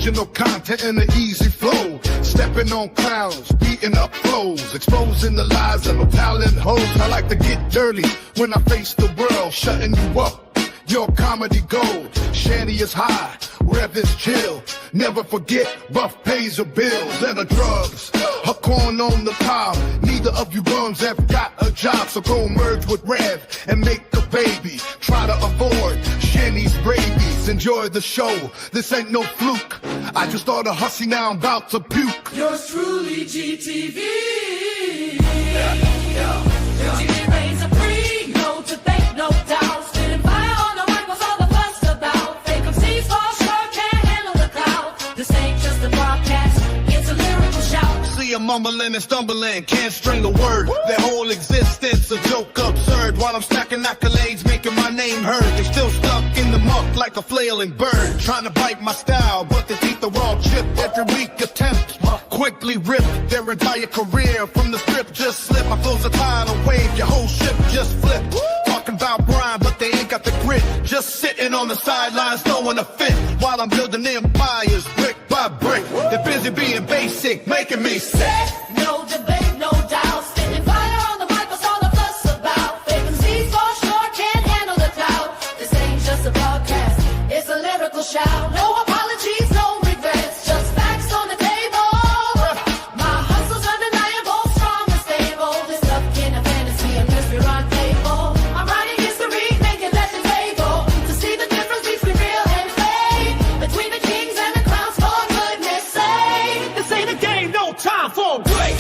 Original content and an easy flow. Stepping on clowns, beating up flows, exposing the lies of no talent hoes. I like to get dirty when I face the world, shutting you up. Your comedy gold, Shanty is high, rev is chill. Never forget, rough pays your bills and the drugs. Her corn on the cob. Neither of you bums have got a job, so go merge with Rev and make a baby. Try to avoid Shanty's rabies. Enjoy the show. This ain't no fluke. I just started hustling, now I'm about to puke. Yours truly, GTV. GTV reigns supreme, no debate, no doubt. Spitting fire on the mic, what's all the fuss about? Fake MCs fall short, can't handle the cloud. This ain't just a broadcast, it's a lyrical shout. See them mumbling and stumbling, can't string a word. Their whole existence a joke absurd. While I'm stacking accolades, making my name heard. They still stuck in the muck like a flailing bird. Trying to bite my style, but the teeth are all chipped. Every week attempt quickly ripped their entire career from the script. Just slip, my flow's a tidal wave, your whole ship just flipped. Talking about grind, but they ain't got the grit. Just sitting on the sidelines, throwing a fit. While I'm building empires, brick by brick. They're busy being basic, making me sick. No debate, no doubt. Spitting fire on the mic, what's all the fuss about? Fake MCs fall short, can't handle the cloud. This ain't just a broadcast, it's a lyrical shout. No apologies, no regrets, just facts on the table. My hustle's undeniable, strong and stable. This stuff in a fantasy and mystery rendezvous. I'm writing history, making legends able to see the difference between real and fake, between the kings and the clowns, for goodness sake. This ain't a game, no time for a break.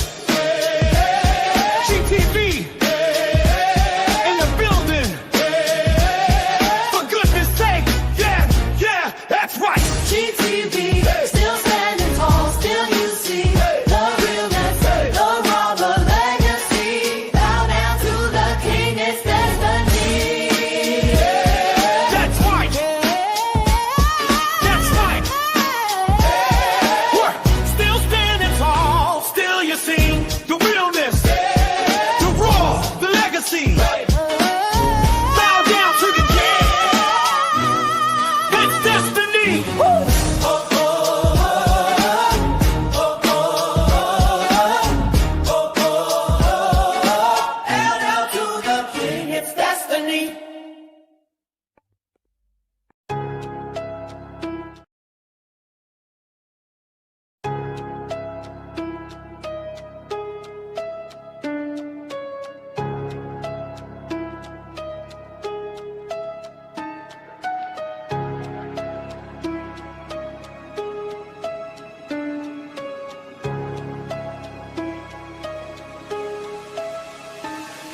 GTV in the building. For goodness sake, yeah, that's right. GTV, still standing tall, still you see the realness, the raw, the legacy. Bow down to the king, it's destiny. That's right. That's right. Work. Still standing tall, still you see the realness, the raw, the legacy. Bow down to the king. It's destiny. Bow down to the king, it's destiny.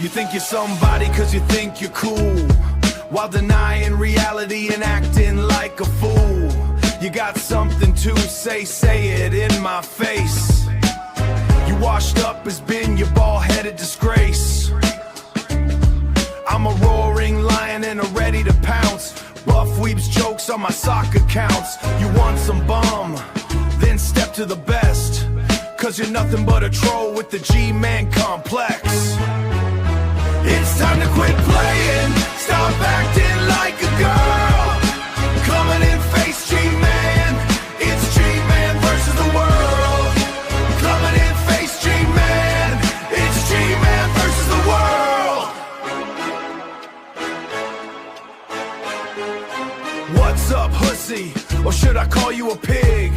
You think you're somebody cause you think you're cool, while denying reality and acting like a fool. You got something to say, say it in my face. You washed up as been your bald-headed disgrace. I'm a roaring lion and a ready to pounce. Buff weeps jokes on my sock accounts. You want some bum, then step to the best, cause you're nothing but a troll with the G-Man complex. It's time to quit playing, stop acting like a girl. Coming in face G-Man, it's G-Man versus the world. Coming in face G-Man, it's G-Man versus the world. What's up, hussy? Or should I call you a pig?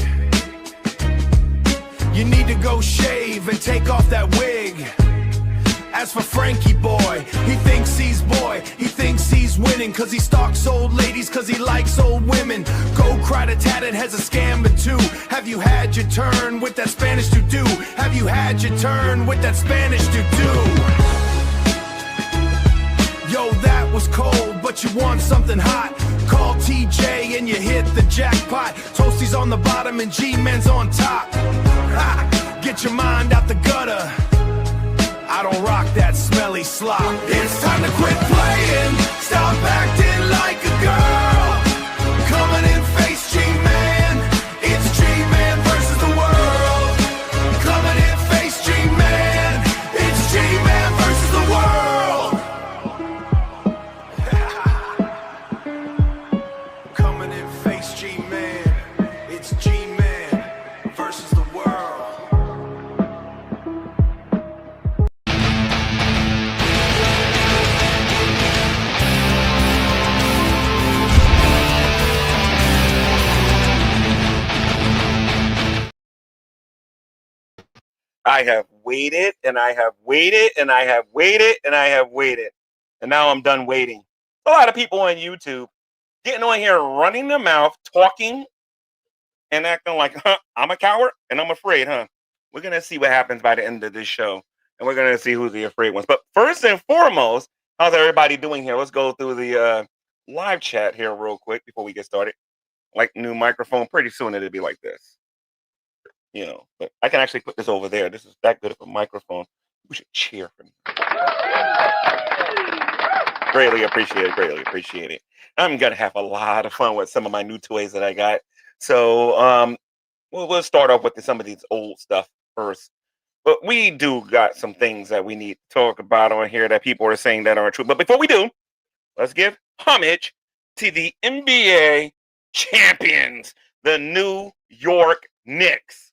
You need to go shave and take off that wig. As for Frankie boy, he thinks he's winning, cause he stalks old ladies, cause he likes old women. Go cry to tatted has a scam or two. Have you had your turn with that Spanish to-do? Have you had your turn with that Spanish to-do? Yo, that was cold, but you want something hot. Call TJ and you hit the jackpot. Toasty's on the bottom and G-Man's on top. Ha! Get your mind out the gutter, I don't rock that smelly slop. It's time to quit playing, stop acting like a girl. Coming in face G-Man, it's G-Man versus the world. Coming in face G-Man, it's G-Man versus the world. Coming in face G-Man, it's G-Man. I have waited and I have waited and I have waited and I have waited. And now I'm done waiting. A lot of people on YouTube getting on here, running their mouth, talking and acting like, huh, I'm a coward and I'm afraid, huh? We're going to see what happens by the end of this show. And we're going to see who's the afraid ones. But first and foremost, how's everybody doing here? Let's go through the live chat here real quick before we get started. Like new microphone, pretty soon it'll be like this. You know, but I can actually put this over there. This is that good of a microphone. We should cheer for me. Greatly appreciate it. Greatly appreciate it. I'm gonna have a lot of fun with some of my new toys that I got. So we'll start off with some of these old stuff first. But we do got some things that we need to talk about on here that people are saying that aren't true. But before we do, let's give homage to the NBA champions, the New York Knicks.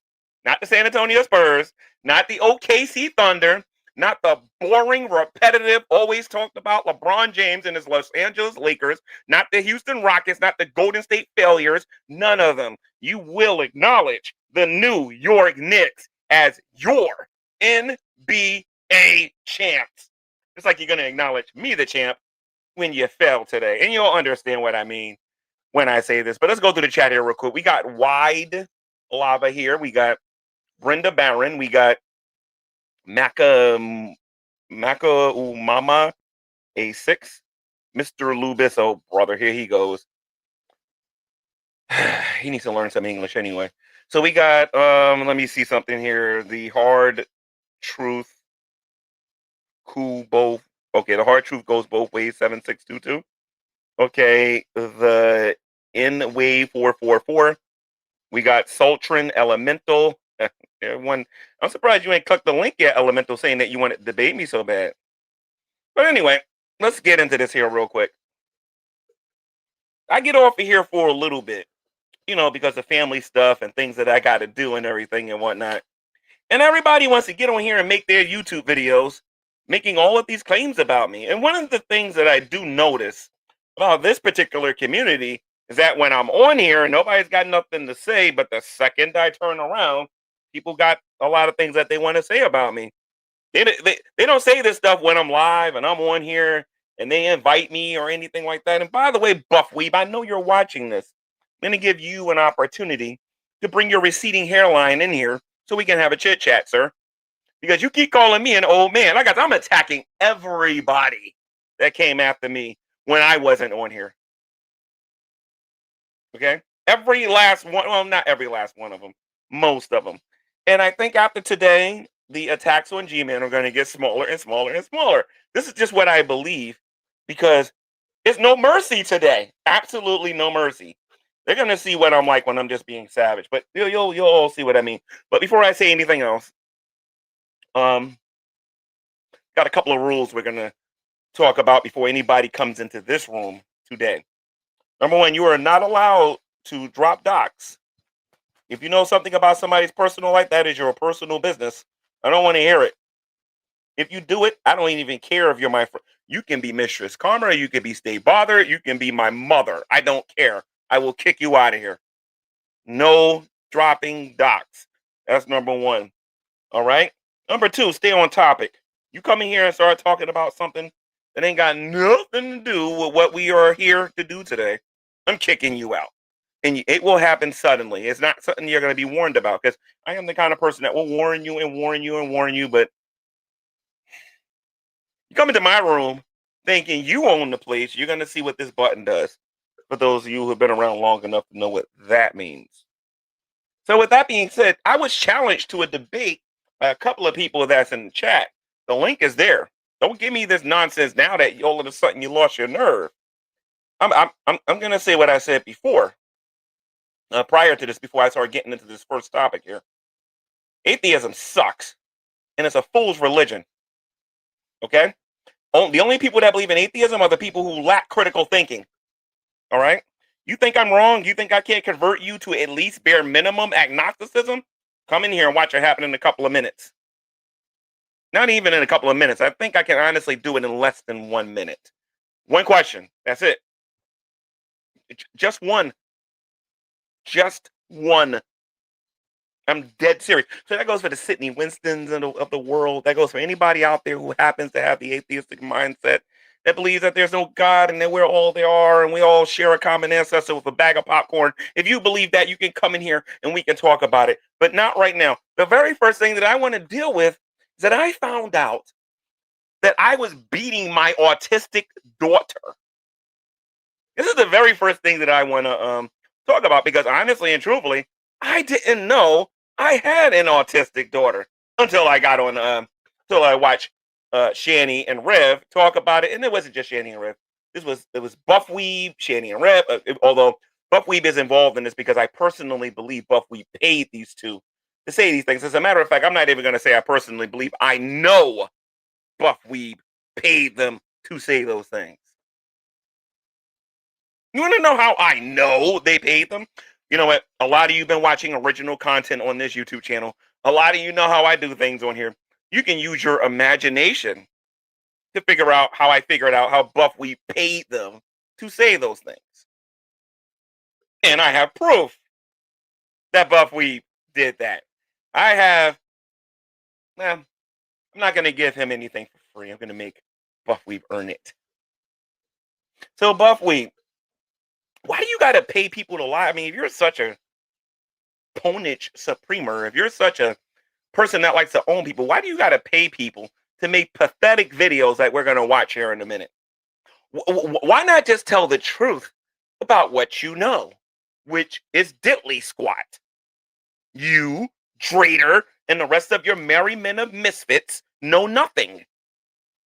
Not the San Antonio Spurs, not the OKC Thunder, not the boring, repetitive, always talked about LeBron James and his Los Angeles Lakers, not the Houston Rockets, not the Golden State failures, none of them. You will acknowledge the New York Knicks as your NBA champs. Just like you're going to acknowledge me, the champ, when you fell today. And you'll understand what I mean when I say this. But let's go through the chat here real quick. We got Wide Lava here. We got Brenda Barron. We got Maka Umama A6. Mr. Lubis. Oh, brother, here he goes. He needs to learn some English anyway. So we got, let me see something here. The Hard Truth. The Hard Truth goes both ways, 7622. Okay, the N Wave 444. We got Sultran Elemental. Everyone, I'm surprised you ain't clicked the link yet, Elemental, saying that you want to debate me so bad. But anyway, let's get into this here real quick. I get off of here for a little bit, you know, because of family stuff and things that I got to do and everything and whatnot. And everybody wants to get on here and make their YouTube videos making all of these claims about me. And one of the things that I do notice about this particular community is that when I'm on here, nobody's got nothing to say, but the second I turn around, people got a lot of things that they want to say about me. They don't say this stuff when I'm live and I'm on here and they invite me or anything like that. And by the way, Buff Weeb, I know you're watching this. I'm going to give you an opportunity to bring your receding hairline in here so we can have a chit chat, sir. Because you keep calling me an old man. I'm attacking everybody that came after me when I wasn't on here. Okay? Every last one, well, not every last one of them, most of them. And I think after today, the attacks on G-Man are going to get smaller and smaller and smaller. This is just what I believe because there's no mercy today. Absolutely no mercy. They're going to see what I'm like when I'm just being savage. But you'll all see what I mean. But before I say anything else, got a couple of rules we're going to talk about before anybody comes into this room today. Number one, you are not allowed to drop docs. If you know something about somebody's personal life, that is your personal business. I don't want to hear it. If you do it, I don't even care if you're my friend. You can be Mistress Karma, you can be Stay Bothered, you can be my mother. I don't care. I will kick you out of here. No dropping docs. That's number one. All right? Number two, stay on topic. You come in here and start talking about something that ain't got nothing to do with what we are here to do today, I'm kicking you out. And it will happen suddenly. It's not something you're going to be warned about because I am the kind of person that will warn you and warn you and warn you. But you come into my room thinking you own the place, you're going to see what this button does. For those of you who have been around long enough to know what that means. So with that being said, I was challenged to a debate by a couple of people that's in the chat. The link is there. Don't give me this nonsense now that all of a sudden you lost your nerve. I'm going to say what I said before. Prior to this, before I start getting into this first topic here. Atheism sucks. And it's a fool's religion. Okay? The only people that believe in atheism are the people who lack critical thinking. All right? You think I'm wrong? You think I can't convert you to at least bare minimum agnosticism? Come in here and watch it happen in a couple of minutes. Not even in a couple of minutes. I think I can honestly do it in less than 1 minute. One question. That's it. Just one. Just one. I'm dead serious. So that goes for the Sidney Winstons of the world. That goes for anybody out there who happens to have the atheistic mindset that believes that there's no God and that we're all there are and we all share a common ancestor with a bag of popcorn. If you believe that, you can come in here and we can talk about it, but not right now. The very first thing that I want to deal with is that I found out that I was beating my autistic daughter. This is the very first thing that I want to talk about because honestly and truthfully, I didn't know I had an autistic daughter until I got on, until I watched Shani and Rev talk about it, and it wasn't just Shani and Rev. It was Buff Weeb, Shani and Rev. Although Buff Weeb is involved in this because I personally believe Buff Weeb paid these two to say these things. As a matter of fact, I'm not even going to say I personally believe. I know Buff Weeb paid them to say those things. You want to know how I know they paid them? You know what? A lot of you have been watching original content on this YouTube channel. A lot of you know how I do things on here. You can use your imagination to figure out how I figured out how Buff we paid them to say those things. And I have proof that Buff we did that. I have, well, I'm not going to give him anything for free. I'm going to make Buff Weeb earn it. So Buff Weeb, why do you got to pay people to lie? I mean, if you're such a ponage supremer, if you're such a person that likes to own people, why do you got to pay people to make pathetic videos like we're going to watch here in a minute? Why not just tell the truth about what you know, which is diddly squat? You, Drader, and the rest of your merry men of misfits know nothing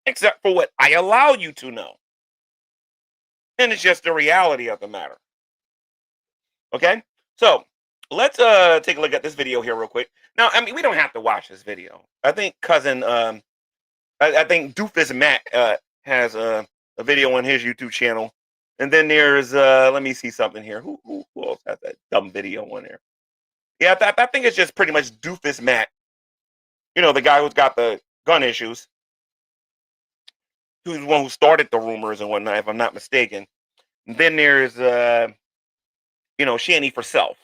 except for what I allow you to know. And it's just the reality of the matter. Okay? So let's take a look at this video here real quick. Now, I mean, we don't have to watch this video. I think cousin, I think Doofus Matt has a video on his YouTube channel. And then there's, let me see something here. Who else has that dumb video on there? Yeah, I think it's just pretty much Doofus Matt. You know, the guy who's got the gun issues. Who's the one who started the rumors and whatnot, if I'm not mistaken. And then there's, you know, Shani for Self,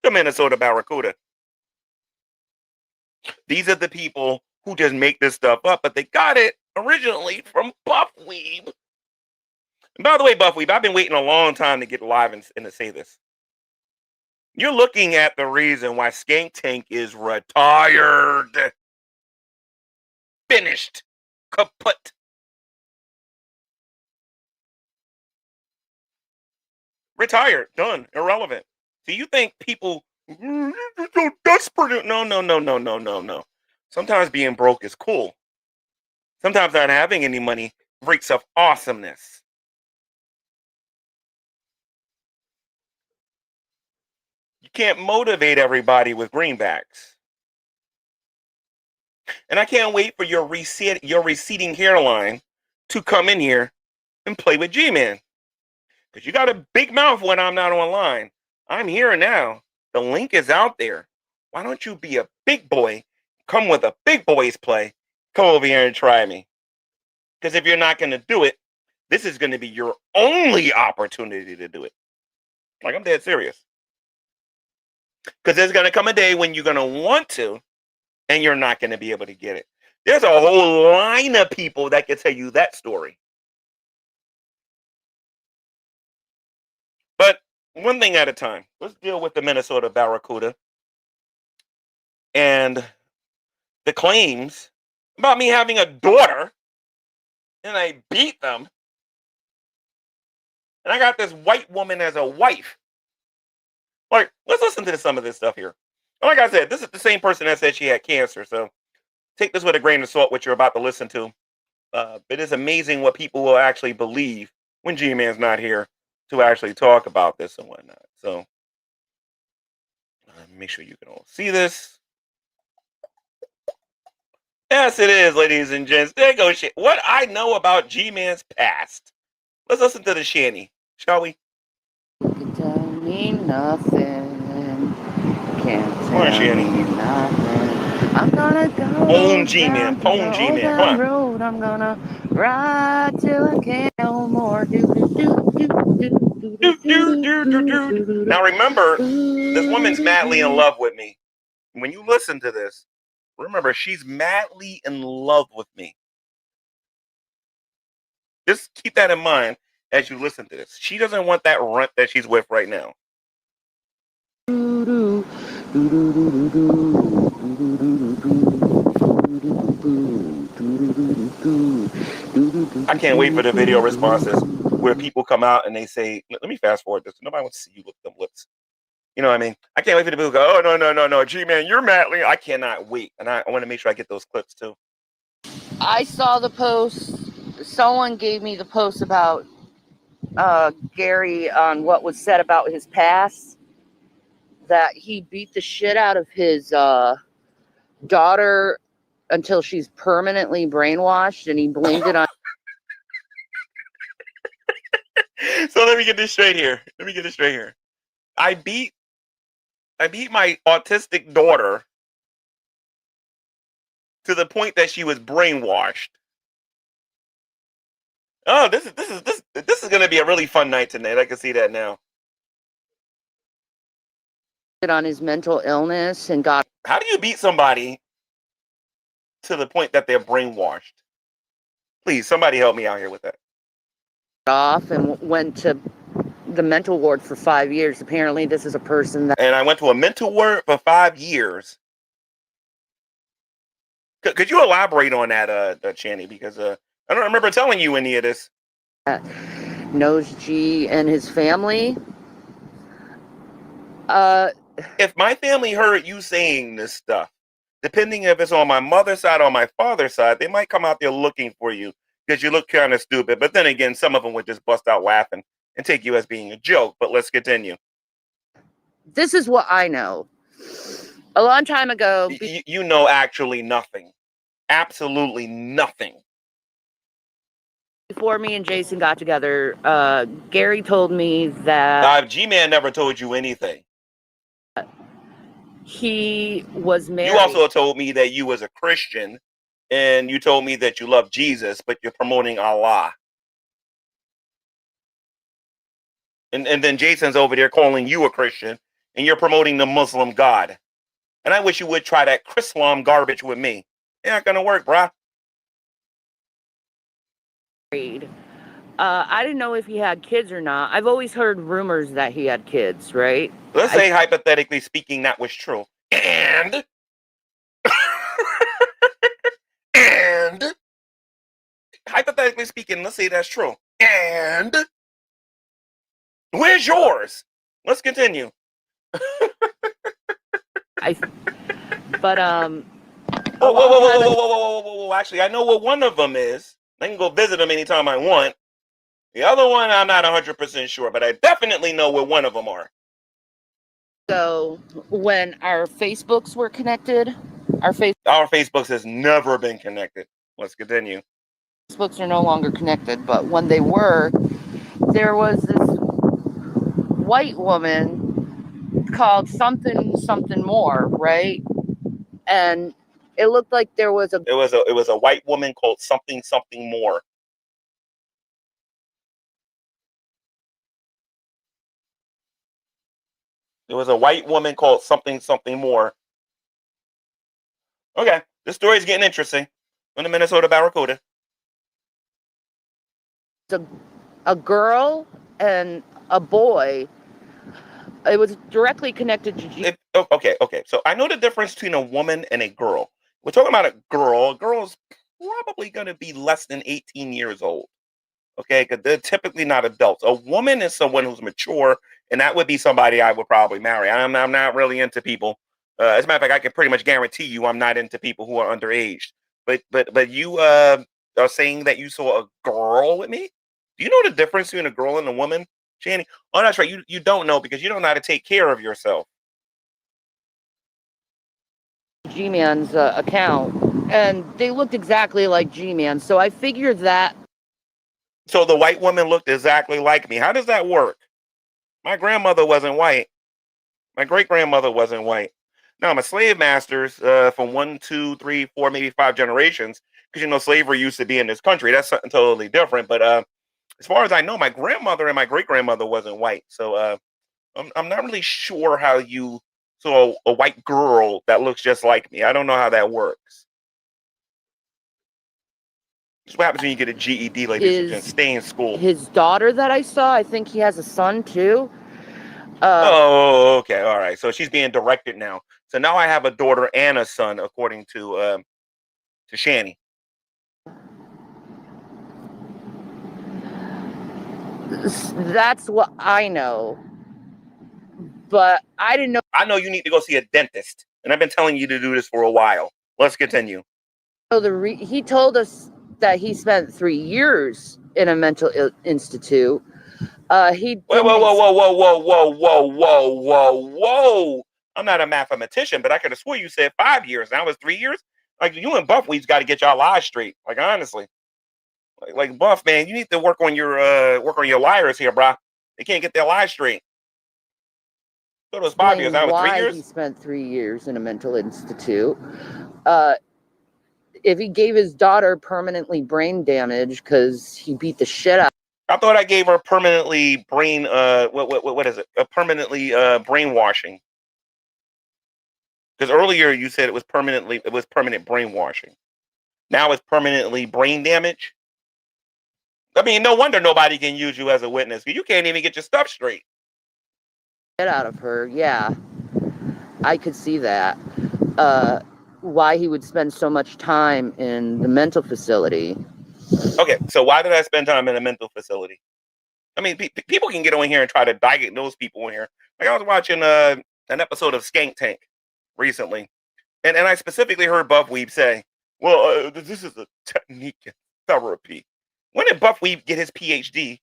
the Minnesota Barracuda. These are the people who just make this stuff up, but they got it originally from Buff Weeb. And by the way, Buff Weeb, I've been waiting a long time to get live and to say this. You're looking at the reason why Skank Tank is retired. Finished. Kaput. Retired. Done. Irrelevant. Do you think people so desperate? No. Sometimes being broke is cool. Sometimes not having any money reeks of awesomeness. You can't motivate everybody with greenbacks. And I can't wait for your receding hairline to come in here and play with G-Man. Because you got a big mouth when I'm not online. I'm here now. The link is out there. Why don't you be a big boy? Come with a big boy's play. Come over here and try me. Because if you're not going to do it, this is going to be your only opportunity to do it. Like, I'm dead serious. Because there's going to come a day when you're going to want to, and you're not going to be able to get it. There's a whole line of people that can tell you that story. But one thing at a time. Let's deal with the Minnesota Barracuda and the claims about me having a daughter, and I beat them. And I got this white woman as a wife. Like, let's listen to some of this stuff here. Like I said, this is the same person that said she had cancer. So take this with a grain of salt, what you're about to listen to. It is amazing what people will actually believe when G-Man's not here to actually talk about this and whatnot. So make sure you can all see this. Yes, it is, ladies and gents. There goes shit. What I know about G-Man's past. Let's listen to the Shani, shall we? Can tell me nothing. Can't Come on, tell Shani. me nothing. I'm gonna go Own G-Man. down Own the G-Man. old Come on. road. I'm gonna ride till I can't no more. Now remember, this woman's madly in love with me. when you listen to this, remember she's madly in love with me. Just keep that in mind as you listen to this. She doesn't want that runt that she's with right now. I can't wait for the video responses where people come out and they say, let me fast forward this. Nobody wants to see you with them lips. You know what I mean? I can't wait for the people to go, oh, no, G-Man, you're madly. I cannot wait. And I want to make sure I get those clips too. I saw the post. Someone gave me the post about Gary on what was said about his past. That he beat the shit out of his daughter until she's permanently brainwashed, and he blamed it on. So let me get this straight here. I beat my autistic daughter to the point that she was brainwashed. Oh, this is going to be a really fun night tonight. I can see that now. On his mental illness and got. How do you beat somebody to the point that they're brainwashed? Please, somebody help me out here with that. Off and went to the mental ward for 5 years. Apparently, this is a person that. And I went to a mental ward for 5 years. Could you elaborate on that, Channy? Because I don't remember telling you any of this. Knows G and his family. If my family heard you saying this stuff, depending if it's on my mother's side or my father's side, they might come out there looking for you because you look kind of stupid. But then again, some of them would just bust out laughing and take you as being a joke. But let's continue. This is what I know. A long time ago. You know actually nothing. Absolutely nothing. Before me and Jason got together, Gary told me that G-Man never told you anything. He was married. You also told me that you was a Christian, and you told me that you love Jesus, but you're promoting Allah. And then Jason's over there calling you a Christian, and you're promoting the Muslim God. And I wish you would try that Chrislam garbage with me. It ain't gonna work, bruh. I didn't know if he had kids or not. I've always heard rumors that he had kids, right? Let's say, hypothetically speaking, that was true. And and hypothetically speaking, let's say that's true. And where's yours? Let's continue. Whoa. Actually, I know what one of them is. I can go visit them anytime I want. The other one, I'm not 100% sure, but I definitely know where one of them are. So when our Facebooks were connected, our Facebooks has never been connected. Let's continue. Facebooks are no longer connected, but when they were, there was this white woman called something more, right? And it looked like there was a. It was a white woman called something more. There was a white woman called something more. Okay, this story is getting interesting. On the Minnesota Barracuda. A girl and a boy. It was directly connected to. Okay. So I know the difference between a woman and a girl. We're talking about a girl. A girl's probably going to be less than 18 years old. Okay, because they're typically not adults. A woman is someone who's mature, and that would be somebody I would probably marry. I'm not really into people. As a matter of fact, I can pretty much guarantee you I'm not into people who are underage. But you are saying that you saw a girl with me? Do you know the difference between a girl and a woman, Channy? Oh, that's right. You don't know because you don't know how to take care of yourself. G-Man's account, and they looked exactly like G-Man. So I figured that. So the white woman looked exactly like me. How does that work? My grandmother wasn't white. My great-grandmother wasn't white. Now, my slave masters from 1, 2, 3, 4, maybe 5 generations, because, slavery used to be in this country. That's something totally different. But as far as I know, my grandmother and my great-grandmother wasn't white. So I'm not really sure how you So a white girl that looks just like me. I don't know how that works. This is what happens when you get a GED, ladies and gents. Stay in school. His daughter that I saw, I think he has a son too. Oh, okay, all right. So she's being directed now. So now I have a daughter and a son, according to Shani. That's what I know. But I didn't know. I know you need to go see a dentist, and I've been telling you to do this for a while. Let's continue. He told us that he spent 3 years in a mental institute. He Whoa, whoa, whoa, whoa, whoa, whoa, whoa, whoa, whoa, whoa, whoa. I'm not a mathematician, but I could have swore you said 5 years. Now it's 3 years. Like, you and Buff, we've got to get y'all lives straight. Like, honestly, like Buff, man, you need to work on your liars here, bro. They can't get their lives straight. So it was 5 years. Now it's 3 years. He spent 3 years in a mental institute. If he gave his daughter permanently brain damage because he beat the shit out. I thought I gave her permanently brain. What is it? Permanently brainwashing. Because earlier you said it was permanent brainwashing. Now it's permanently brain damage. I mean, no wonder nobody can use you as a witness. You can't even get your stuff straight. Get out of her, yeah. I could see that. Why he would spend so much time in the mental facility. Okay, so why did I spend time in a mental facility? I mean, people can get on here and try to diagnose people in here. Like, I was watching an episode of Skank Tank recently, and I specifically heard Buff Weeb say, well, this is a technique in therapy. When did Buff Weeb get his PhD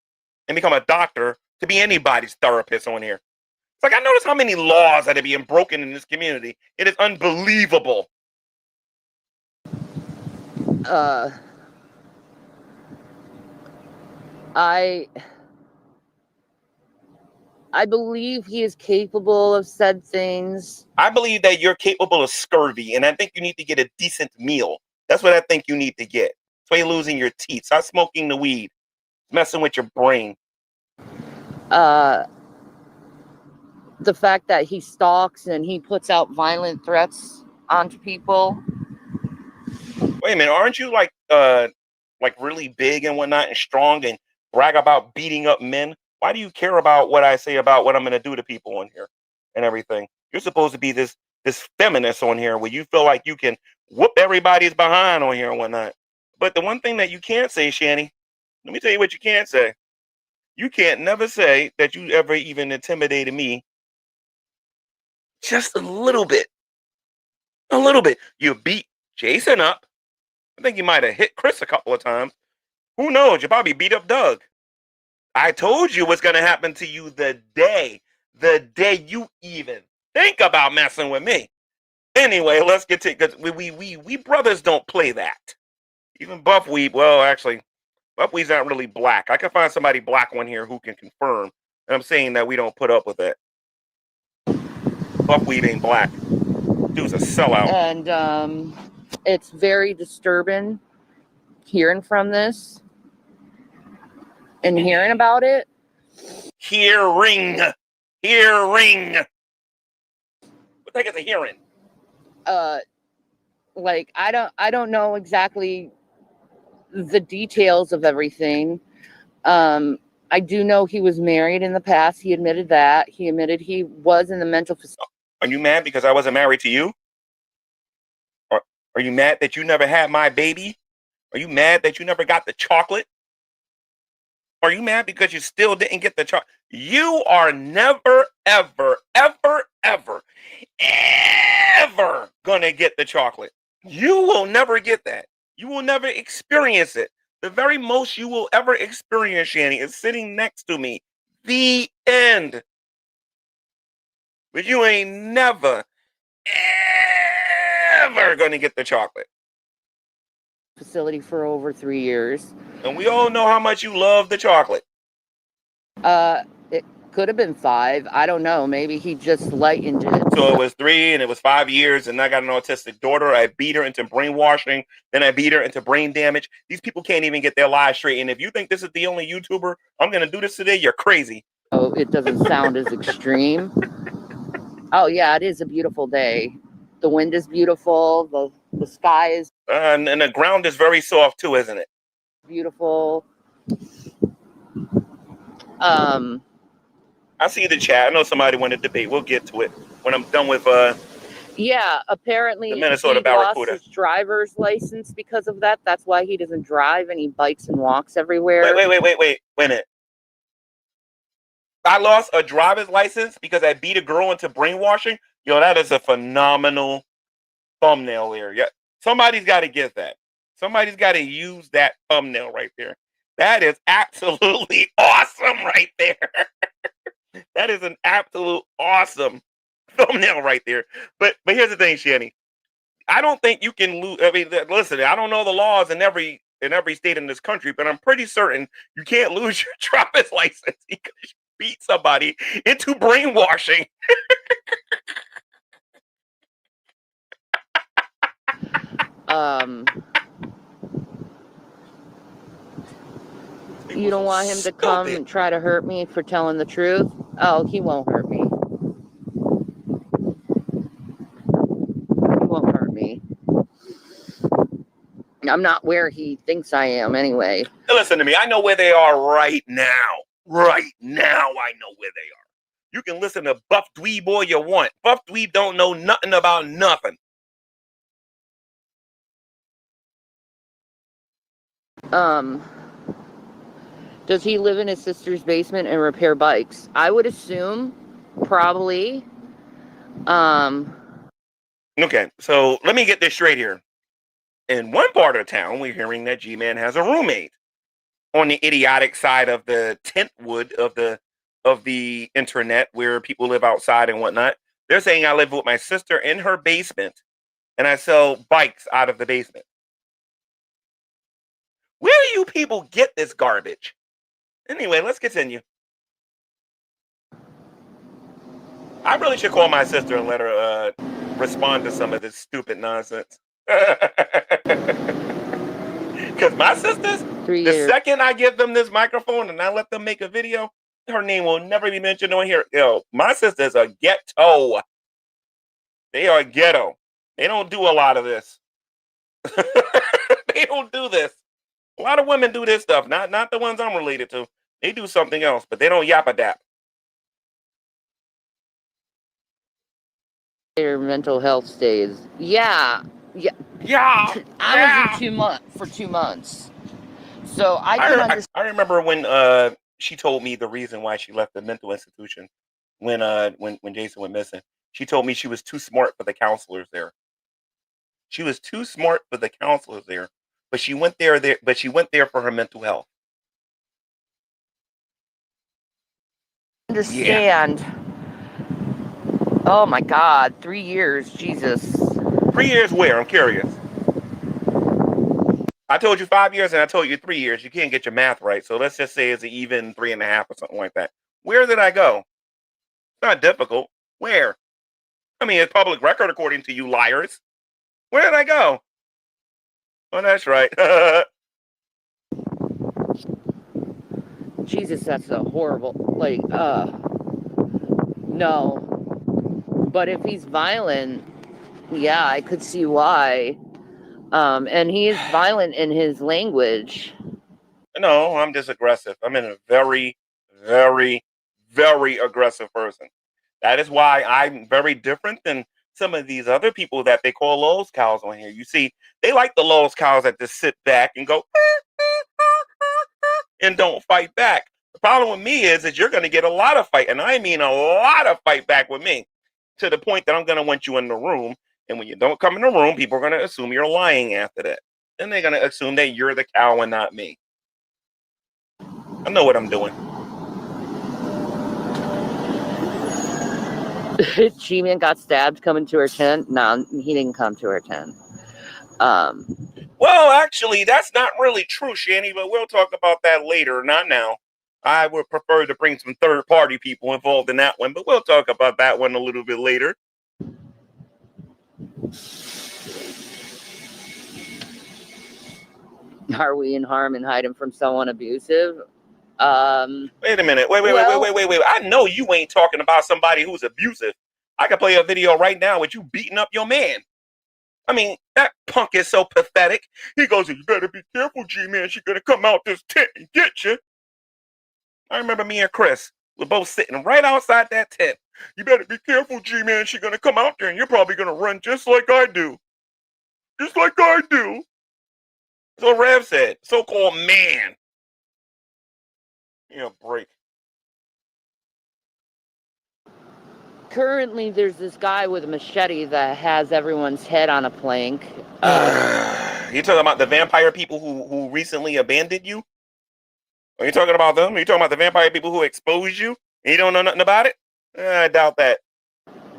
and become a doctor to be anybody's therapist on here? It's like, I notice how many laws that are being broken in this community. It is unbelievable. I believe he is capable of said things. I believe that you're capable of scurvy, and I think you need to get a decent meal. That's what I think you need to get. That's why you're losing your teeth. Stop smoking the weed. It's messing with your brain. The fact that he stalks and he puts out violent threats onto people. Wait a minute, aren't you like really big and whatnot and strong and brag about beating up men? Why do you care about what I say about what I'm going to do to people on here and everything? You're supposed to be this feminist on here where you feel like you can whoop everybody's behind on here and whatnot. But the one thing that you can't say, Shani, let me tell you what you can't say. You can't never say that you ever even intimidated me. Just a little bit. A little bit. You beat Jason up. I think you might have hit Chris a couple of times. Who knows? You probably beat up Doug. I told you what's going to happen to you the day you even think about messing with me. Anyway, let's get to it, because we brothers don't play that. Even Buff Weeb, well, actually, Buff Weeb's not really black. I can find somebody black on here who can confirm. And I'm saying that we don't put up with it. Buff Weeb ain't black. Dude's a sellout. And it's very disturbing hearing from this and hearing about it. Hearing. What the heck is a hearing? Like I don't know exactly the details of everything. I do know he was married in the past. He admitted that. He admitted he was in the mental facility. Are you mad because I wasn't married to you? Or are you mad that you never had my baby? Are you mad that you never got the chocolate? Are you mad because you still didn't get the chocolate? You are never, ever, ever, ever, ever gonna get the chocolate. You will never get that. You will never experience it. The very most you will ever experience, Shani, is sitting next to me. The end. But you ain't never, ever gonna get the chocolate. Facility for over 3 years. And we all know how much you love the chocolate. It could have been 5. I don't know. Maybe he just lightened it. So it was 3 and it was 5 years, and I got an autistic daughter. I beat her into brainwashing. Then I beat her into brain damage. These people can't even get their lives straight. And if you think this is the only YouTuber I'm going to do this today, you're crazy. Oh, it doesn't sound as extreme. Oh yeah, it is a beautiful day. The wind is beautiful. The sky is And the ground is very soft too, isn't it? beautiful. I see the chat. I know somebody wanted to debate. We'll get to it when I'm done with Yeah, the apparently Minnesota he lost Barracuda. his driver's license because of that. That's why he doesn't drive and he bikes and walks everywhere. Wait a minute. I lost a driver's license because I beat a girl into brainwashing. Yo, that is a phenomenal thumbnail there. Yeah, somebody's got to get that. Somebody's got to use that thumbnail right there. That is absolutely awesome right there. That is an absolute awesome thumbnail right there. But here's the thing, Shanny. I don't think you can lose. I mean, listen, I don't know the laws in every state in this country, but I'm pretty certain you can't lose your driver's license because you beat somebody into brainwashing. You don't want him to come and try to hurt me for telling the truth? Oh, he won't hurt me. He won't hurt me. I'm not where he thinks I am anyway. Listen to me. I know where they are right now. Right now, I know where they are. You can listen to Buff Dweeb all you want. Buff Dweeb don't know nothing about nothing. Does he live in his sister's basement and repair bikes? I would assume, probably. Okay, so let me get this straight here. In one part of town, we're hearing that G-Man has a roommate. On the idiotic side of the tent wood of the internet, where people live outside and whatnot, they're saying I live with my sister in her basement, and I sell bikes out of the basement. Where do you people get this garbage? Anyway, let's continue. I really should call my sister and let her respond to some of this stupid nonsense. Because my sisters, the second I give them this microphone and I let them make a video, her name will never be mentioned on here. Yo, my sisters are ghetto. They are ghetto. They don't do a lot of this. They don't do this. A lot of women do this stuff, not the ones I'm related to. They do something else, but they don't yap-a-dap. Their mental health stays. Yeah. I was in for 2 months. So I remember when she told me the reason why she left the mental institution when Jason went missing. She told me she was too smart for the counselors there. She was too smart for the counselors there, but she went there for her mental health. Understand. Yeah. Oh my God, 3 years, Jesus. 3 years where? I'm curious. I told you 5 years and I told you 3 years. You can't get your math right. So let's just say it's an even 3.5 or something like that. Where did I go? It's not difficult. Where? I mean, it's public record according to you liars. Where did I go? Oh, that's right. Jesus, that's a horrible, no. But if he's violent, yeah, I could see why. And he is violent in his language. No, I'm just aggressive. I'm in a very, very, very aggressive person. That is why I'm very different than some of these other people that they call Lowe's cows on here. You see, they like the Lowe's cows that just sit back and go and don't fight back. The problem with me is you're going to get a lot of fight, and I mean a lot of fight back with me, to the point that I'm going to want you in the room. And when you don't come in the room, people are going to assume you're lying after that. Then they're going to assume that you're the cow and not me. I know what I'm doing. G-Man got stabbed coming to her tent. No, he didn't come to her tent. Well, actually, that's not really true, Shanny, but we'll talk about that later, not now. I would prefer to bring some third-party people involved in that one, but we'll talk about that one a little bit later. Are we in harm and hiding from someone abusive? Wait a minute. Wait. I know you ain't talking about somebody who's abusive. I could play a video right now with you beating up your man. I mean, that punk is so pathetic. He goes, you better be careful, G-Man. She's going to come out this tent and get you. I remember me and Chris were both sitting right outside that tent. You better be careful, G-Man. She's going to come out there and you're probably going to run just like I do. Just like I do. So Rev said, so-called man. Yeah, break. Currently, there's this guy with a machete that has everyone's head on a plank. You talking about the vampire people who recently abandoned you? Are you talking about them? Are you talking about the vampire people who exposed you and you don't know nothing about it? I doubt that.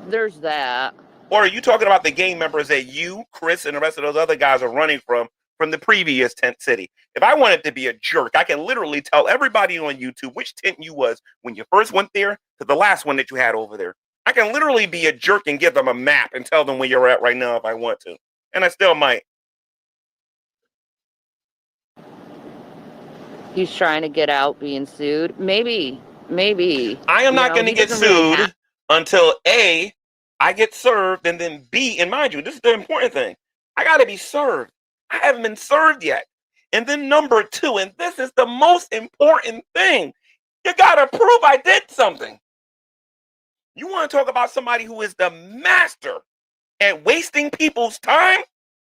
There's that. Or are you talking about the gang members that you, Chris, and the rest of those other guys are running from the previous tent city? If I wanted to be a jerk, I can literally tell everybody on YouTube which tent you was when you first went there to the last one that you had over there. I can literally be a jerk and give them a map and tell them where you're at right now if I want to. And I still might. He's trying to get out being sued. Maybe. I am not going to get sued until A, I get served, and then B, and mind you, this is the important thing. I got to be served. I haven't been served yet. And then number 2, and this is the most important thing, you got to prove I did something. You want to talk about somebody who is the master at wasting people's time?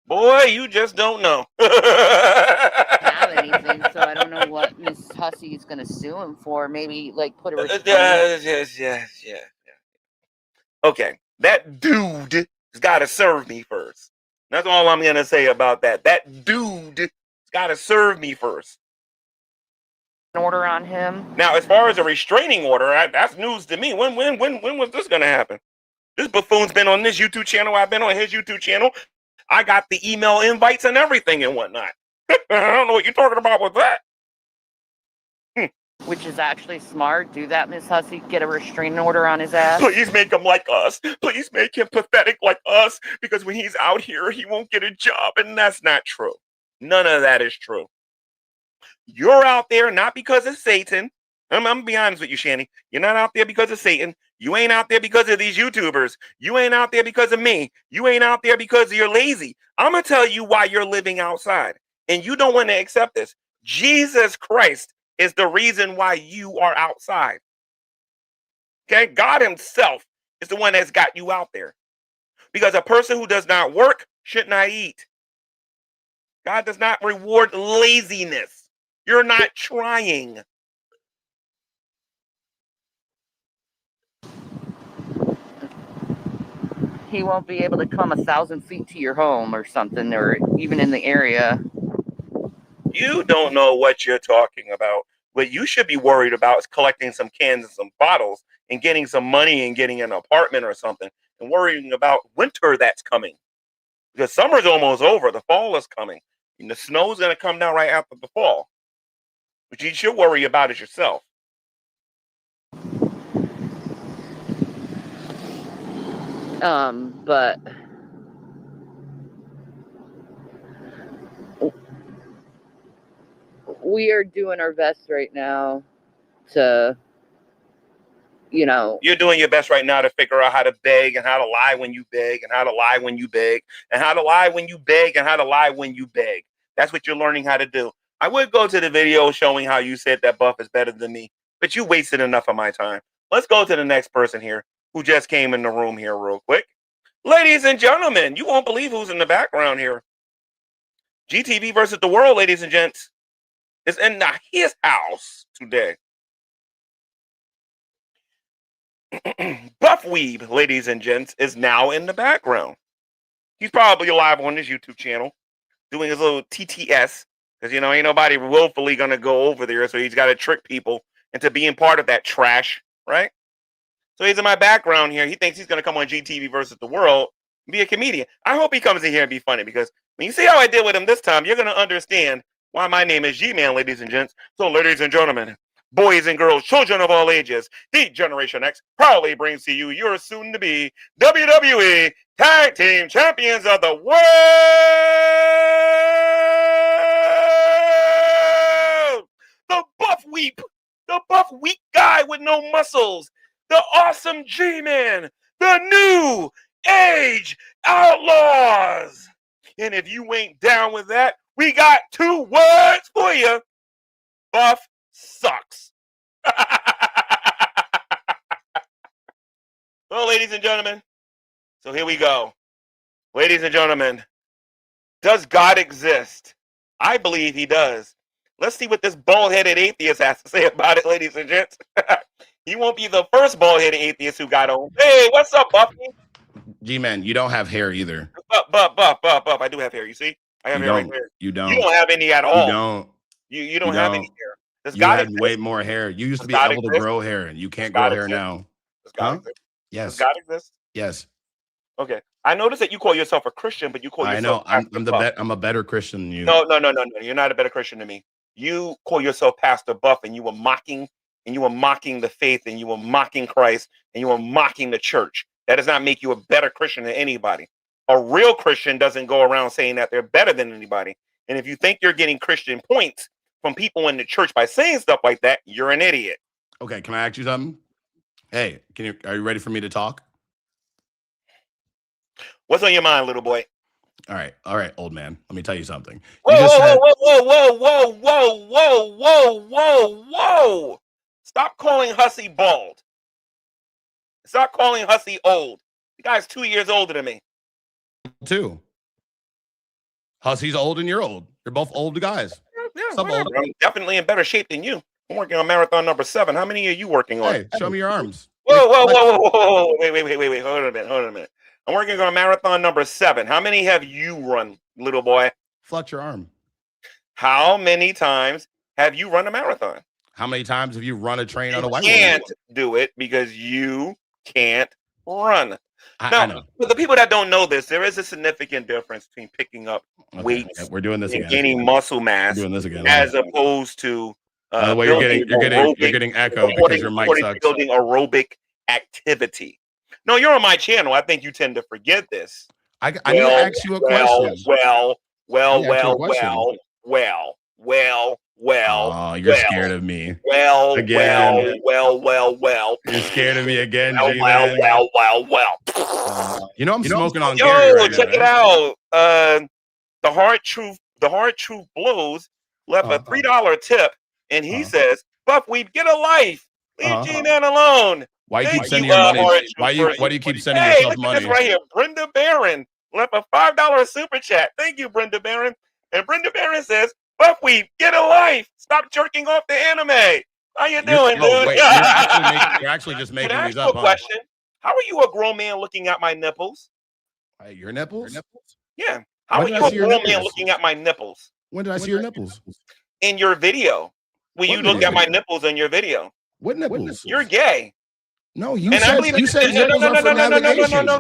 Boy, you just don't know. Have anything, so I don't know what Miss Hussey is going to sue him for. Maybe like put a restraint. Yeah. Okay, that dude has got to serve me first. That's all I'm going to say about that. That dude has got to serve me first. An order on him. Now, as far as a restraining order, that's news to me. When was this going to happen? This buffoon's been on this YouTube channel. I've been on his YouTube channel. I got the email invites and everything and whatnot. I don't know what you're talking about with that. Which is actually smart. Do that, Miss Hussey. Get a restraining order on his ass. Please make him like us. Please make him pathetic like us, because when he's out here, he won't get a job, and that's not true. None of that is true. You're out there not because of Satan. I'm going to be honest with you, Shanny. You're not out there because of Satan. You ain't out there because of these YouTubers. You ain't out there because of me. You ain't out there because you're lazy. I'm going to tell you why you're living outside, and you don't want to accept this. Jesus Christ is the reason why you are outside. Okay? God himself is the one that's got you out there. Because a person who does not work should not eat. God does not reward laziness. You're not trying. He won't be able to come 1,000 feet to your home or something, or even in the area. You don't know what you're talking about. What you should be worried about is collecting some cans and some bottles and getting some money and getting an apartment or something, and worrying about winter that's coming. Because summer's almost over. The fall is coming. And the snow's going to come down right after the fall. What you should worry about is yourself. But we are doing our best right now to, You're doing your best right now to figure out how to beg and how to lie when you beg and how to lie when you beg and how to lie when you beg and how to lie when you beg. That's what you're learning how to do. I would go to the video showing how you said that Buff is better than me, but you wasted enough of my time. Let's go to the next person here who just came in the room here real quick. Ladies and gentlemen, you won't believe who's in the background here. GTV versus the world, ladies and gents, is in his house today. Buff Weeb, ladies and gents, is now in the background. He's probably live on his YouTube channel doing his little TTS, because, ain't nobody willfully going to go over there, so he's got to trick people into being part of that trash, right? So he's in my background here. He thinks he's going to come on GTV versus the world and be a comedian. I hope he comes in here and be funny, because when you see how I did with him this time, you're going to understand why my name is G-Man, ladies and gents. So, ladies and gentlemen, boys and girls, children of all ages, the Generation X proudly brings to you your soon-to-be WWE Tag Team Champions of the World, the Buff Weep, the Buff Weak guy with no muscles, the awesome G-Man, the New Age Outlaws. And if you ain't down with that, we got 2 words for you. Buff sucks. Well, ladies and gentlemen, so here we go. Ladies and gentlemen, does God exist? I believe he does. Let's see what this bald-headed atheist has to say about it, ladies and gents. He won't be the first bald-headed atheist who got on. Hey, what's up, Buffy? G-Man, you don't have hair either. Buff. I do have hair, you see? I have hair right there. You don't. You don't have any at all. You don't. You don't have any hair. Does you God had exist? way more hair. You used Does to be God able to exist? grow hair, and you can't Does God grow hair exist? now. Does God Huh? exist? Yes. Does God exist? Yes. Okay. I noticed that you call yourself a Christian, but you call I yourself know. I'm a better Christian than you. No. You're not a better Christian than me. You call yourself Pastor Buff, and you were mocking the faith, and you were mocking Christ, and you were mocking the church. That does not make you a better Christian than anybody. A real Christian doesn't go around saying that they're better than anybody. And if you think you're getting Christian points from people in the church by saying stuff like that, you're an idiot. Okay, can I ask you something? Hey, are you ready for me to talk? What's on your mind, little boy? All right, old man. Let me tell you something. Whoa. Stop calling Hussy bald. Stop calling Hussy old. The guy's 2 years older than me. Too. Hussy's old and you're old. You're both old guys. Yeah, I'm definitely in better shape than you. I'm working on marathon number 7. How many are you working on? Hey, show me your arms. Whoa. Wait. Hold on a minute. I'm working on marathon number 7. How many have you run, little boy? Flex your arm. How many times have you run a marathon? How many times have you run a train on a white You can't do it because you can't run. I know. For the people that don't know this, there is a significant difference between picking up weights. Okay, we're doing this and again. Gaining muscle mass. We're doing this again. As opposed to by the way, you're getting echo because your mic sucks. Building arobic activity. No, you're on my channel. I think you tend to forget this. I need to ask you a question. Oh, you're scared of me. Again. You're scared of me again, G-Man. You know I'm smoking on Gary right now, check it out. The hard truth blows left a $3 tip, and he says, "Buff, we get a life. Leave G-Man alone." Why you keep sending your money? Why do you keep sending yourself money? This right here, Brenda Barron left a $5 super chat. Thank you, Brenda Barron. And Brenda Barron says, "Buff, we get a life. Stop jerking off the anime." How you doing, dude? Wait, you're actually just making these up. Question: how are you a grown man looking at my nipples? Your nipples? Yeah. How are you a grown man looking at my nipples? When did I see your nipples? In your video. When you look at my nipples in your video. What nipples? You're gay. No, you said nipples are for navigation. Whoa.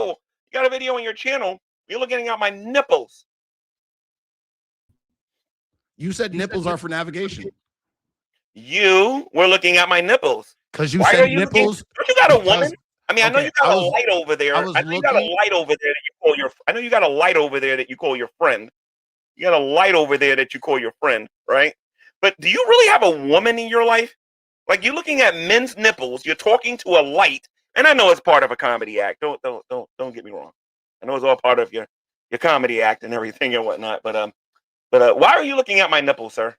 You got a video on your channel. You're looking at my nipples. You said nipples are for navigation. You were looking at my nipples. Because you said nipples. Don't you got a woman? I mean, I know you got a light over there. I know you got a light over there that you call your. I know you got a light over there that you call your friend. You got a light over there that you call your friend, right? But do you really have a woman in your life? Like, you're looking at men's nipples. You're talking to a light, and I know it's part of a comedy act. Don't get me wrong. I know it's all part of your comedy act and everything and whatnot. But why are you looking at my nipples, sir?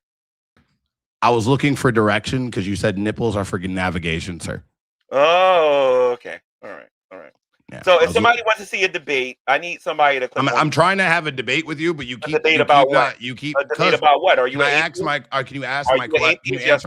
I was looking for direction because you said nipples are for navigation, sir. Oh, okay. All right. Yeah, so if somebody wants to see a debate, I need somebody to. I'm trying to have a debate with you, but you keep debate about what? You keep a debate about what? Are you? Can you answer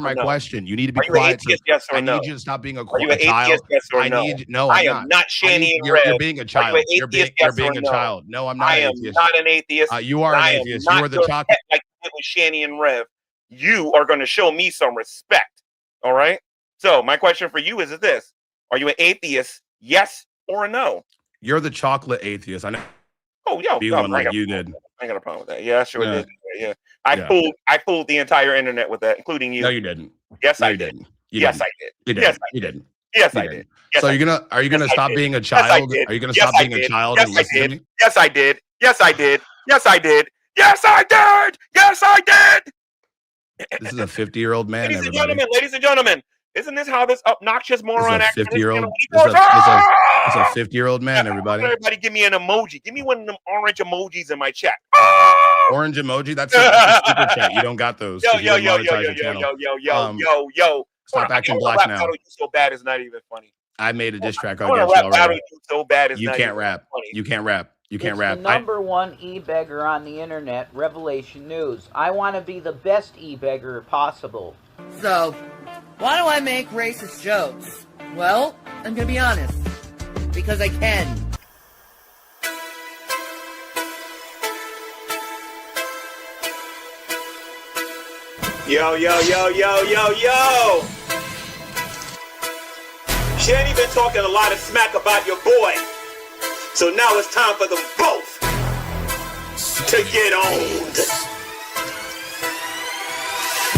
my question? You need to be quiet. Yes or no? I need you to stop being a child. Are you an atheist? Yes or no? I am not Shani and Red. You're being a child. You're being a child. No, I'm not. I am not an atheist. You are an atheist. You are the chocolate. Like with Shani and Rev, you are going to show me some respect. All right. So my question for you is this: are you an atheist? Yes or no? You're the chocolate atheist. I know. Oh, yo, one like you did. I ain't got a problem with that. Yeah, I sure did. Yeah, I fooled the entire internet with that, including you. No, you didn't. Yes, I did. Yes, I did. Yes, you didn't. Yes, I did. So are you gonna stop being a child? Are you gonna stop being a child and listen to me? Yes, I did. Yes, I did. Yes, I did. Yes, I did. Yes, I did. This is a 50-year-old man. Ladies and gentlemen. Isn't this how this obnoxious moron acts? 50-year-old. It's a 50-year-old man. Everybody, give me an emoji. Give me one of them orange emojis in my chat. Orange emoji. That's a super chat. You don't got those. Yo. Stop acting black now. You so bad it's not even funny. I made a diss track against you already. So bad it's you not can't even rap. Funny. You can't rap. You can't rap. The number one e-beggar on the internet, Revelation News. I want to be the best e-beggar possible. So, why do I make racist jokes? Well, I'm gonna be honest. Because I can. Yo. Shanny been talking a lot of smack about your boy. So now it's time for them both to get owned.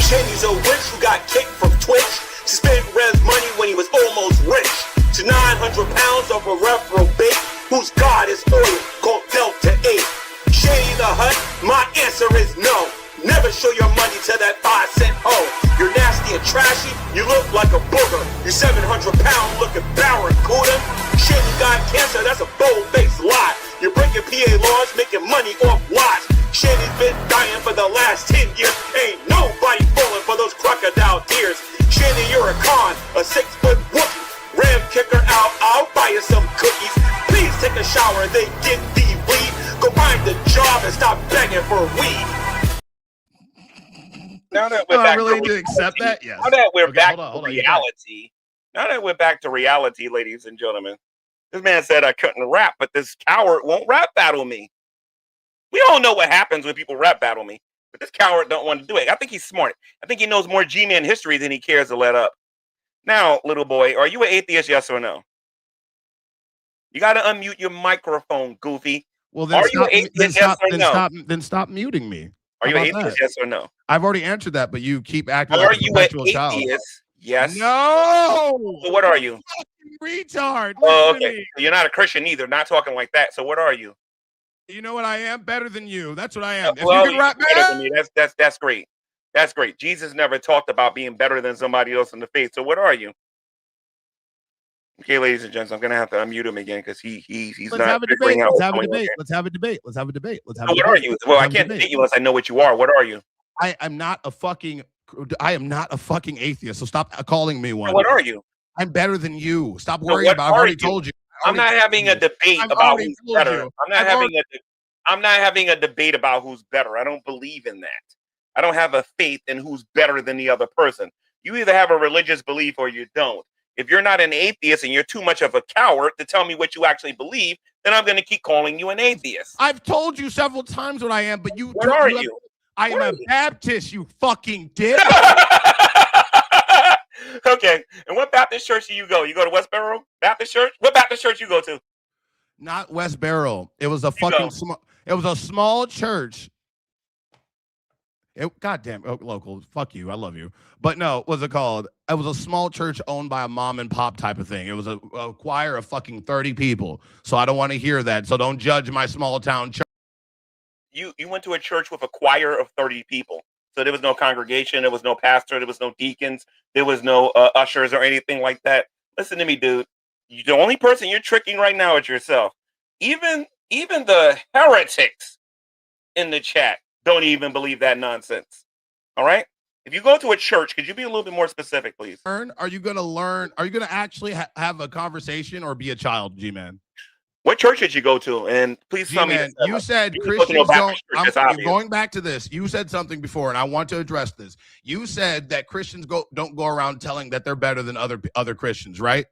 Shanny's a witch who got kicked from Twitch. She spent Rev's money when he was almost rich. To 900 pounds of a reprobate whose god is oil called Delta 8. Shady the Hut, my answer is no. Never show your money to that 5-cent hoe. You're nasty and trashy, you look like a booger. You 700-pound looking barracuda. Shit, you got cancer, that's a bold-faced lie. You're breaking PA laws, making money off lies. Shanny's been dying for the last 10 years. Ain't nobody falling for those crocodile tears. Shanny, you're a con, a 6-foot wookie. Ram kicker out, I'll buy you some cookies. Please take a shower, they get the weed. Go find a job and stop begging for weed. Now that we're back to accept that, yes. Now that we're back hold to on, reality, ladies and gentlemen, this man said I couldn't rap, but this coward won't rap battle me. We all know what happens when people rap battle me, but this coward don't want to do it. I think he's smart. I think he knows more G-Man history than he cares to let up. Now, little boy, are you an atheist, yes or no? You got to unmute your microphone, goofy. Well, then stop muting me. Are you an atheist, yes or no? I've already answered that, but you keep acting like a perpetual child. Yes. No. So what are you? Retard. Oh, okay. You're not a Christian either. Not talking like that. So what are you? You know what I am? Better than you. That's what I am. If well, you can rap better than me, that's great. That's great. Jesus never talked about being better than somebody else in the faith. So what are you? Okay, ladies and gents, I'm gonna have to unmute him again because he's Let's not. Have a debate. Let's have a debate. Let's have a debate. Let's have a debate. Let's have a debate. What are you? Well, I can't debate you unless I know what you are. What are you? I'm not a fucking atheist. So stop calling me one. What are you? I'm better than you. Stop worrying about. I've already told you. I'm not having a debate about who's better. I'm not having a debate about who's better. I don't believe in that. I don't have a faith in who's better than the other person. You either have a religious belief or you don't. If you're not an atheist and you're too much of a coward to tell me what you actually believe, then I'm going to keep calling you an atheist. I've told you several times what I am, but you. What are you? I am a Baptist, you fucking dick. Okay. And what Baptist church do you go? You go to Westboro Baptist Church? What Baptist church you go to? Not Westboro. It was a fucking small. It was a small church. Goddamn, local. Fuck you. I love you. But no, what's it called? It was a small church owned by a mom and pop type of thing. It was a choir of fucking 30 people. So I don't want to hear that. So don't judge my small town church. You went to a church with a choir of 30 people. So there was no congregation. There was no pastor. There was no deacons. There was no ushers or anything like that. Listen to me, dude. The only person you're tricking right now is yourself. Even the heretics in the chat don't even believe that nonsense. All right? If you go to a church, could you be a little bit more specific, please? Are you going to learn? Are you going to actually have a conversation or be a child, G-Man? What church did you go to? And please tell me. You said Christians don't. I'm going back to this. You said something before, and I want to address this. You said that Christians don't go around telling that they're better than other Christians, right?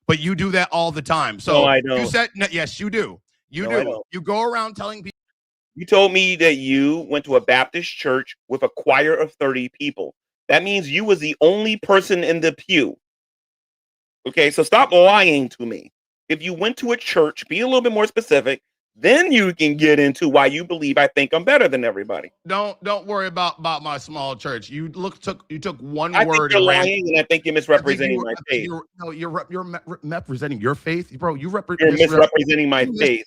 But you do that all the time. So I don't. You said yes, you do. You do. You go around telling people. You told me that you went to a Baptist church with a choir of 30 people. That means you was the only person in the pew. Okay, so stop lying to me. If you went to a church, be a little bit more specific, then you can get into why you believe I think I'm better than everybody. Don't worry about my small church. You took one I word. Think you're lying, and I think you're misrepresenting my faith. You're representing your faith, bro. You're misrepresenting my faith.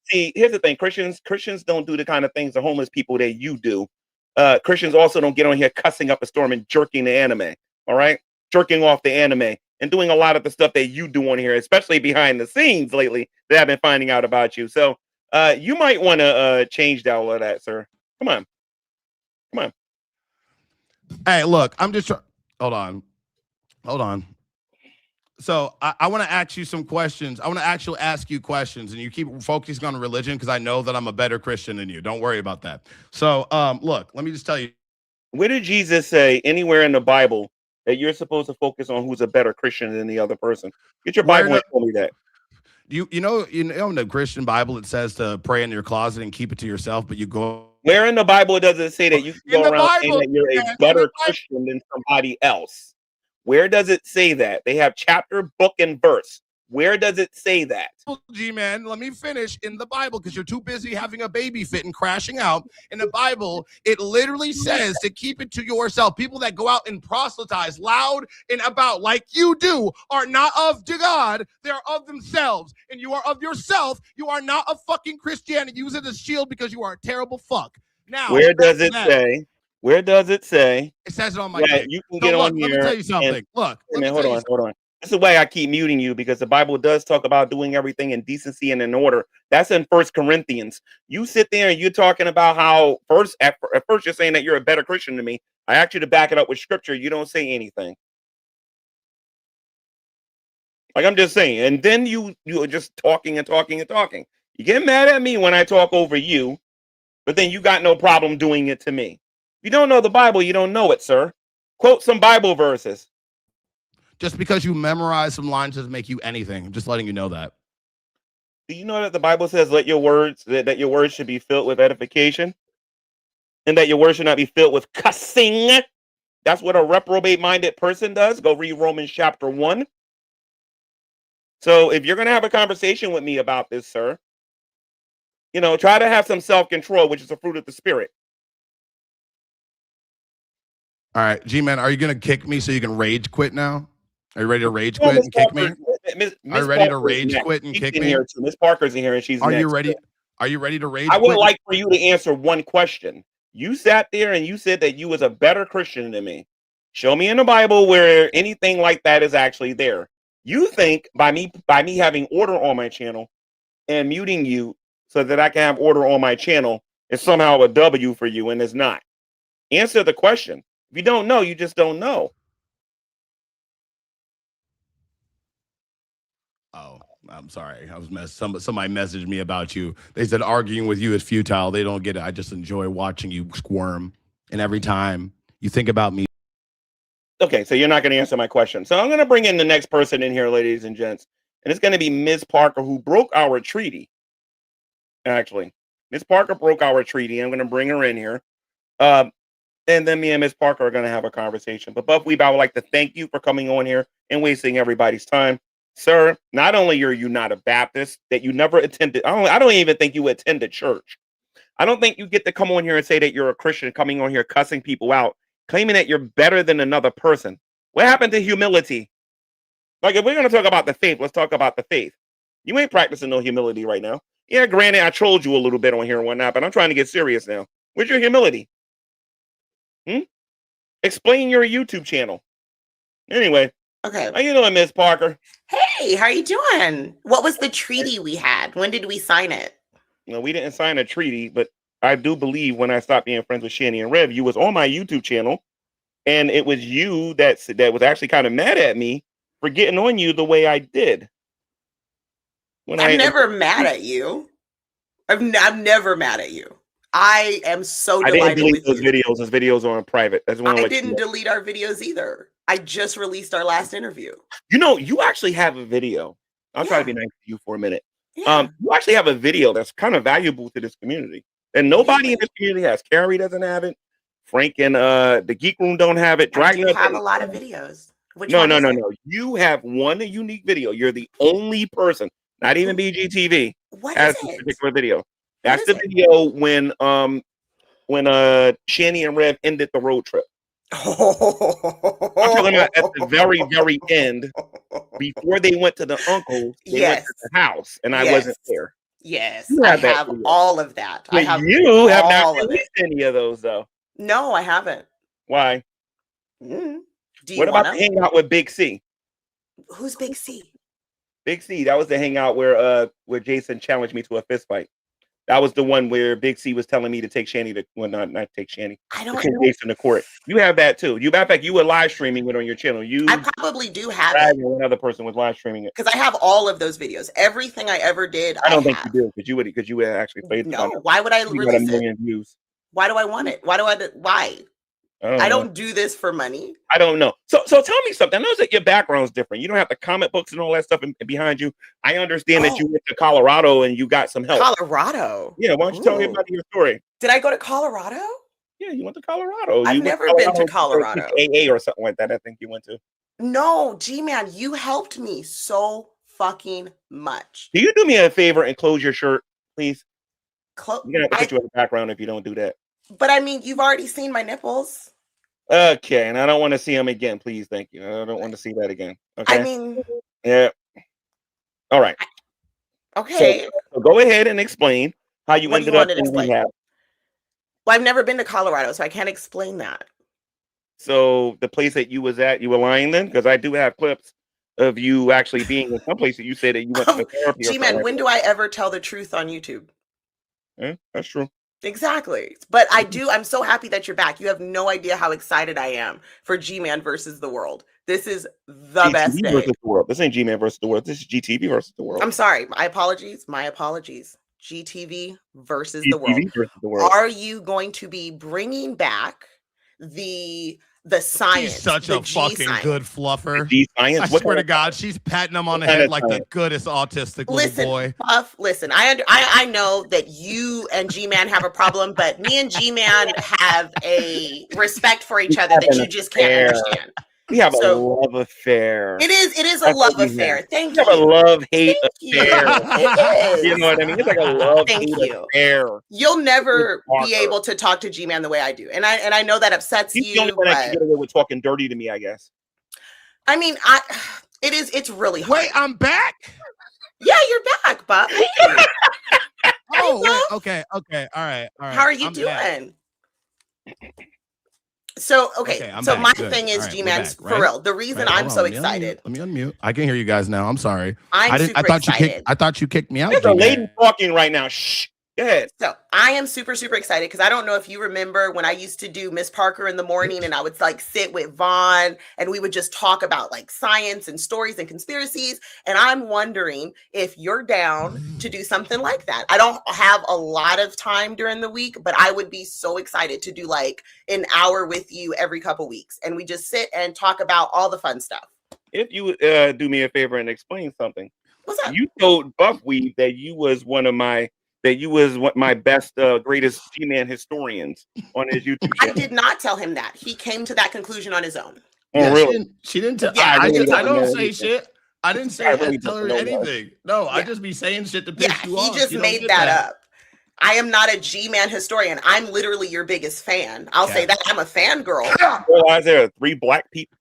See, here's the thing: Christians don't do the kind of things the homeless people that you do. Christians also don't get on here cussing up a storm and jerking the anime. All right, jerking off the anime and doing a lot of the stuff that you do on here, especially behind the scenes lately that I've been finding out about you. So you might want to change all of that, sir. Come on. Come on. Hey, look, I'm just hold on. So I want to ask you some questions. I want to actually ask you questions, and you keep focusing on religion because I know that I'm a better Christian than you. Don't worry about that. So look, let me just tell you. Where did Jesus say anywhere in the Bible that you're supposed to focus on who's a better Christian than the other person? Get your Bible and tell me that. You know in the Christian Bible it says to pray in your closet and keep it to yourself, but you go. Where in the Bible does it say that you can go around saying that you're a better Christian than somebody else? Where does it say that? They have chapter, book, and verse. Where does it say that? G-Man, let me finish. In the Bible, because you're too busy having a baby fit and crashing out. In the Bible, it literally says to keep it to yourself. People that go out and proselytize loud and about like you do are not of God. They are of themselves. And you are of yourself. You are not a fucking Christianity. Use it as a shield because you are a terrible fuck. Now, where does it say? Where does it say? It says it on my page. You can get on here. Let me tell you something. Hold on. This is why I keep muting you, because the Bible does talk about doing everything in decency and in order. That's in 1 Corinthians. You sit there and you're talking about how at first you're saying that you're a better Christian than me. I asked you to back it up with scripture. You don't say anything. Like, I'm just saying. And then you are just talking and talking and talking. You get mad at me when I talk over you, but then you got no problem doing it to me. If you don't know the Bible, you don't know it, sir. Quote some Bible verses. Just because you memorize some lines doesn't make you anything. I'm just letting you know that. Do you know that the Bible says that your words should be filled with edification, and that your words should not be filled with cussing? That's what a reprobate-minded person does. Go read Romans chapter 1. So if you're going to have a conversation with me about this, sir, try to have some self-control, which is a fruit of the Spirit. All right, G-Man, are you going to kick me so you can rage quit now? Are you ready to rage quit and kick me? Are you ready to rage quit and kick me? Miss Parker's in here and she's Are next. you ready? Are you ready to rage I would quit? like for you to answer one question. You sat there and you said that you was a better Christian than me. Show me in the Bible where anything like that is actually there. You think by me having order on my channel and muting you so that I can have order on my channel is somehow a W for you, and it's not. Answer the question. If you don't know, you just don't know. Oh, I'm sorry. I was somebody messaged me about you. They said arguing with you is futile. They don't get it. I just enjoy watching you squirm. And every time you think about me. Okay, so you're not going to answer my question. So I'm going to bring in the next person in here, ladies and gents. And it's going to be Ms. Parker, who broke our treaty. Actually, Ms. Parker broke our treaty. I'm going to bring her in here. And then me and Ms. Parker are going to have a conversation. But Buff Weeb, I would like to thank you for coming on here and wasting everybody's time. Sir, not only are you not a Baptist, that you never attended, I don't even think you attended church. I don't think you get to come on here and say that you're a Christian, coming on here cussing people out, claiming that you're better than another person. What happened to humility? Like, if we're going to talk about the faith, let's talk about the faith. You ain't practicing no humility right now. Yeah, granted, I trolled you a little bit on here and whatnot, but I'm trying to get serious now. Where's your humility? Explain your YouTube channel. Anyway. Okay. How you doing, Miss Parker? Hey, how you doing? What was the treaty we had? When did we sign it? No, we didn't sign a treaty, but I do believe when I stopped being friends with Shanny and Rev, you was on my YouTube channel, and it was you that was actually kind of mad at me for getting on you the way I did. I'm never mad at you. I'm never mad at you. I am so delighted. I didn't delete those videos. Those videos are on private. I didn't delete our videos either. I just released our last interview. You actually have a video. I'll try to be nice to you for a minute. Yeah. You actually have a video that's kind of valuable to this community. And nobody in this community has. Carrie doesn't have it. Frank and the Geek Room don't have it. I do have a lot of videos. No. You have one unique video. You're the only person, not even BGTV, has this particular video. That's the video when Shanny and Rev ended the road trip. I'm talking about at the very, very end, before they went to the uncle's, they went to the house, and I wasn't there. Yes, I have all of that. But you have not released any of those, though. No, I haven't. Why? What about the hangout with Big C? Who's Big C? Big C. That was the hangout where Jason challenged me to a fist fight. That was the one where Big C was telling me to take Shanny to, well, not take Shanny. I don't take know. Jason to court. You have that too. Matter of fact, you were live streaming it on your channel. I probably do have it. Another person was live streaming it because I have all of those videos. Everything I ever did. I don't think you do because you would actually played. No, why would I release a million views? Why do I want it? Why? I don't do this for money. I don't know. So tell me something. I know that your background is different. You don't have the comic books and all that stuff behind you. I understand that you went to Colorado and you got some help. Colorado? Yeah. Why don't you tell me about your story? Did I go to Colorado? Yeah, you went to Colorado. I've never been to Colorado. AA or something like that. I think you went to. No, G-Man, you helped me so fucking much. Do you do me a favor and close your shirt, please? You're gonna have to put you in the background if you don't do that. But I mean, you've already seen my nipples. Okay, and I don't want to see them again, please. Thank you. I don't want to see that again. Okay. I mean, yeah. All right. Okay. So go ahead and explain how you ended up in rehab. Well, I've never been to Colorado, so I can't explain that. So the place that you was at, you were lying then? Because I do have clips of you actually being in some place that you said that you went to therapy. G-Man, when do I ever tell the truth on YouTube? Yeah, that's true. Exactly. But I'm so happy that you're back. You have no idea how excited I am for G-Man versus the world. This is the GTV best day. Versus the world. This ain't G-Man versus the world. This is GTV versus the world. I'm sorry. My apologies. GTV versus the world. Versus the world. Are you going to be bringing back the science? She's such a fucking good fluffer. Science. I swear to God, she's patting him on the head like the goodest autistic little boy. Buff, listen, I know that you and G-Man have a problem, but me and G-Man have a respect for each other that you just can't understand. We have a love affair. It is a love affair. Thank you. We have a love-hate affair. It is. You know what I mean? It's like a love-hate affair. You'll never be able to talk to G-Man the way I do. And I know that upsets you. He's the only one that can get away with talking dirty to me, I guess. I mean, it's really hard. Wait, I'm back? Yeah, you're back, Bob. Oh, wait, okay. All right. How are you doing? So, so my thing is, G-Man, for real, the reason I'm so excited. Let me unmute. I can hear you guys now. I'm sorry. I thought you kicked me out. There's a lady talking right now. Shh. Go ahead. So I am super, super excited because I don't know if you remember when I used to do Miss Parker in the morning and I would like sit with Vaughn and we would just talk about like science and stories and conspiracies. And I'm wondering if you're down to do something like that. I don't have a lot of time during the week, but I would be so excited to do like an hour with you every couple weeks. And we just sit and talk about all the fun stuff. If you do me a favor and explain something. What's up? You told Buffweed that you was my best, greatest G-Man historians on his YouTube channel. I did not tell him that. He came to that conclusion on his own. Oh, really? She didn't tell. Yeah, I don't say shit. I didn't say I didn't tell her anything. No, I just be saying shit to piss you off. He just made that up. I am not a G-Man historian. I'm literally your biggest fan. I'll say that. I'm a fangirl. Realize there are 3 black people.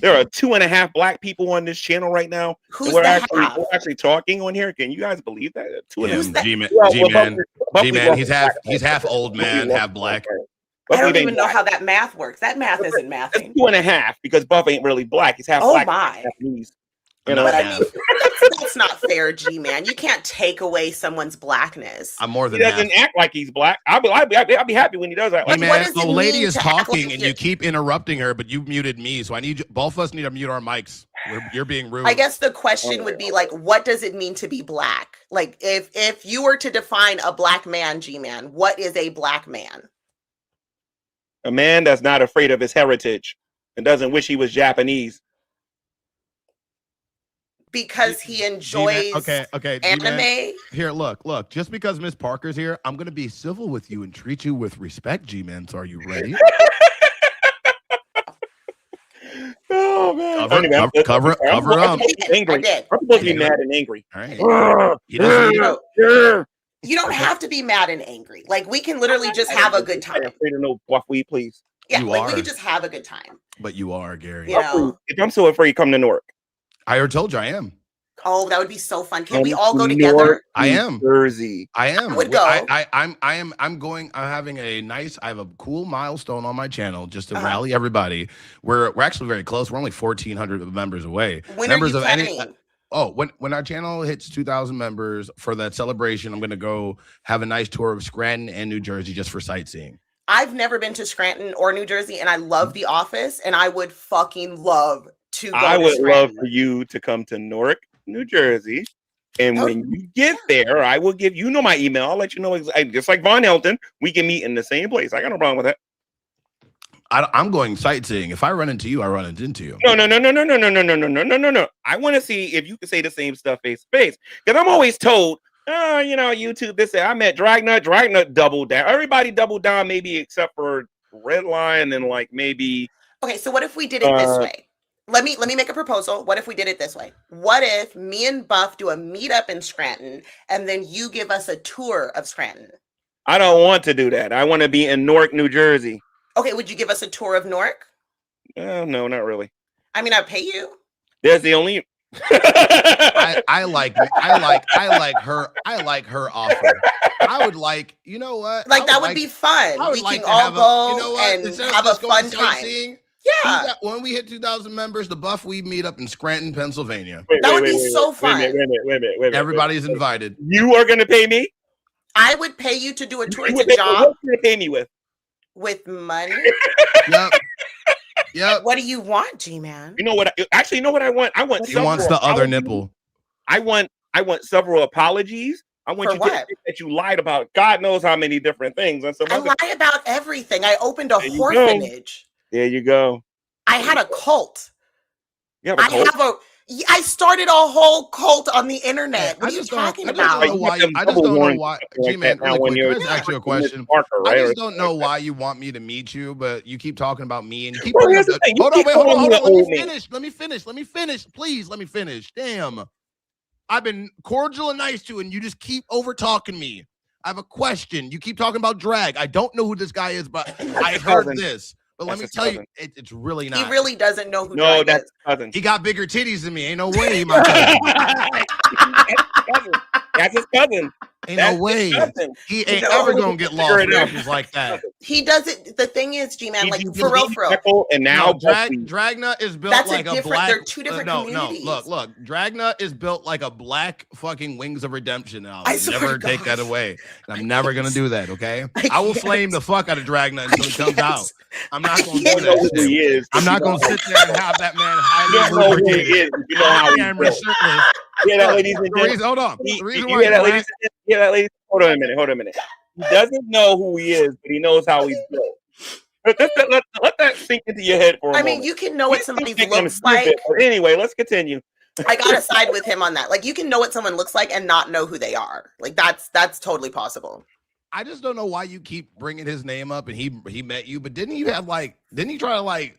There are 2.5 black people on this channel right now. We're actually talking on here. Can you guys believe that? G-Man, he's half old man, half black. I don't even know how that math works. That math isn't mathing. It's 2.5 because Buff ain't really black. He's half black. Oh my. Japanese. You know? But I mean, that's not fair, G-Man. You can't take away someone's blackness. I'm more than he doesn't act like he's black. I'll be happy when he does that. Hey, man, the lady is talking and you keep interrupting her, but you muted me, so I need you, both of us need to mute our mics. You're being rude. I guess the question would be like, what does it mean to be black? Like, if you were to define a black man, G-Man, what is a black man? A man that's not afraid of his heritage and doesn't wish he was Japanese. Because he enjoys okay, anime. Here, look. Just because Miss Parker's here, I'm gonna be civil with you and treat you with respect, G-Man. So are you ready? Oh man! Cover up. Angry. I'm supposed to be mad and angry. All right. You don't have to be mad and angry. Like we can literally just have a good time. I'm afraid of no Buffweed, please. Yeah, we can just have a good time. But you are, Gary. You know? If I'm so afraid, come to Newark. I already told you I am. Oh, that would be so fun. Can we And all go Newark, together? I am. Jersey. I am. I would go. I'm going. I'm having a nice. I have a cool milestone on my channel just to rally everybody. We're actually very close. We're only 1,400 members away. When members are you of planning? when our channel hits 2,000 members for that celebration, I'm going to go have a nice tour of Scranton and New Jersey just for sightseeing. I've never been to Scranton or New Jersey, and I love The Office, and I would fucking love to go I to would love Scranton. for you to come to Newark, New Jersey. And when you get there, I will give you my email. I'll let you know. Just like Von Helton, we can meet in the same place. I got no problem with that. I'm going sightseeing. If I run into you, I run into you. No. I want to see if you can say the same stuff face to face. Because I'm always told, YouTube, this, I met Dragnet doubled down. Everybody doubled down, maybe except for Redline and like maybe. Okay, so what if we did it this way? Let me make a proposal. What if we did it this way? What if me and Buff do a meetup in Scranton, and then you give us a tour of Scranton? I don't want to do that. I want to be in Newark, New Jersey. Okay, would you give us a tour of Newark? No, not really. I mean, I'd pay you. There's the only. I like her offer. I would like, you know what? Like that would be fun. We can all go and have a fun time. Yeah. When we hit 2,000 members, the Buff, we meet up in Scranton, Pennsylvania. That would be so fun. Wait a minute. Everybody's invited. You are going to pay me? I would pay you to do a tour. It's a What job. are you going to pay me with? With money? Yep. What do you want, G-Man? You know what? You know what I want? I want. He wants the other nipple. I want several apologies. I want you to admit that you lied about God knows how many different things. And I lie about everything. I opened a orphanage. There you go. I had a cult. You have a cult? I started a whole cult on the internet. What are you talking about? I just don't know why. G-Man, really quick, can I just ask you a question? I just don't know why you want me to meet you, but you keep talking about me and you keep bringing up hold on. Let me finish. Please, let me finish. Damn. I've been cordial and nice to you, and you just keep over talking me. I have a question. You keep talking about drag. I don't know who this guy is, but I heard this. But let me tell you, it's really not. He really doesn't know who. No, that's cousin. He got bigger titties than me. Ain't no way. He my cousin. That's his cousin. Ain't no way. He ain't ever gonna get lost in issues like that. He doesn't. The thing is, G-Man, like for real. And now Dragna is built like a black. They're two different communities. Look. Dragna is built like a black fucking Wings of Redemption. And I'll never take that away. And I'm never gonna do that. Okay. I will flame the fuck out of Dragna until he comes out. I'm not gonna do that. Who he is. I'm not gonna sit there and have that man highly lubricated. You know how he's built. Yeah, that ladies and gentlemen. Hold on. Hold on a minute. He doesn't know who he is, but he knows how he's built. Let that sink into your head for a moment. I mean, you can know what somebody looks like. But anyway, let's continue. I gotta side with him on that. Like, you can know what someone looks like and not know who they are. Like, that's totally possible. I just don't know why you keep bringing his name up and he met you, but didn't he try to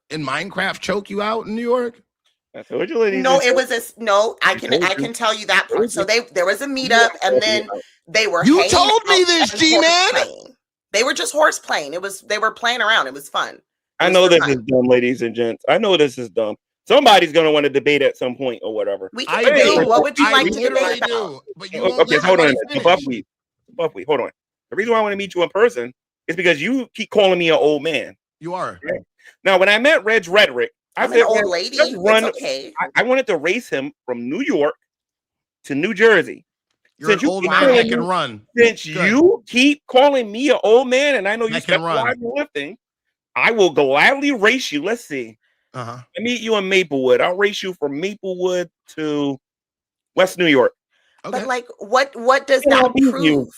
in Minecraft choke you out in New York? I told you, ladies. No, it was I can tell you that part. So there was a meetup and then they were. You told me this, G-Man. They were just horse playing. They were playing around. It was fun. I know this is dumb, ladies and gents. I know this is dumb. Somebody's gonna want to debate at some point or whatever. We can debate. What would you like to debate about? But you okay, hold on a minute. Buffy, hold on. The reason why I want to meet you in person is because you keep calling me an old man. You are. Okay? Now, when I met Reg Rhetoric, I'm an old lady. It's okay. I wanted to race him from New York to New Jersey. You're an old man that can run. Since you keep calling me an old man, and I know you specialize in lifting, I will gladly race you. Let's see. I meet you in Maplewood. I'll race you from Maplewood to West New York. Okay. But what does that prove?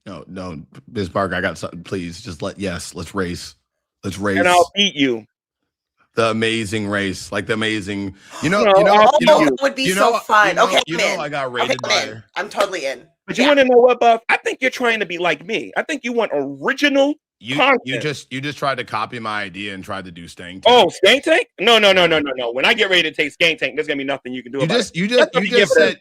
No, Ms. Parker, I got something. Please, just let's race. Let's race. And I'll beat you. The amazing race, like the amazing, it would be so fun. Okay, I got rated by her. I'm totally in. But you want to know what, Buff? I think you're trying to be like me. I think you want original content. You just tried to copy my idea and tried to do Stank Tank. Oh, Stank Tank? No. When I get ready to take Stank Tank, there's gonna be nothing you can do about it. You just said,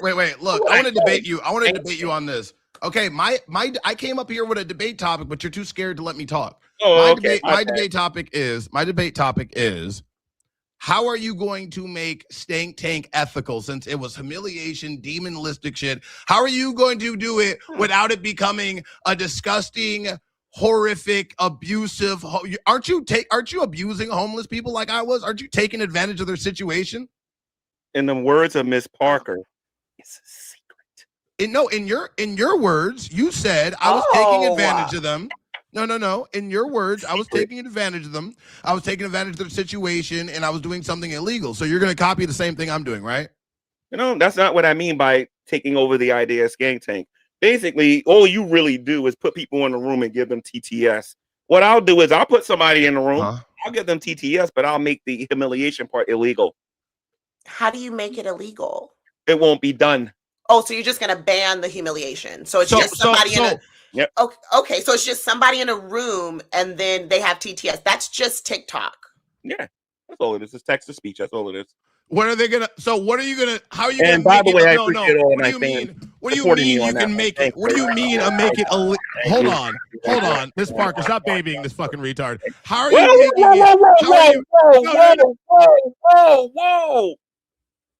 wait. Look, I want to debate you. I want to debate you on this. Okay, I came up here with a debate topic, but you're too scared to let me talk. My debate topic is how are you going to make Stank Tank ethical since it was humiliation, demonistic shit? How are you going to do it without it becoming a disgusting, horrific, abusive? Aren't you abusing homeless people like I was? Aren't you taking advantage of their situation? In the words of Miss Parker, it's a secret. In your words, you said I was taking advantage of them. No. In your words, I was taking advantage of them. I was taking advantage of their situation, and I was doing something illegal. So you're going to copy the same thing I'm doing, right? That's not what I mean by taking over the idea of Skank Tank. Basically, all you really do is put people in the room and give them TTS. What I'll do is I'll put somebody in the room. I'll give them TTS, but I'll make the humiliation part illegal. How do you make it illegal? It won't be done. Oh, so you're just going to ban the humiliation. So it's just somebody in a... Yep. Okay, so it's just somebody in a room and then they have TTS. That's just TikTok. Yeah, that's all it is. It's text to speech. That's all it is. What are they gonna? So what are you gonna? How are you and gonna? By the way, I appreciate all what my do you fans. Mean? What do you mean you can make it? What do you mean I make it? Hold on, Miss Parker, stop babying this fucking retard. How are you making it?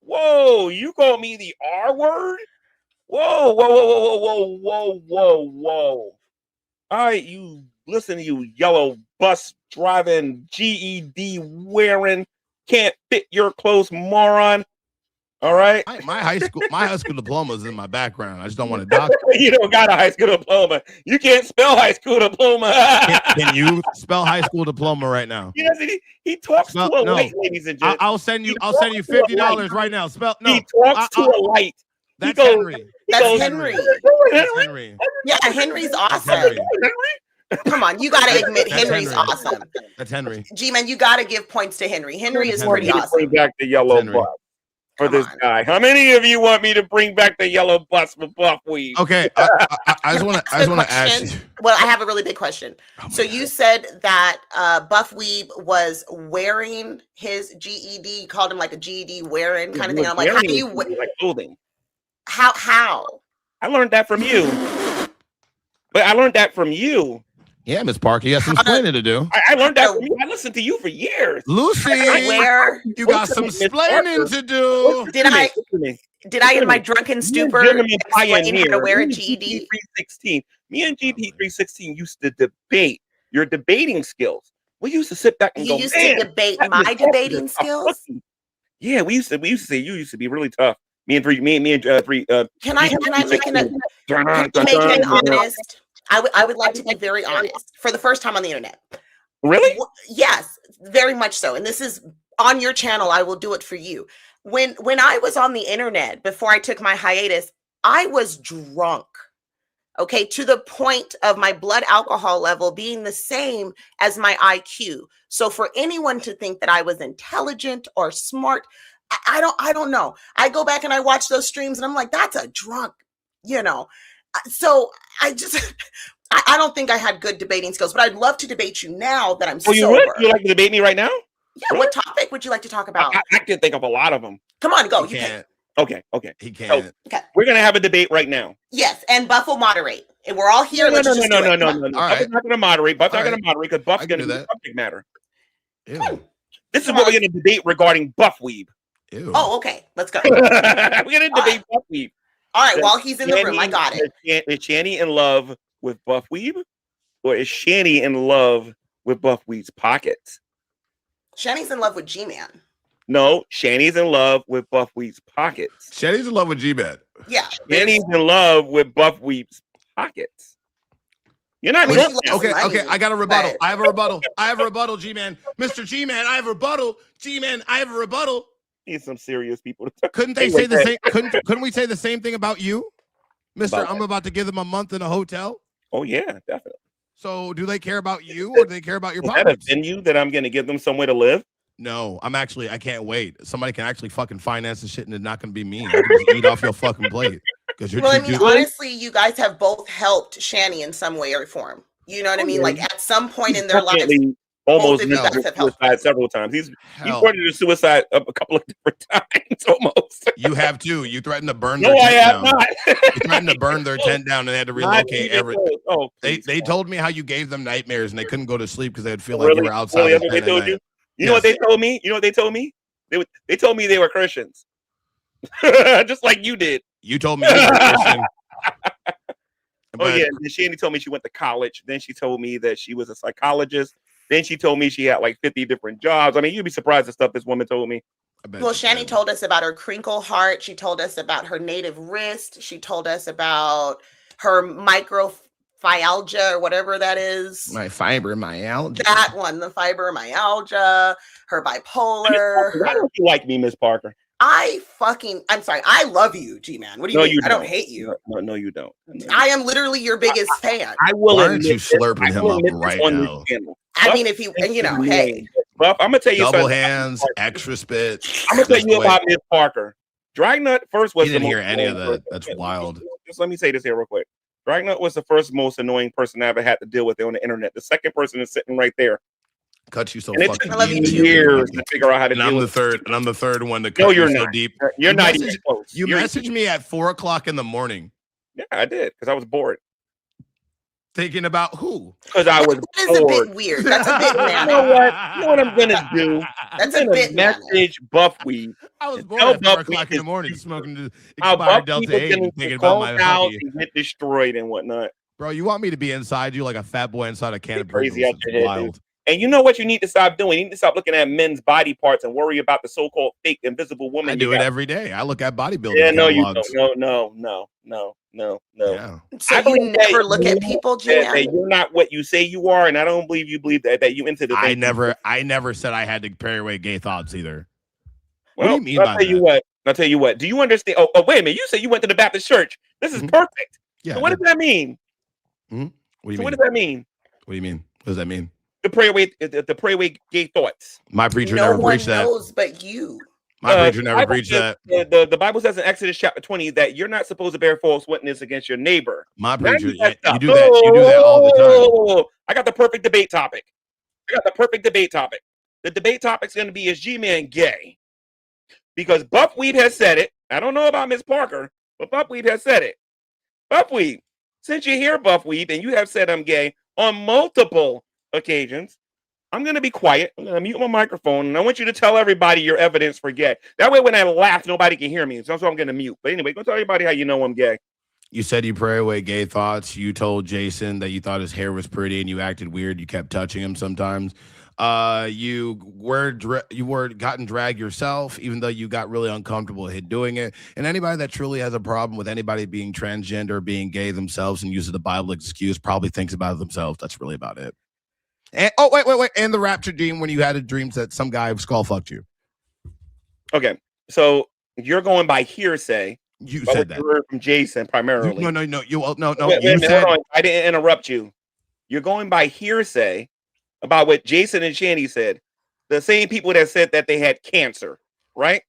Whoa! You call me the R word? Whoa! All right, you listen, you yellow bus driving, GED wearing, can't fit your clothes moron. All right. My high school diploma is in my background. I just don't want to dock. You don't got a high school diploma. You can't spell high school diploma. Can you spell high school diploma right now? Yes, he talks to a light, ladies and gentlemen. I'll send you $50 right now. Spell no. He talks to a light. That's Henry. That's Henry. Henry. Yeah, Henry's awesome. Come on, you got to admit Henry's awesome. That's Henry. G-Man, you got to give points to Henry. Henry is pretty awesome. Bring back the yellow bus for this guy. How many of you want me to bring back the yellow bus for Buff Weed? Okay, I just want to ask you. Well, I have a really big question. So you said that Buff Weeb was wearing his GED, called him like a GED wearing kind of thing. I'm like, how do you like clothing? How? I learned that from you. But I learned that from you. Yeah, Miss Parker, you got some explaining to do. I learned that from you. I listened to you for years. Lucy, you got some explaining to do. Did I in my drunken stupor explain how to wear a GED? 316. Me and GP316 used to debate your debating skills. We used to sit back and go, you used to debate my debating skills? Yeah, we used to say you used to be really tough. Me and three. Can I make an honest? I would like to be very honest for the first time on the internet. Really? Yes, very much so. And this is on your channel. I will do it for you. When I was on the internet before I took my hiatus, I was drunk. Okay, to the point of my blood alcohol level being the same as my IQ. So for anyone to think that I was intelligent or smart, I don't know. I go back and I watch those streams and I'm like, that's a drunk, So I don't think I had good debating skills, but I'd love to debate you now that I'm sober. You would? You like to debate me right now? Yeah. Really? What topic would you like to talk about? I can think of a lot of them. Come on, go. You can't. Okay. He can't. Okay. We're gonna have a debate right now. Yes, and Buff will moderate. And we're all here. No. Buff's not gonna moderate. Buff's not gonna moderate because Buff's gonna be the subject matter. Ew. This is what we're gonna debate regarding Buff Weeb. Ew. Oh, okay. Let's go. We're gonna debate Buff Weeb. All right, while he's in the room, I got it. Is Shani in love with Buff Weeb? Or is Shani in love with Buff Weeb's pockets? Shani's in love with G-Man. No, Shani's in love with Buff Weeb's pockets. Shani's in love with G-Man. Yeah. Shani's in love with Buff Weeb's pockets. You're not Okay, I got a rebuttal. But... I have a rebuttal, G-Man. Mr. G-Man, I have a rebuttal. G-Man, I have a rebuttal. Need some serious people. Couldn't they say the same? Couldn't we say the same thing about you, Mister? I'm about to give them a month in a hotel. Oh yeah, definitely. So, do they care about you, or do they care about your pockets? Is that a venue that I'm going to give them somewhere to live? No, I can't wait. Somebody can actually fucking finance the shit, and it's not going to be me. I can just eat off your fucking plate because you're. Well, I mean, honestly, you guys have both helped Shani in some way or form. You know what I mean? Like at some point in their lives. Almost suicide several times. He's reported to suicide a couple of different times. Almost. You have too. You threatened to burn. No, their I tent have down. not. You threatened to burn their tent down, and they had to relocate everything. They told me how you gave them nightmares, and they couldn't go to sleep because they would feel like you were outside. Really? They told you? You know what they told me? You know what they told me? They told me they were Christians. Just like you did. You told me you were a Christian. Oh, yeah. And Shandy told me she went to college. Then she told me that she was a psychologist. Then she told me she had like 50 different jobs. I mean, you'd be surprised at stuff this woman told me. Well, Shani told us about her crinkle heart. She told us about her native wrist. She told us about her microfialgia or whatever that is. My fibromyalgia. That one, the fibromyalgia, her bipolar. Why don't you like me, Miss Parker? I'm sorry. I love you, G-Man. What do you mean? I don't hate you. No, you don't. I am literally your biggest fan. I will. Why aren't you slurping him up right now? I mean, if you, and you know, hey. Buff, I'm gonna tell you double something. Hands, extra spit. I'm gonna tell you about Miss Parker. Dragnut first was. You didn't hear any of that. That's wild. Just let me say this here real quick. Dragnut was the first most annoying person I ever had to deal with on the internet. The second person is sitting right there. Cut you so and fucking it took years to figure out how to. And I'm the third. And I'm the third one to cut you're you not. so deep. You're not even close. You messaged me at 4:00 in the morning. Yeah, I did because I was bored. Thinking about who? Because I was That is bored. a bit weird. That's a bit You know what? You know what I'm gonna do? That's I'm a bit message Buffweed. I was bored at 4:00 in the morning smoking expired Delta 8 and thinking about my house hobby. and get destroyed and whatnot. Bro, you want me to be inside you like a fat boy inside a can of Crazy Pringles? out your head, Wild. dude. And you know what you need to stop doing? You need to stop looking at men's body parts and worry about the so-called fake invisible woman. I do it every day. I look at bodybuilding. Yeah, no, catalogs. you don't. No. Yeah. So you never look at people, that you're not what you say you are, and I don't believe you believe that you into the. I never said I had to carry away gay thoughts either. Well, what do you mean by that? I'll tell you what. Do you understand? Oh, wait a minute. You said you went to the Baptist church. This is perfect. Yeah. So what does that mean? What do you mean? What does that mean? What do you mean? What does that mean? The pray away gay thoughts. My preacher no never one preached that. knows but you. My preacher never preached that. The Bible says in Exodus chapter 20 that you're not supposed to bear false witness against your neighbor. My preacher, you do that. You do that all the time. I got the perfect debate topic. The debate topic is going to be, is G-Man gay? Because Buffweed has said it. I don't know about Miss Parker, but Buffweed has said it. Buffweed, since you're here, Buffweed, and you have said I'm gay on multiple occasions, I'm going to be quiet. I'm going to mute my microphone, and I want you to tell everybody your evidence for gay. That way, when I laugh, nobody can hear me. So I'm going to mute. But anyway, go tell everybody how you know I'm gay. You said you pray away gay thoughts. You told Jason that you thought his hair was pretty and you acted weird. You kept touching him sometimes. You were gotten dragged yourself, even though you got really uncomfortable doing it. And anybody that truly has a problem with anybody being transgender or being gay themselves and uses the Bible excuse probably thinks about it themselves. That's really about it. And wait. And the rapture dream, when you had a dream that some guy skull fucked you. Okay. So you're going by hearsay. You said that. You heard from Jason primarily. No. Wait, you hold on. I didn't interrupt you. You're going by hearsay about what Jason and Shandy said. The same people that said that they had cancer, right?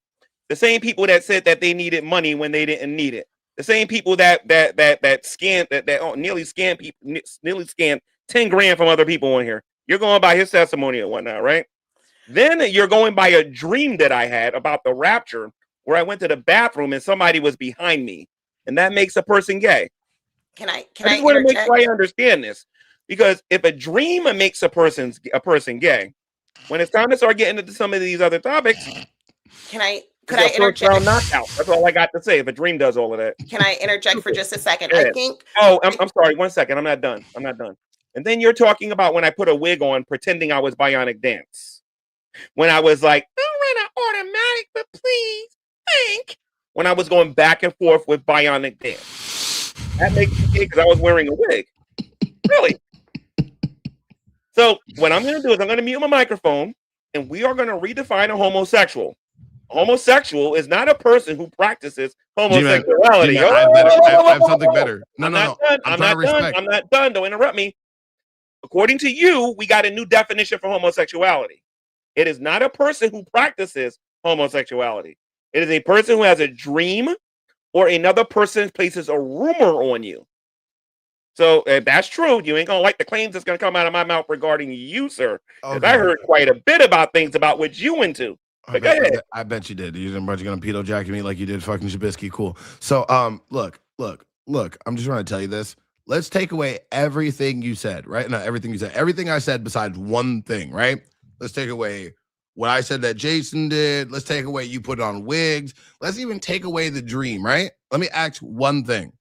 The same people that said that they needed money when they didn't need it. The same people that scammed nearly scammed 10 grand from other people in here. You're going by his testimony and whatnot, right? Then you're going by a dream that I had about the rapture, where I went to the bathroom and somebody was behind me, and that makes a person gay. I just want to make sure I understand this, because if a dream makes a person gay, when it's time to start getting into some of these other topics, could I interject? Knockout. That's all I got to say. If a dream does all of that, can I interject for just a second? I think. Oh, I'm sorry. 1 second. I'm not done. And then you're talking about when I put a wig on, pretending I was Bionic Dance. When I was like, don't run an automatic, but please, think. When I was going back and forth with Bionic Dance. That makes me gay because I was wearing a wig. Really? So what I'm going to do is I'm going to mute my microphone, and we are going to redefine a homosexual. A homosexual is not a person who practices homosexuality. I have something better. No. I'm not done. Don't interrupt me. According to you, we got a new definition for homosexuality. It is not a person who practices homosexuality. It is a person who has a dream or another person places a rumor on you. So if that's true, you ain't going to like the claims that's going to come out of my mouth regarding you, sir. Because I heard quite a bit about things about what you into. I bet you did. You're going to pedo jack me like you did fucking Shabisky. Cool. So look. I'm just trying to tell you this. Let's take away everything you said, right? No, everything you said. Everything I said besides one thing, right? Let's take away what I said that Jason did. Let's take away you put on wigs. Let's even take away the dream, right? Let me ask one thing.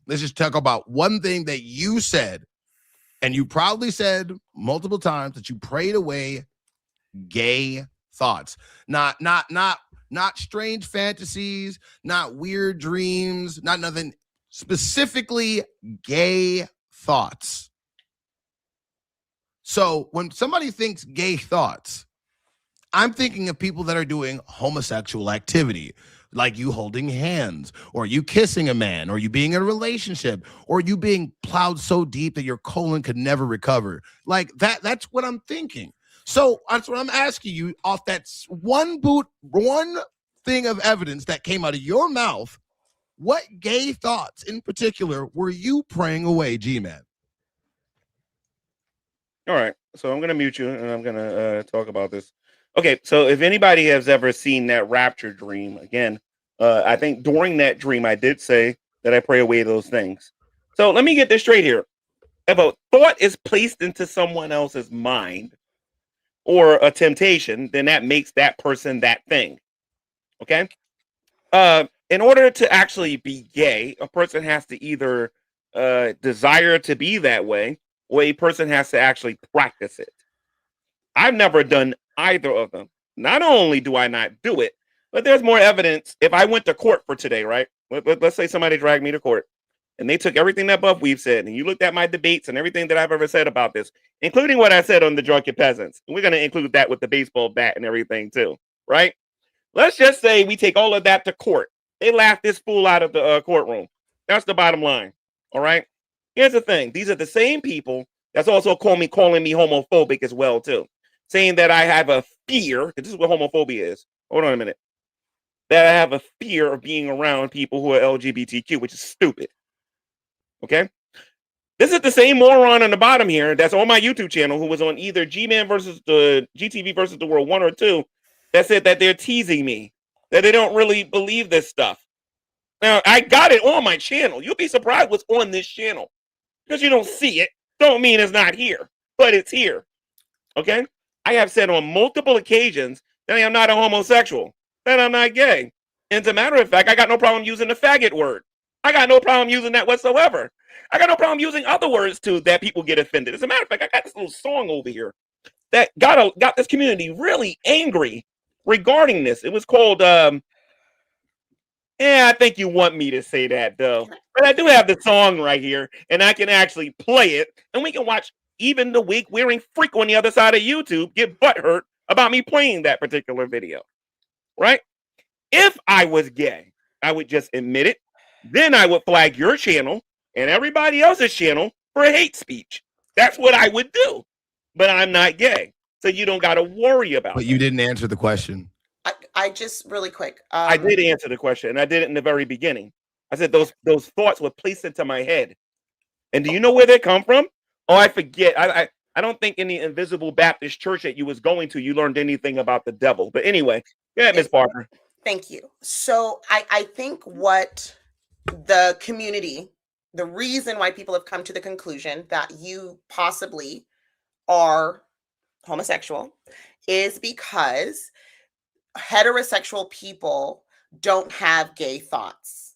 Let's just talk about one thing that you said, and you probably said multiple times that you prayed away gay thoughts. Not strange fantasies, not weird dreams, not nothing, specifically gay thoughts. So when somebody thinks gay thoughts, I'm thinking of people that are doing homosexual activity, like you holding hands, or you kissing a man, or you being in a relationship, or you being plowed so deep that your colon could never recover. Like that's what I'm thinking. So that's what I'm asking you off that one thing of evidence that came out of your mouth. What gay thoughts in particular were you praying away, G-Man? All right, so I'm going to mute you and I'm going to talk about this. Okay, so if anybody has ever seen that rapture dream, again, I think during that dream, I did say that I pray away those things. So let me get this straight here. If a thought is placed into someone else's mind or a temptation, then that makes that person that thing. Okay? In order to actually be gay, a person has to either desire to be that way, or a person has to actually practice it. I've never done either of them. Not only do I not do it, but there's more evidence. If I went to court for today, right? Let's say somebody dragged me to court and they took everything that Buff Weave said, and you looked at my debates and everything that I've ever said about this, including what I said on the Drunken Peasants. And we're going to include that with the baseball bat and everything too, right? Let's just say we take all of that to court. They laughed this fool out of the courtroom. That's the bottom line. All right. Here's the thing. These are the same people that's also calling me homophobic as well too, saying that I have a fear, because this is what homophobia is. Hold on a minute. That I have a fear of being around people who are LGBTQ, which is stupid. Okay? This is the same moron on the bottom here that's on my YouTube channel who was on either G-Man versus the GTV versus the World 1 or 2 that said that they're teasing me, that they don't really believe this stuff. Now, I got it on my channel. You'll be surprised what's on this channel. Because you don't see it, don't mean it's not here, but it's here. Okay? I have said on multiple occasions that I am not a homosexual, that I'm not gay. And as a matter of fact, I got no problem using the faggot word. I got no problem using that whatsoever. I got no problem using other words too that people get offended. As a matter of fact, I got this little song over here that got this community really angry regarding this. It was called I think you want me to say that though. But I do have the song right here, and I can actually play it, and we can watch even the wig wearing freak on the other side of YouTube get butthurt about me playing that particular video. Right? If I was gay, I would just admit it. Then I would flag your channel and everybody else's channel for hate speech. That's what I would do. But I'm not gay. So you don't got to worry about it. But you didn't answer the question. I just really quick. I did answer the question, and I did it in the very beginning. I said those thoughts were placed into my head. And do you know where they come from? Oh, I forget. I don't think in the Invisible Baptist Church that you was going to, you learned anything about the devil. But anyway, go ahead, Ms. Parker. Thank you. So I think what the community, the reason why people have come to the conclusion that you possibly are homosexual is because heterosexual people don't have gay thoughts.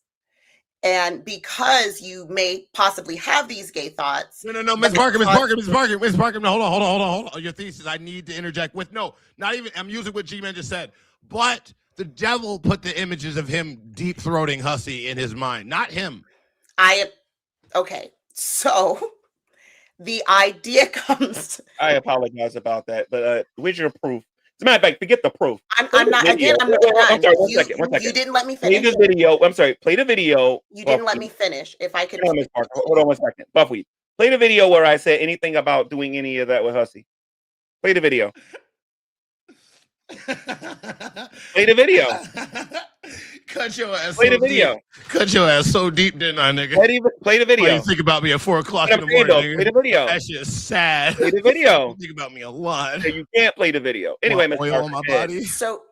And because you may possibly have these gay thoughts. No, Ms. Parker, no, hold on. Your thesis, I need to interject with, no, not even, I'm using what G-Man just said, but the devil put the images of him deep-throating Hussey in his mind, not him. Okay, so the idea comes. I apologize about that, but where's your proof? As a matter of fact, forget the proof. I'm not. Again, I'm not. I'm sorry, one second. You didn't let me finish. Play the video. I'm sorry. Play the video. You didn't let me finish. If I could. Hold on, Ms. Parker. Hold on one second. Buffweed. Play the video where I said anything about doing any of that with Hussey. Play the video. Play the video. Cut your ass. Play the video. Cut your ass so deep, didn't I, nigga? Play the video. You think about me at 4 o'clock in the morning. Nigga. Play the video. That shit's sad. Play the video. You think about me a lot. So you can't play the video. Anyway, Ms. Parker. On my body. So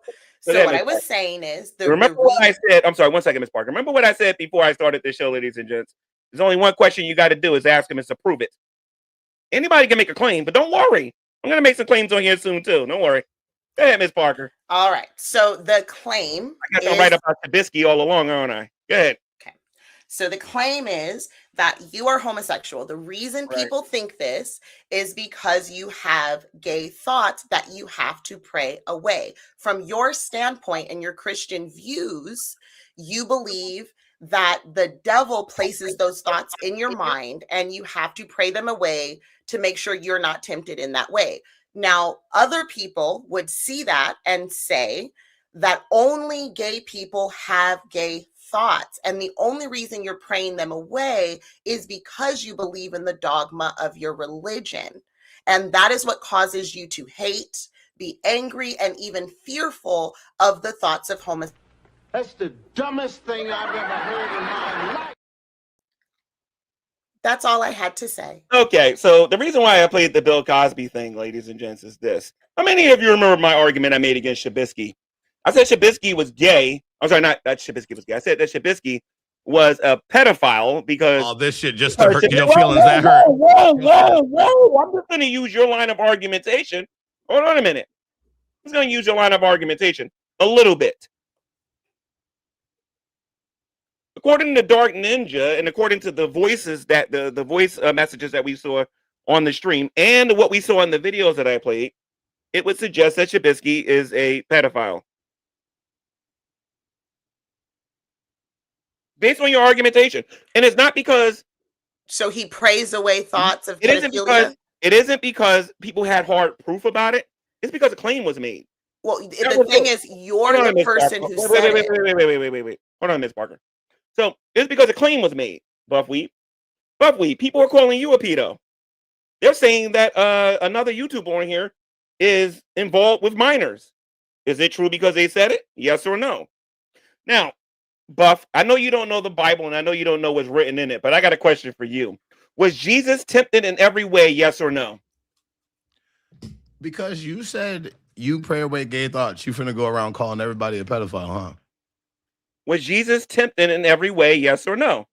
what I was saying is, remember what I said. I'm sorry, 1 second, Ms. Parker. Remember what I said before I started this show, ladies and gents. There's only one question you got to do is ask him to prove it. Anybody can make a claim, but don't worry. I'm gonna make some claims on here soon too. Don't worry. Go ahead, Miss Parker. All right. So the claim I guess I'm right about Trubisky all along, aren't I? Go ahead. Okay. So the claim is that you are homosexual. The reason people think this is because you have gay thoughts that you have to pray away. From your standpoint and your Christian views, you believe that the devil places those thoughts in your mind and you have to pray them away to make sure you're not tempted in that way. Now, other people would see that and say that only gay people have gay thoughts. And the only reason you're praying them away is because you believe in the dogma of your religion. And that is what causes you to hate, be angry, and even fearful of the thoughts of homosexuality. That's the dumbest thing I've ever heard in my life. That's all I had to say. Okay, so the reason why I played the Bill Cosby thing, ladies and gents, is this. How many of you remember my argument I made against Trubisky? I said Trubisky was gay. I'm sorry, not that Trubisky was gay. I said that Trubisky was a pedophile because this shit just to hurt your feelings. That hurt. Whoa! I'm just going to use your line of argumentation. Hold on a minute. I'm just going to use your line of argumentation a little bit. According to Dark Ninja, and according to the voices that the voice messages that we saw on the stream, and what we saw in the videos that I played, it would suggest that Trubisky is a pedophile. Based on your argumentation. And it's not because... So he prays away thoughts of pedophilia? It isn't because people had hard proof about it. It's because a claim was made. Well, the thing is, you're the person who said it. Wait. Hold on, Miss Parker. So it's because a claim was made, Buffweed. People are calling you a pedo. They're saying that another YouTuber on here is involved with minors. Is it true because they said it? Yes or no? Now, Buff, I know you don't know the Bible and I know you don't know what's written in it, but I got a question for you. Was Jesus tempted in every way, yes or no? Because you said you pray away gay thoughts, you finna go around calling everybody a pedophile, huh? Was Jesus tempted in every way, yes or no?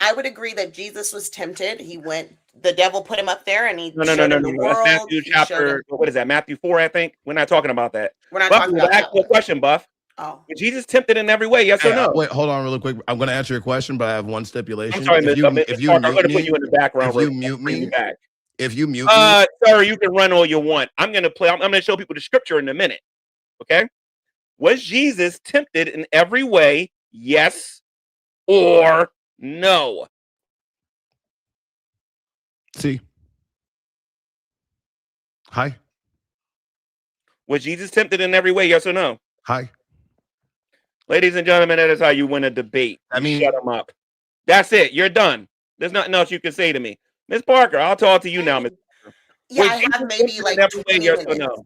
I would agree that Jesus was tempted. He went, the devil put him up there and he No. the world. That's Matthew chapter, what is that? Matthew 4, I think. We're not talking about that. We're not Buff, talking about ask you a question, Buff. Oh. Was Jesus tempted in every way, yes or no? Wait, hold on really quick. I'm going to answer your question, but I have one stipulation. I'm sorry, if you I'm going to put you in the background. If you mute me, sir, you can run all you want. I'm going to show people the scripture in a minute. Okay? Was Jesus tempted in every way, yes or no? See. Hi. Was Jesus tempted in every way, yes or no? Hi. Ladies and gentlemen, that is how you win a debate. Shut them up. That's it. You're done. There's nothing else you can say to me. Miss Parker, I'll talk to you now, Miss Parker. Yeah, I have maybe like 20 yes minutes. or no?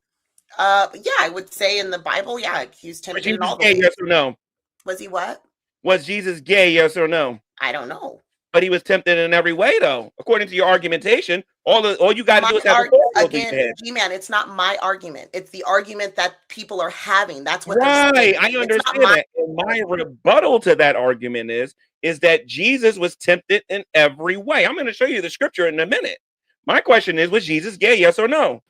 Yeah, I would say in the Bible, yeah, he was tempted in all the ways. Yes or no? Was he what? Was Jesus gay, yes or no? I don't know. But he was tempted in every way, though. According to your argumentation, all you got to do is have again, G-Man, it's not my argument. It's the argument that people are having. That's what they're saying. I understand that. And my rebuttal to that argument is that Jesus was tempted in every way. I'm going to show you the scripture in a minute. My question is, was Jesus gay, yes or no?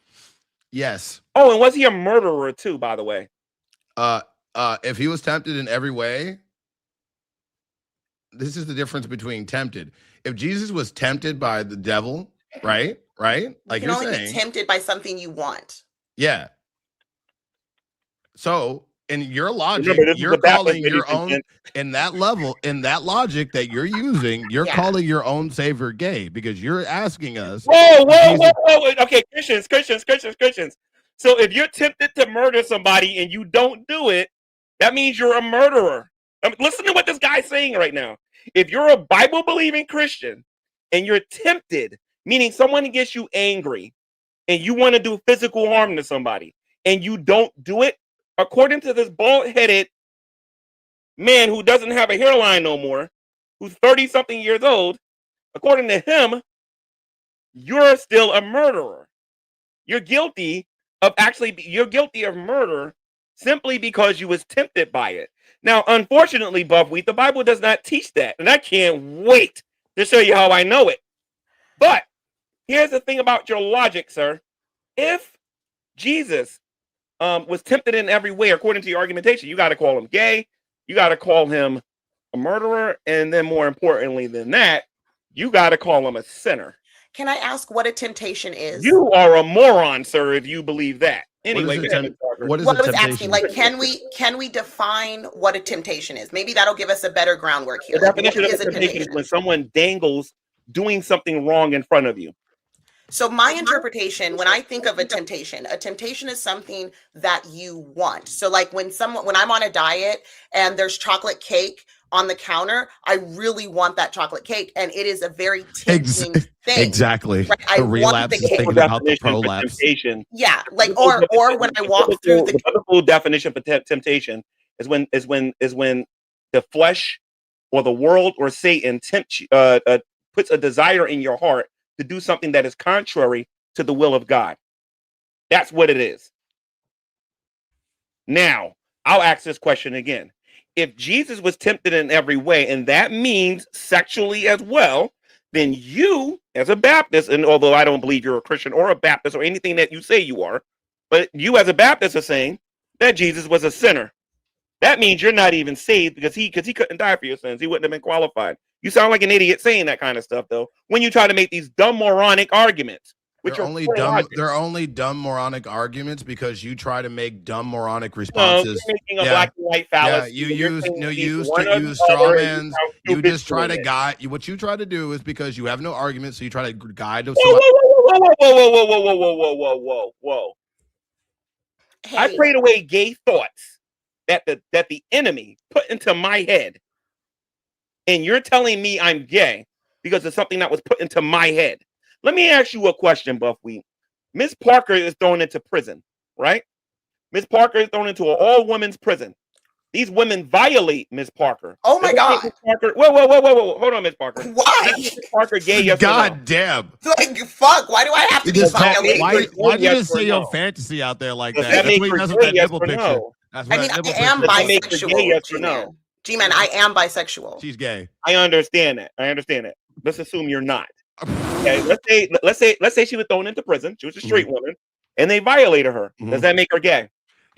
Yes. Oh, and was he a murderer too, by the way? If he was tempted in every way, this is the difference between tempted. If Jesus was tempted by the devil, right? Like you're saying, be tempted by something you want. Yeah. So in your logic, you're calling your own in that level, in that logic that you're using, you're calling your own savior gay because you're asking us. Whoa. Okay, Christians. So if you're tempted to murder somebody and you don't do it, that means you're a murderer. Listen to what this guy's saying right now. If you're a Bible-believing Christian and you're tempted, meaning someone gets you angry and you want to do physical harm to somebody and you don't do it, according to this bald-headed man who doesn't have a hairline no more, who's 30-something years old, according to him, you're still a murderer. You're guilty of murder simply because you was tempted by it. Now, unfortunately, Buffweed, the Bible does not teach that. And I can't wait to show you how I know it. But Here's the thing about your logic, sir. If Jesus was tempted in every way, according to your argumentation, you got to call him gay. You got to call him a murderer. And then more importantly than that, you got to call him a sinner. Can I ask what a temptation is? You are a moron, sir, if you believe that. Anyway, what is what a I was temptation? asking, like, can we define what a temptation is? Maybe that'll give us a better groundwork here. The Like, definition of a temptation is when someone dangles doing something wrong in front of you. So my interpretation, when I think of a temptation is something that you want. So like when I'm on a diet and there's chocolate cake on the counter, I really want that chocolate cake, and it is a very tempting thing. Exactly. Right? I want the cake. Thinking about the prolapse. Yeah, like or when I walk through the biblical definition for temptation is when the flesh or the world or Satan tempts puts a desire in your heart to do something that is contrary to the will of God. That's what it is. Now, I'll ask this question again. If Jesus was tempted in every way, and that means sexually as well, then you, as a Baptist, and although I don't believe you're a Christian or a Baptist or anything that you say you are, but you as a Baptist are saying that Jesus was a sinner. That means you're not even saved because he couldn't die for your sins. He wouldn't have been qualified. You sound like an idiot saying that kind of stuff, though, when you try to make these dumb, moronic arguments. They're only dumb, moronic arguments because you try to make dumb, moronic responses. You're making a black and white fallacy. Yeah, you use straw mans. You just try to guide. What you try to do is because you have no argument, so you try to guide. Whoa. Hey. I prayed away gay thoughts that the enemy put into my head, and you're telling me I'm gay because of something that was put into my head. Let me ask you a question, Buffweed. Miss Parker is thrown into prison, right? Miss Parker is thrown into an all-women's prison. These women violate Miss Parker. Oh my God! Miss Parker, whoa! Hold on, Miss Parker. Why? Miss Parker gay? Yes God or no? damn! Like fuck! Why do I have to be violated? Why do you just say your fantasy out there like that? That's what that nipple picture. I mean, I am bisexual. No. G-Man, I am bisexual. She's gay. I understand that. Let's assume you're not. Okay, let's say she was thrown into prison. She was a straight woman, and they violated her. Does that make her gay?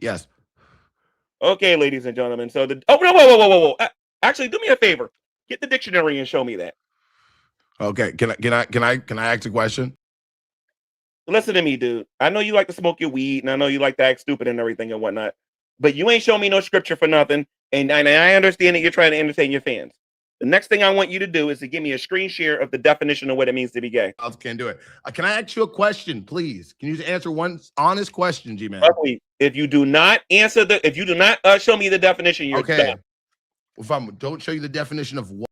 Yes. Okay, ladies and gentlemen. So whoa. Actually, do me a favor. Get the dictionary and show me that. Okay. Can I ask a question? Listen to me, dude. I know you like to smoke your weed, and I know you like to act stupid and everything and whatnot. But you ain't showing me no scripture for nothing. And I understand that you're trying to entertain your fans. The next thing I want you to do is to give me a screen share of the definition of what it means to be gay. I can't do it. Can I ask you a question, please? Can you answer one honest question, G-Man? If you do not show me the definition, you're okay. If I don't show you the definition of what?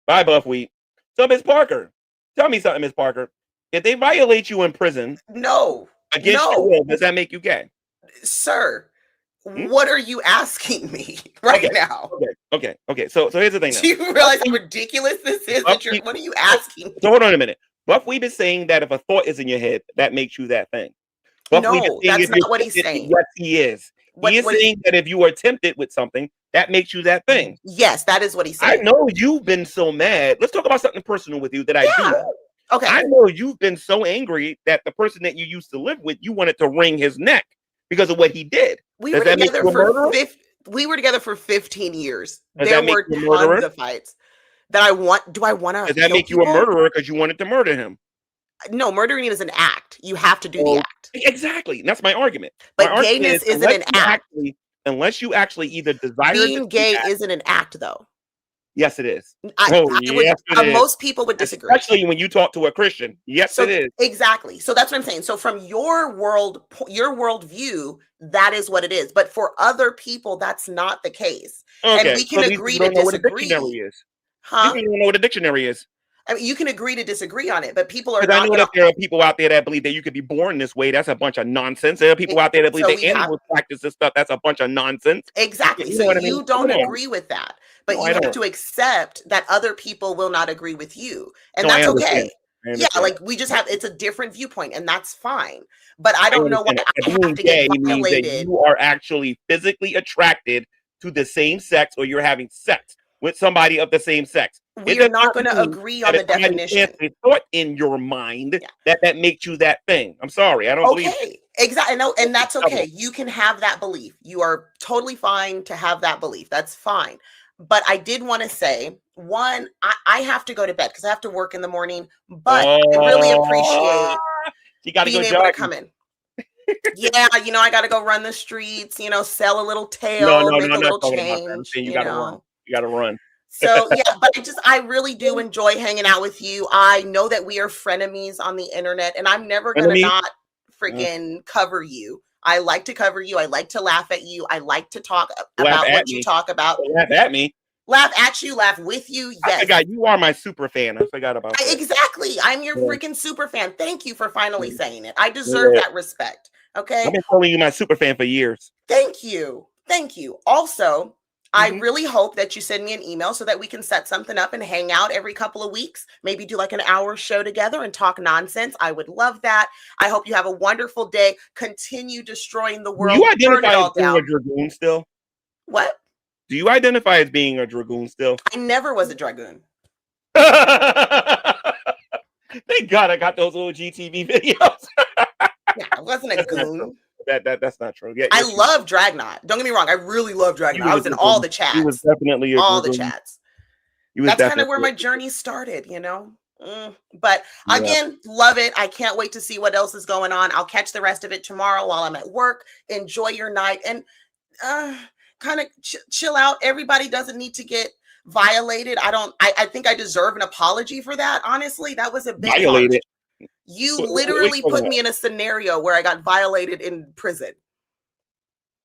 Bye, Buffweed. So, Miss Parker, tell me something, Miss Parker. If they violate you in prison, against your will, does that make you gay? Sir, what are you asking me now? Okay. So here's the thing. Do you realize how ridiculous this is? What are you asking? So hold on a minute. Buffweed is saying that if a thought is in your head, that makes you that thing. No, that's not what he's saying. Yes, he is. He is saying that if you are tempted with something, that makes you that thing. Yes, that is what he's saying. I know you've been so mad. Let's talk about something personal with you that I do. Okay. I know you've been so angry that the person that you used to live with, you wanted to wring his neck because of what he did. We were together for 15 years. There were tons of fights that I want. Do I want to? Does that make you a murderer because you wanted to murder him? No, murdering is an act. You have to do the act. Exactly. That's my argument. But gayness isn't an act. Unless you actually either desire being gay isn't an act, though. Yes, it is. Most people would disagree. Especially when you talk to a Christian. Yes, it is. Exactly. So that's what I'm saying. So from your worldview, that is what it is. But for other people, that's not the case. Okay. And we can agree to disagree. You don't know what a dictionary is. I mean, you can agree to disagree on it, but people are. I know that there are people out there that believe that you could be born this way. That's a bunch of nonsense. There are people out there that believe that animals practice this stuff. That's a bunch of nonsense. Exactly. So you don't agree with that, but you have to accept that other people will not agree with you, and that's okay. Yeah, like we just have it's a different viewpoint, and that's fine. But I don't know why I have to get violated. You are actually physically attracted to the same sex, or you're having sex with somebody of the same sex. We are not going to agree on the definition. A thought in your mind that makes you that thing. I'm sorry, I don't believe it. Exactly. No, and that's okay. You can have that belief. You are totally fine to have that belief. That's fine. But I did want to say, one, I have to go to bed because I have to work in the morning. But I really appreciate being able to come in. Yeah, I got to go run the streets, sell a little tail, make a little change. You got to run. You got to run. So yeah, but I really do enjoy hanging out with you. I know that we are frenemies on the internet, and I'm never gonna not freaking cover you. I like to cover you. I like to laugh at you. I like to talk about what you talk about. Laugh at me. Laugh at you, laugh with you. Yes. I forgot you are my super fan. I forgot about that. Exactly. I'm your freaking super fan. Thank you for finally saying it. I deserve that respect. Okay. I've been calling you my super fan for years. Thank you. Thank you. Also, I really hope that you send me an email so that we can set something up and hang out every couple of weeks. Maybe do like an hour show together and talk nonsense. I would love that. I hope you have a wonderful day. Continue destroying the world. Do you identify as being a dragoon still? What? Do you identify as being a dragoon still? I never was a dragoon. Thank God I got those little GTV videos. Yeah, I wasn't a goon. That's not true. Yeah, I love Dragnot. Don't get me wrong. I really love Dragnot. I was in all the chats. He was definitely all the chats. That's kind of where my journey started, But again, love it. I can't wait to see what else is going on. I'll catch the rest of it tomorrow while I'm at work. Enjoy your night and kind of chill out. Everybody doesn't need to get violated. I think I deserve an apology for that. Honestly, that was a big violated. You literally put me in a scenario where I got violated in prison.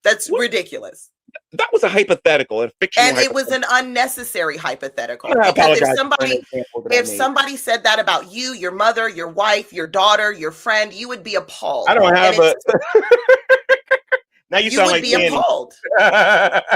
That's ridiculous. That was a hypothetical, a fictional and it was an unnecessary hypothetical. Because if somebody said that about you, your mother, your wife, your daughter, your friend, you would be appalled. I don't have a. Now you sound would like be appalled.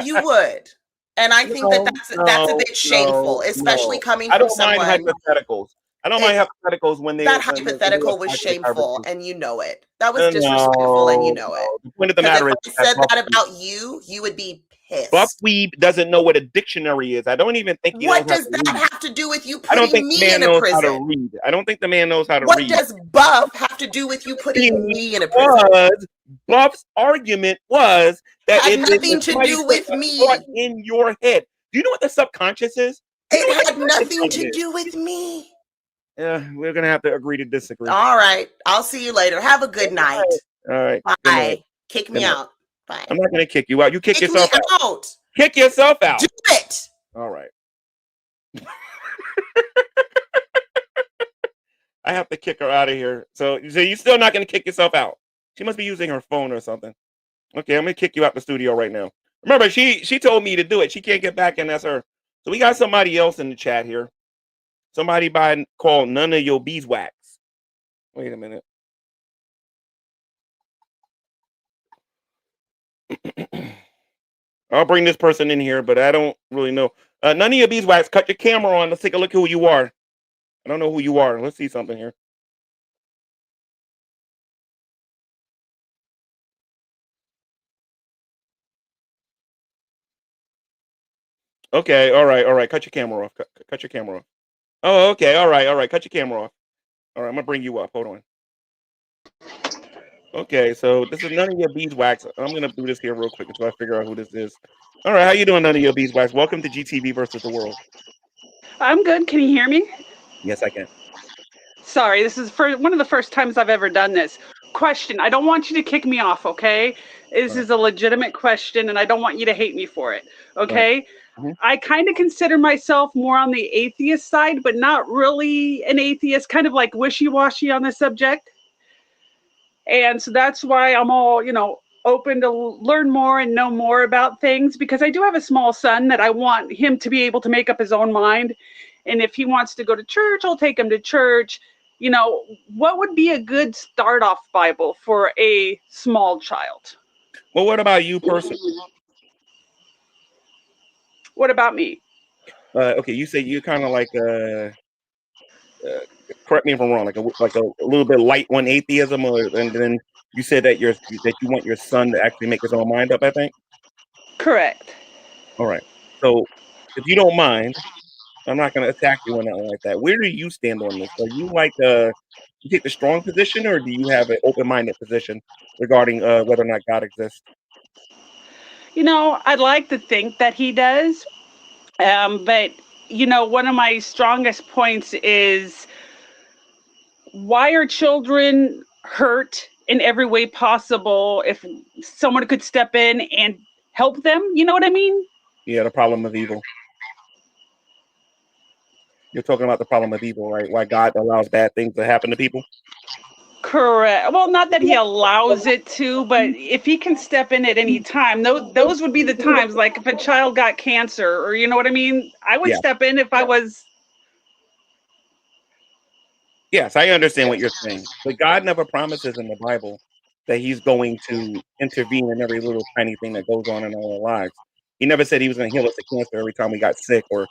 You would. And I think that's a bit shameful, especially coming from someone. I don't mind hypotheticals. I don't mind hypotheticals when they. That hypothetical was shameful, and you know it. That was disrespectful, and you know it. The point of the matter is, if I said that about you, you would be pissed. Buffweeb doesn't know what a dictionary is. I don't even think. What does that have to do with you putting me in a prison? I don't think the man knows how to read. What does Buff have to do with you putting me in a prison? Buff's argument was that it had nothing to do with me. In your head, do you know what the subconscious is? It had nothing to do with me. Yeah, we're gonna have to agree to disagree. All right, I'll see you later. Have a good night. All right. Bye. Kick me out. Bye. I'm not gonna kick you out. You kick yourself out. Kick yourself out. Do it. All right. I have to kick her out of here. So you're still not gonna kick yourself out. She must be using her phone or something. Okay, I'm gonna kick you out the studio right now. Remember, she told me to do it. She can't get back in. That's her. So we got somebody else in the chat here. Somebody called None of Your Beeswax. Wait a minute. I'll bring this person in here, but I don't really know. None of Your Beeswax, cut your camera on. Let's take a look at who you are. I don't know who you are. Let's see something here. Okay, all right. Cut your camera off. Cut your camera off. Oh, okay, all right. Cut your camera off. All right, I'm gonna bring you up. Hold on. Okay, so this is None of Your Beeswax. I'm gonna do this here real quick until I figure out who this is. All right, how you doing, None of Your Beeswax? Welcome to GTV versus the world. I'm good. Can you hear me? Yes, I can. Sorry, this is one of the first times I've ever done this. Question, I don't want you to kick me off, okay? This is a legitimate question, and I don't want you to hate me for it, okay? Right. Mm-hmm. I kind of consider myself more on the atheist side, but not really an atheist, kind of like wishy-washy on the subject. And so that's why I'm all, open to learn more and know more about things, because I do have a small son that I want him to be able to make up his own mind. And if he wants to go to church, I'll take him to church. What would be a good start-off Bible for a small child? Well, what about you personally? What about me? Okay, you say you're kind of like correct me if I'm wrong, like a little bit light on atheism, and then you said that you want your son to actually make his own mind up. I think. Correct. All right. So if you don't mind, I'm not going to attack you on that one like that. Where do you stand on this? Are you like you take the strong position, or do you have an open-minded position regarding whether or not God exists? I'd like to think that he does, but one of my strongest points is, why are children hurt in every way possible if someone could step in and help them? You know what I mean? Yeah, the problem of evil. You're talking about the problem of evil, right? Why God allows bad things to happen to people? Correct. Well, not that he allows it to, but if he can step in at any time, those would be the times. Like if a child got cancer, or you know what I mean, I would Yeah. step in if I was. Yes, I understand what you're saying, but God never promises in the Bible that He's going to intervene in every little tiny thing that goes on in our lives. He never said He was going to heal us of cancer every time we got sick or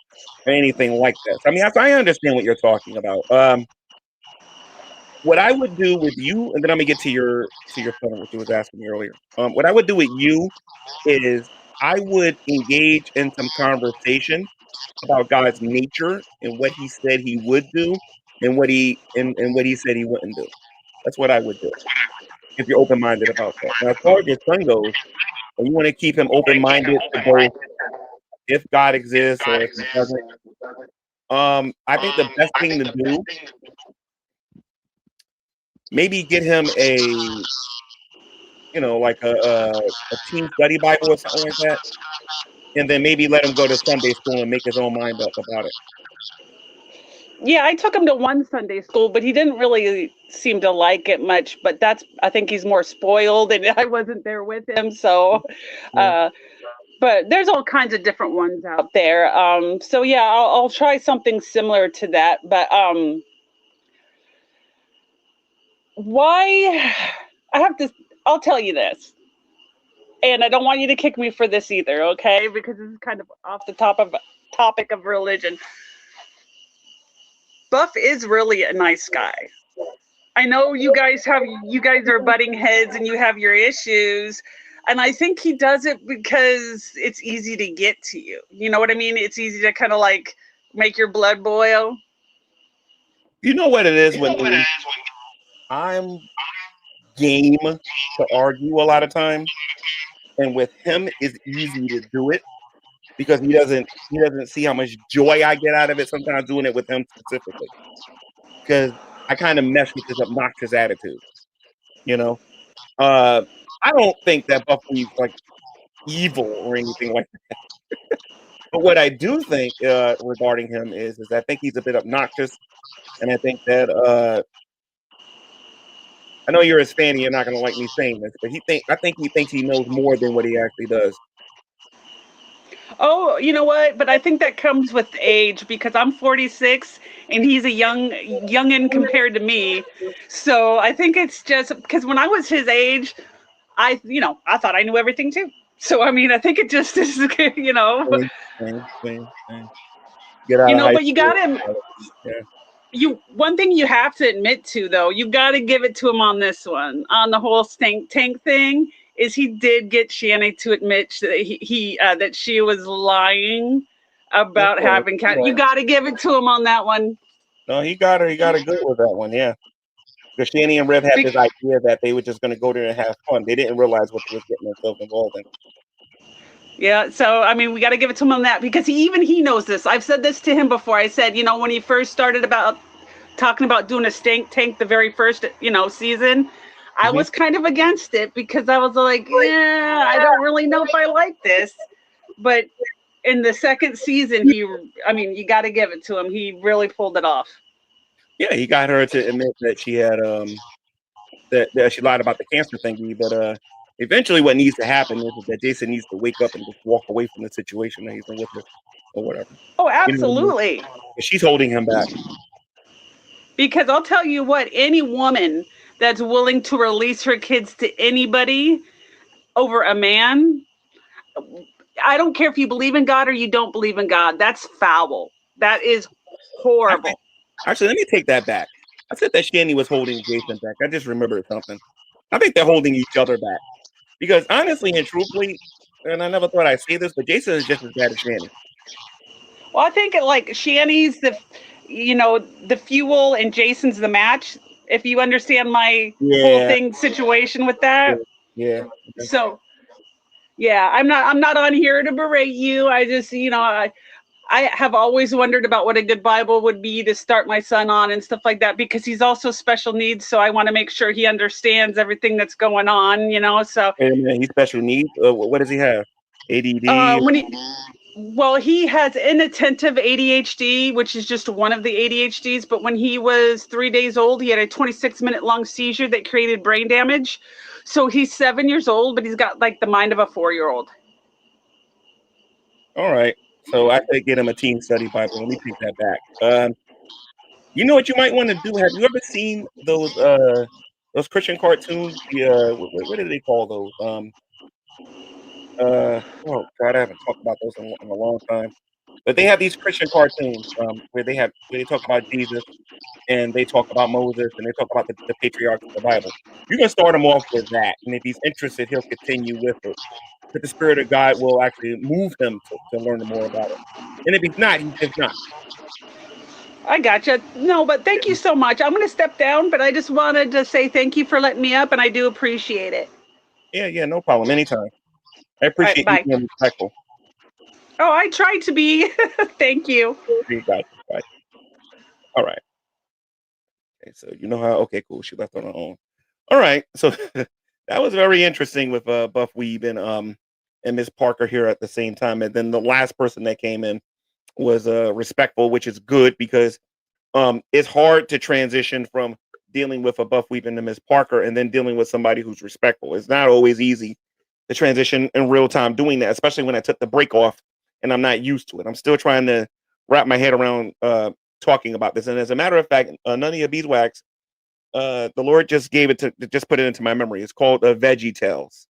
anything like that. So, I mean, I understand what you're talking about. What I would do with you, and then I'm gonna get to your point, what you was asking me earlier. What I would do with you is I would engage in some conversation about God's nature and what He said He would do, and what He said He wouldn't do. That's what I would do if you're open minded about that. Now, as far as your son goes, and you want to keep him open minded to both if God exists or if He doesn't. I think the best thing to do, maybe get him like a teen study Bible or something like that, and then maybe let him go to Sunday school and make his own mind up about it. Yeah, I took him to one Sunday school, but he didn't really seem to like it much. But I think he's more spoiled, and I wasn't there with him. So, but there's all kinds of different ones out there. So yeah, I'll try something similar to that. But why? I'll tell you this, and I don't want you to kick me for this either, okay? Because this is kind of off the topic of religion. Buff is really a nice guy. I know you guys are butting heads and you have your issues. And I think he does it because it's easy to get to you. You know what I mean? It's easy to kind of like make your blood boil. You know what it is with me? I'm game to argue a lot of times, and with him, it's easy to do it because he doesn't see how much joy I get out of it. Sometimes doing it with him specifically, because I kind of mess with his obnoxious attitude. You know, I don't think that Buffy's like evil or anything like that. But what I do think regarding him is I think he's a bit obnoxious, and I think that I know you're his fan and you're not gonna like me saying this, but I think he thinks he knows more than what he actually does. Oh, you know what? But I think that comes with age because I'm 46 and he's a youngin compared to me. So I think it's just because when I was his age, I thought I knew everything too. So I mean, I think it just is, Same. Get out of high but you got school. him. Yeah. One thing you have to admit to though, you got to give it to him on this one, on the whole stink tank thing, is he did get Shanny to admit that that she was lying about having cat. You got to give it to him on that one. No, he got her. He got her good with that one. Yeah. Because Shanny and Rev had this idea that they were just going to go there and have fun. They didn't realize what they was getting themselves involved in. Yeah, so I mean, we got to give it to him on that because he knows this. I've said this to him before. I said, when he first started about talking about doing a stink tank the very first, season, I was kind of against it because I was like, yeah, I don't really know if I like this. But in the second season, you got to give it to him. He really pulled it off. Yeah, he got her to admit that she had that she lied about the cancer thingy, but eventually what needs to happen is that Jason needs to wake up and just walk away from the situation that he's in with her or whatever. Oh, absolutely. You know what I mean? She's holding him back. Because I'll tell you what, any woman that's willing to release her kids to anybody over a man, I don't care if you believe in God or you don't believe in God, that's foul. That is horrible. Actually, let me take that back. I said that Shanny was holding Jason back. I just remembered something. I think they're holding each other back. Because honestly and truthfully, and I never thought I'd say this, but Jason is just as bad as Shanny. Well, I think like Shanny's the fuel and Jason's the match. If you understand my whole Yeah, thing situation with yeah, that. yeah. Okay. So yeah, I'm not on here to berate you. I just I have always wondered about what a good Bible would be to start my son on and stuff like that, because he's also special needs. So I want to make sure he understands everything that's going on, So Wait a minute, he's special needs. What does he have? ADD. when he has inattentive ADHD, which is just one of the ADHDs. But when he was 3 days old, he had a 26-minute long seizure that created brain damage. So he's 7 years old, but he's got like the mind of a 4-year-old. All right. So I could get him a teen study Bible. Let me take that back. You know what you might want to do? Have you ever seen those Christian cartoons? What do they call those? Oh God, I haven't talked about those in a long time. But they have these Christian cartoons where they talk about Jesus and they talk about Moses and they talk about the patriarchs of the Bible. You can start him off with that, and if he's interested, he'll continue with it. But the Spirit of God will actually move him to learn more about it. And if he's not, he's just not. I gotcha. No, but thank you so much. I'm going to step down, but I just wanted to say thank you for letting me up, and I do appreciate it. Yeah, no problem. Anytime. I All right, appreciate you bye. being respectful. Oh, I tried to be. Thank you. You got it. Bye. All right. Okay, so you know how? Okay, cool. She left on her own. All right. So that was very interesting with Buff Weeb and Miss Parker here at the same time. And then the last person that came in was respectful, which is good because it's hard to transition from dealing with a Buff Weeb and a Miss Parker and then dealing with somebody who's respectful. It's not always easy to transition in real time doing that, especially when I took the break off and I'm not used to it. I'm still trying to wrap my head around talking about this. And as a matter of fact, none of your beeswax, the Lord just gave it to just put it into my memory. It's called Veggie Tales.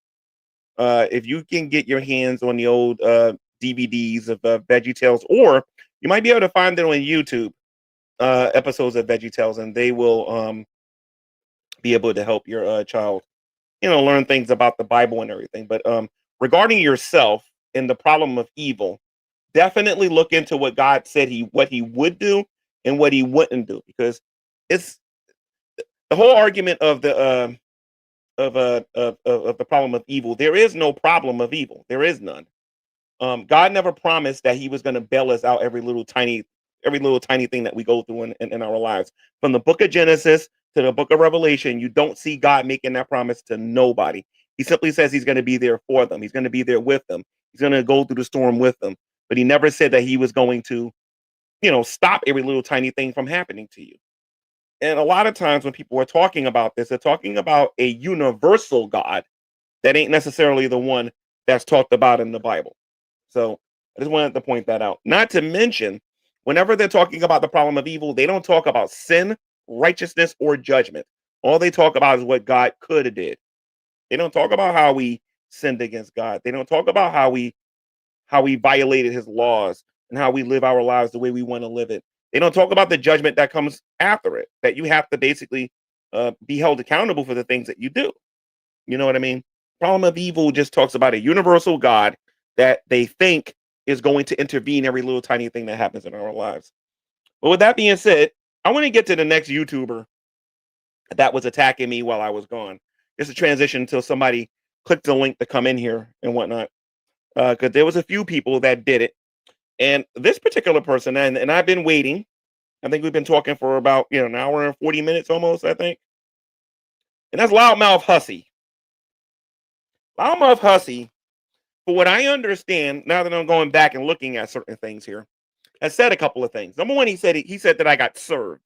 If you can get your hands on the old DVDs of Veggie Tales, or you might be able to find it on YouTube, episodes of Veggie Tales, and they will be able to help your child, learn things about the Bible and everything. But regarding yourself and the problem of evil, definitely look into what God said what he would do and what he wouldn't do, because it's the whole argument of the problem of evil. There is no problem of evil. There is none. God never promised that he was going to bail us out every little tiny thing that we go through in our lives. From the book of Genesis to the book of Revelation, you don't see God making that promise to nobody. He simply says he's going to be there for them. He's going to be there with them. He's going to go through the storm with them. But he never said that he was going to, stop every little tiny thing from happening to you. And a lot of times when people are talking about this, they're talking about a universal God that ain't necessarily the one that's talked about in the Bible. So I just wanted to point that out. Not to mention, whenever they're talking about the problem of evil, they don't talk about sin, righteousness, or judgment. All they talk about is what God could have did. They don't talk about how we sinned against God. They don't talk about how we violated his laws and how we live our lives the way we want to live it. They don't talk about the judgment that comes after it, that you have to basically be held accountable for the things that you do. You know what I mean? Problem of evil just talks about a universal God that they think is going to intervene every little tiny thing that happens in our lives. But with that being said, I want to get to the next YouTuber that was attacking me while I was gone. Just a transition until somebody clicked the link to come in here and whatnot. Because there was a few people that did it. And this particular person, and I've been waiting. I think we've been talking for about an hour and 40 minutes almost, I think. And that's Loudmouth Hussy. Loudmouth Hussy, for what I understand, now that I'm going back and looking at certain things here, has said a couple of things. Number one, he said that I got served.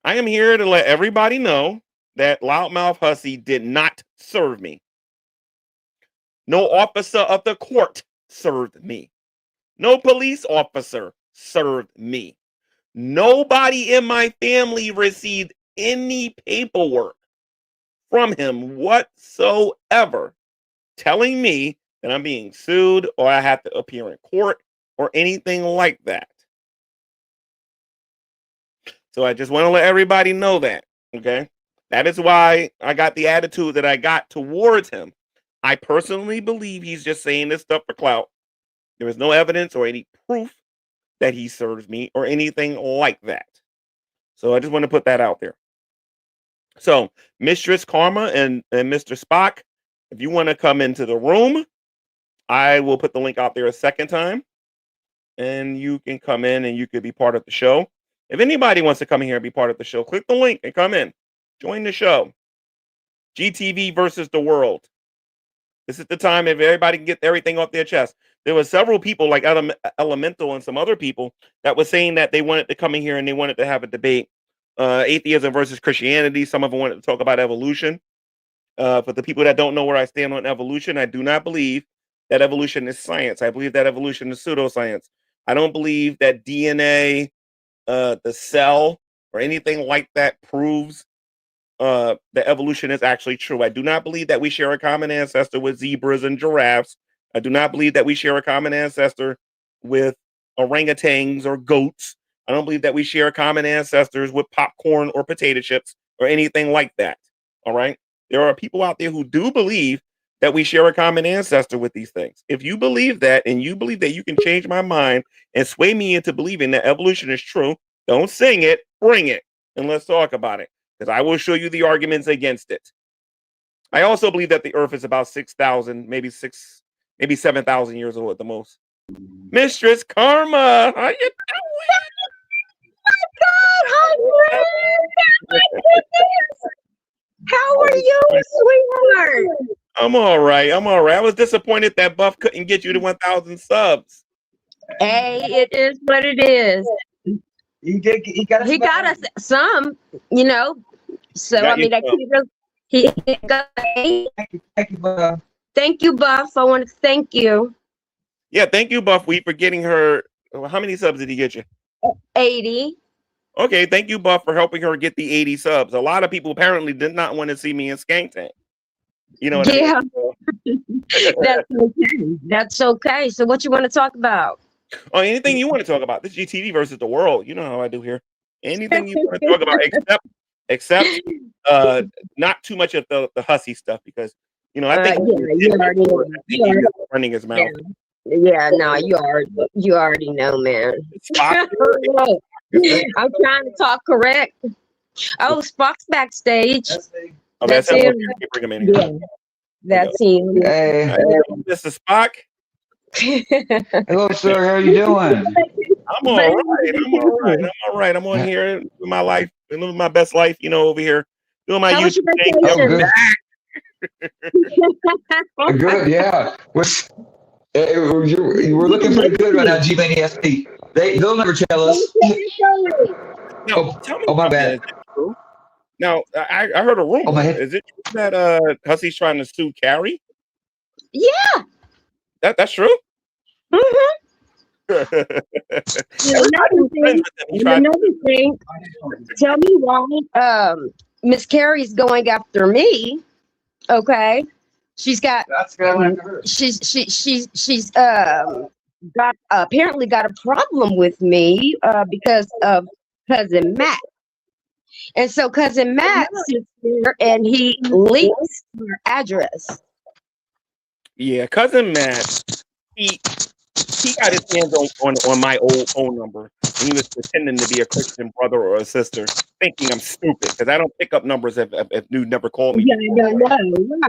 I am here to let everybody know that Loudmouth Hussy did not serve me. No officer of the court served me. No police officer served me. Nobody in my family received any paperwork from him whatsoever telling me that I'm being sued or I have to appear in court or anything like that. So I just want to let everybody know that, okay? That is why I got the attitude that I got towards him. I personally believe he's just saying this stuff for clout. There is no evidence or any proof that he serves me or anything like that. So I just want to put that out there. So Mistress Karma and Mr. Spock, if you want to come into the room, I will put the link out there a second time, and you can come in and you could be part of the show. If anybody wants to come in here and be part of the show, click the link and come in. Join the show. GTV versus the world. This is the time if everybody can get everything off their chest. There were several people like Elemental and some other people that were saying that they wanted to come in here and they wanted to have a debate. Atheism versus Christianity. Some of them wanted to talk about evolution. For the people that don't know where I stand on evolution, I do not believe that evolution is science. I believe that evolution is pseudoscience. I don't believe that DNA, the cell, or anything like that proves that evolution is actually true. I do not believe that we share a common ancestor with zebras and giraffes. I do not believe that we share a common ancestor with orangutans or goats. I don't believe that we share common ancestors with popcorn or potato chips or anything like that. All right. There are people out there who do believe that we share a common ancestor with these things. If you believe that and you believe that you can change my mind and sway me into believing that evolution is true, don't sing it, bring it, and let's talk about it, because I will show you the arguments against it. I also believe that the earth is about 6,000, maybe 7,000 years old at the most. Mistress Karma, how you doing? How are you, sweetheart? I'm all right. I was disappointed that Buff couldn't get you to 1,000 subs. Hey, it is what it is. He got us some, you know. So I mean, he got. Thank you, Buff. I want to thank you. Yeah, thank you, Buff Wheat, for getting her. How many subs did he get you? 80. Okay, thank you, Buff, for helping her get the 80 subs. A lot of people apparently did not want to see me in Skank Tank. You know what I mean? That's okay. That's okay. So what you want to talk about? Oh, anything you want to talk about. This GTV versus the world. You know how I do here. Anything you want to talk about, except not too much of the hussy stuff, because you know I think you already know. Running his mouth. Yeah, no, you already know, man. I'm trying to talk correct. Oh, Spock's backstage. Oh, that's him. Bring him in here. Yeah, that's him. Hey, Mr. Spock. Hello, sir. How are you doing? I'm all right. I'm on here living my life, living my best life. You know, over here doing my YouTube thing. Oh, good. Yeah. We're looking pretty good right now, G-Mania. They'll never tell us. No, tell me. Oh, my bad. Now, I heard a rumor. Oh, is it true that Hussy's trying to sue Carrie? Yeah. That's true? Mm-hmm. Another thing, tell me why Miss Carrie's going after me. Okay. She's got she's got apparently got a problem with me because of cousin Matt. And so cousin Matt sits there and he leaks her address. Yeah, cousin Matt, he got his hands on my old phone number, and he was pretending to be a Christian brother or a sister, thinking I'm stupid because I don't pick up numbers if you never call me. Yeah, no, right.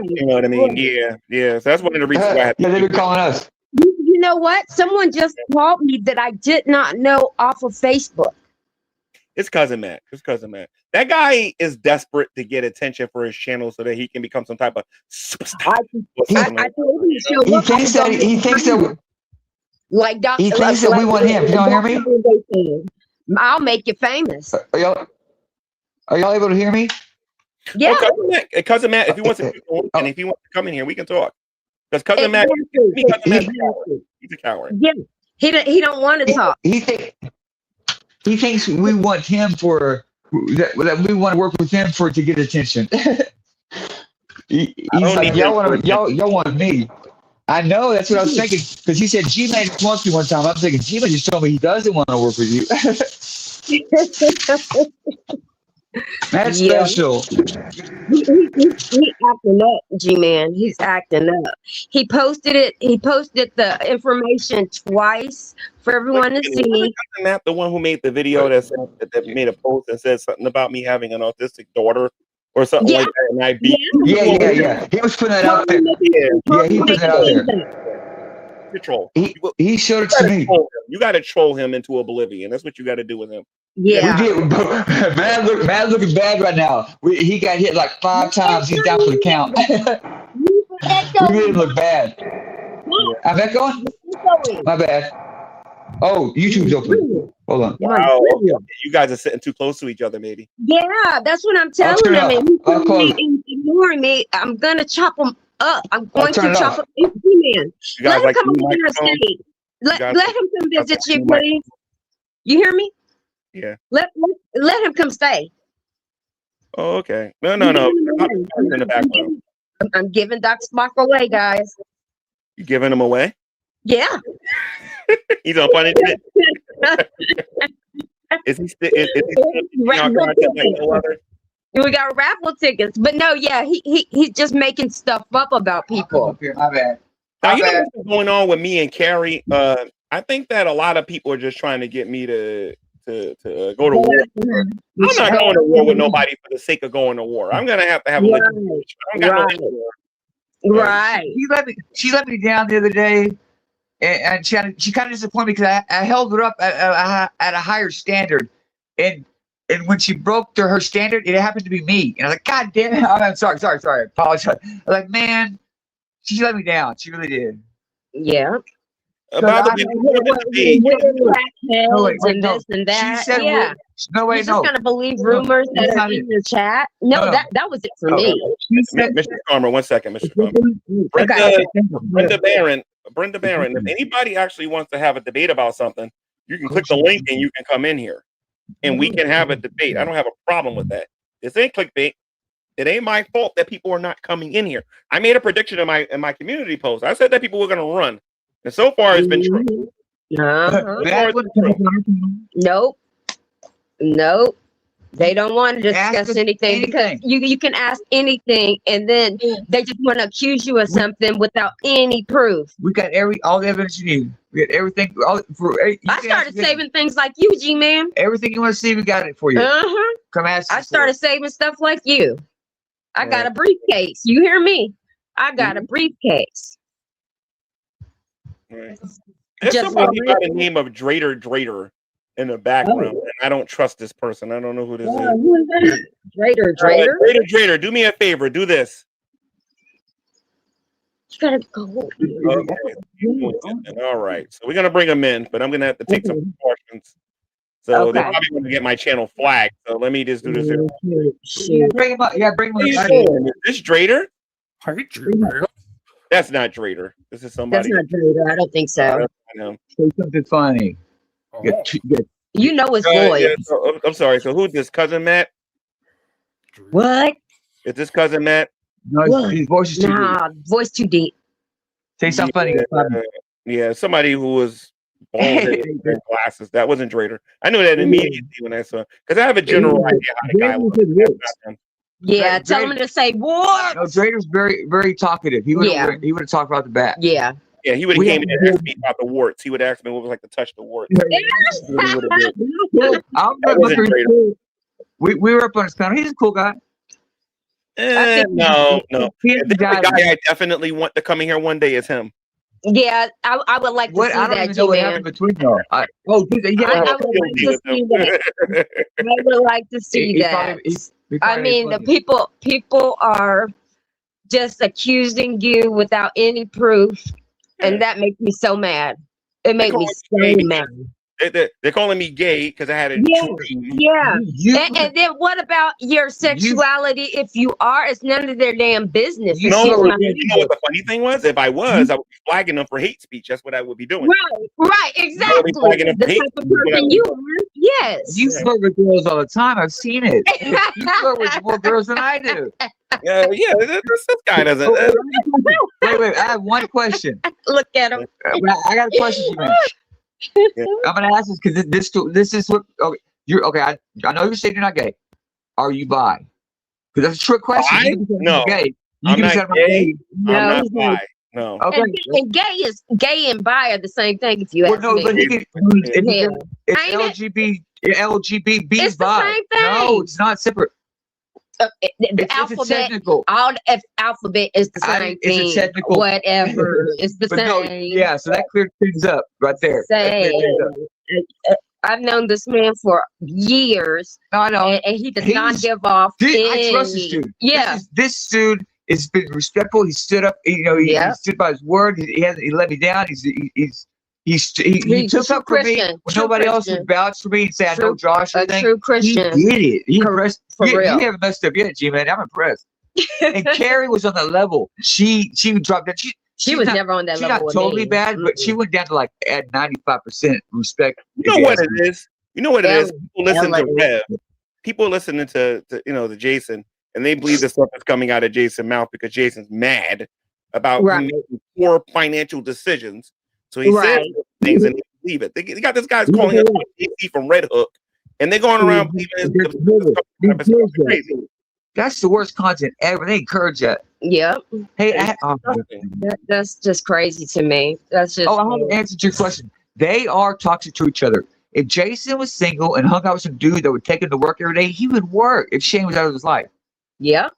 You know what I mean? Yeah. So that's one of the reasons why I had to. Yeah, they've been calling us. You know what? Someone just called me that I did not know off of Facebook. It's cousin Matt. That guy is desperate to get attention for his channel so that he can become some type of superstar. He thinks that like he thinks that we want him. You don't hear me? I'll make you famous. Are y'all able to hear me? Yeah. Oh, cousin Matt, if he wants to and if he wants to come in here, we can talk. Because cousin Matt, he's a coward. Yeah. He don't want to talk. He thinks we want him that we want to work with him to get attention. He's like, y'all want me. I know, that's what I was thinking, because he said G-Man just wants me one time. I'm thinking G-Man just told me he doesn't want to work with you. That's Yeah. special. He acting up, G-Man. He's acting up. He posted it. He posted the information twice for everyone to see. Isn't that the one who made the video that made a post that said something about me having an autistic daughter or something Yeah. like that? And I beat. Yeah. He was putting that out there. Yeah, he put that out there. Troll. He showed it to me. You got to troll him into oblivion. That's what you got to do with him. Yeah. We did. Man looking bad right now. He got hit like 5 times. He's down for the count. We made him look bad. I'm echoing? My bad. Oh, YouTube's open. Hold on. Wow. You guys are sitting too close to each other, maybe. Yeah, that's what I'm telling him. And he's ignoring me. I'm gonna chop him up. I'm going to chop him up. Man. Let him come over here and stay. Let him come visit you, please. You hear me? Yeah. Let him come stay. Oh, okay. No. I'm in the background. I'm giving Doc Spock away, guys. You giving him away? Yeah. He's on punishment. Is he still? We got raffle tickets, but no, yeah, he's just making stuff up about people. My bad. Now, you know what's going on with me and Carrie? I think that a lot of people are just trying to get me to go to war. I'm not going to war with nobody for the sake of going to war. I'm gonna have to have a legit. Right. She let me down the other day, and she kind of disappointed me because I held her up at a higher standard, and when she broke her standard, it happened to be me, and I was like, God damn it! I'm sorry. I apologize. I was like, man, she let me down. She really did. Yeah. About and this and that. She said, yeah. No way, You're just gonna believe rumors that are in the chat. No, that was it for me. Mr. Farmer, 1 second, Mr. Farmer. Brenda Barron. If anybody actually wants to have a debate about something, you can click the link and you can come in here, and we can have a debate. I don't have a problem with that. This ain't clickbait. It ain't my fault that people are not coming in here. I made a prediction in my community post. I said that people were going to run, and so far it's been true. Nope. They don't want to discuss anything because you can ask anything, and then they just want to accuse you of something without any proof. We got all the evidence you need. We got everything. I started saving things like you, G-Man. Everything you want to see, we got it for you. Come ask. I started saving stuff like you. I got a briefcase. You hear me? I got a briefcase. There's somebody by the name of Drader in the background, and I don't trust this person. I don't know who this is. Who is that? Drader. Do me a favor. Do this. You gotta go. Okay. All right. So we're gonna bring them in, but I'm gonna have to take some precautions. So they're probably gonna get my channel flagged. So let me just do this here. Bring him up. Yeah, bring him up. Is this Drader? That's not Drader. This is somebody. That's not Drader. I don't think so. Say something funny. You know it's void. Yeah, so, I'm sorry. So who's this? Cousin Matt? What? Is this Cousin Matt? No, his voice is too deep. Voice too deep. Say something funny. Yeah, somebody who was bald-headed and glasses. That wasn't Drader. I knew that immediately when I saw, because I have a general idea how the guy was. Yeah, tell him to say what? No, Drader's very, very talkative. He would have talked about the bat. Yeah. Yeah, he would have came in and asked me about the warts. He would ask me what was like to touch the warts. We were up on his panel. He's a cool guy. No. The guy I definitely want to come in here one day is him. Yeah, I would like to see that. I don't even know what happened between y'all. I would like to see that. I would like to see that. I mean, the people are just accusing you without any proof, and that makes me so mad. It makes me so mad. They're calling me gay because I had a dream. Yeah. And then what about your sexuality? If you are, it's none of their damn business. You know what the funny thing was? If I was, I would be flagging them for hate speech. That's what I would be doing. Right, exactly. The type of person you are. Yes. You flirt with girls all the time. I've seen it. You flirt with more girls than I do. Yeah, this guy doesn't. Wait. I have one question. Look at him. I got a question for you. I'm gonna ask this because this is what you're okay. I know you're saying you're not gay. are you bi? Because that's a trick question. Bi? No, gay. I'm not gay. No, I'm not he's bi. not. No. Okay. And gay and bi are the same thing. If you Well, ask no, me, but he can. Yeah. It's Ain't it? LGBT. It's the bi. same thing. No, it's not separate. The It's alphabet, technical. all the alphabet is the same It's thing. a technical. Whatever, it's the But same. no, yeah. So that cleared things up right there. That cleared Same. things up. I've known this man for years, No, I know. and he does not He's- give off I trust this any. dude. Yeah, This dude has been respectful. He stood up. You know, he Yeah. stood by his word. He let me down. He He's took a up for me Christian, when true nobody else Christian. would vouch for me and say I know True- Josh. a true Christian. He did it. He impressed. For You real. haven't messed up yet, G-Man. I'm impressed. And Carrie was on the level. She dropped that. She was never on that She's level not with totally me. bad, but she went down to like at 95% respect. You know what it is? You know what it is? Ellen- People listen to Ellen. Rev. People listening to the Jason, and they believe the stuff that's coming out of Jason's mouth because Jason's mad about Right. making poor financial decisions. So he Right. says things and they believe it. They got this guy's calling him JC from Red Hook, and they're going around believing it's crazy. That's the worst content ever. They encourage that. Yep. Hey, That's just crazy to me. That's just. I haven't answered your question. They are toxic to each other. If Jason was single and hung out with some dude that would take him to work every day, he would work if Shane was out of his life. Yeah.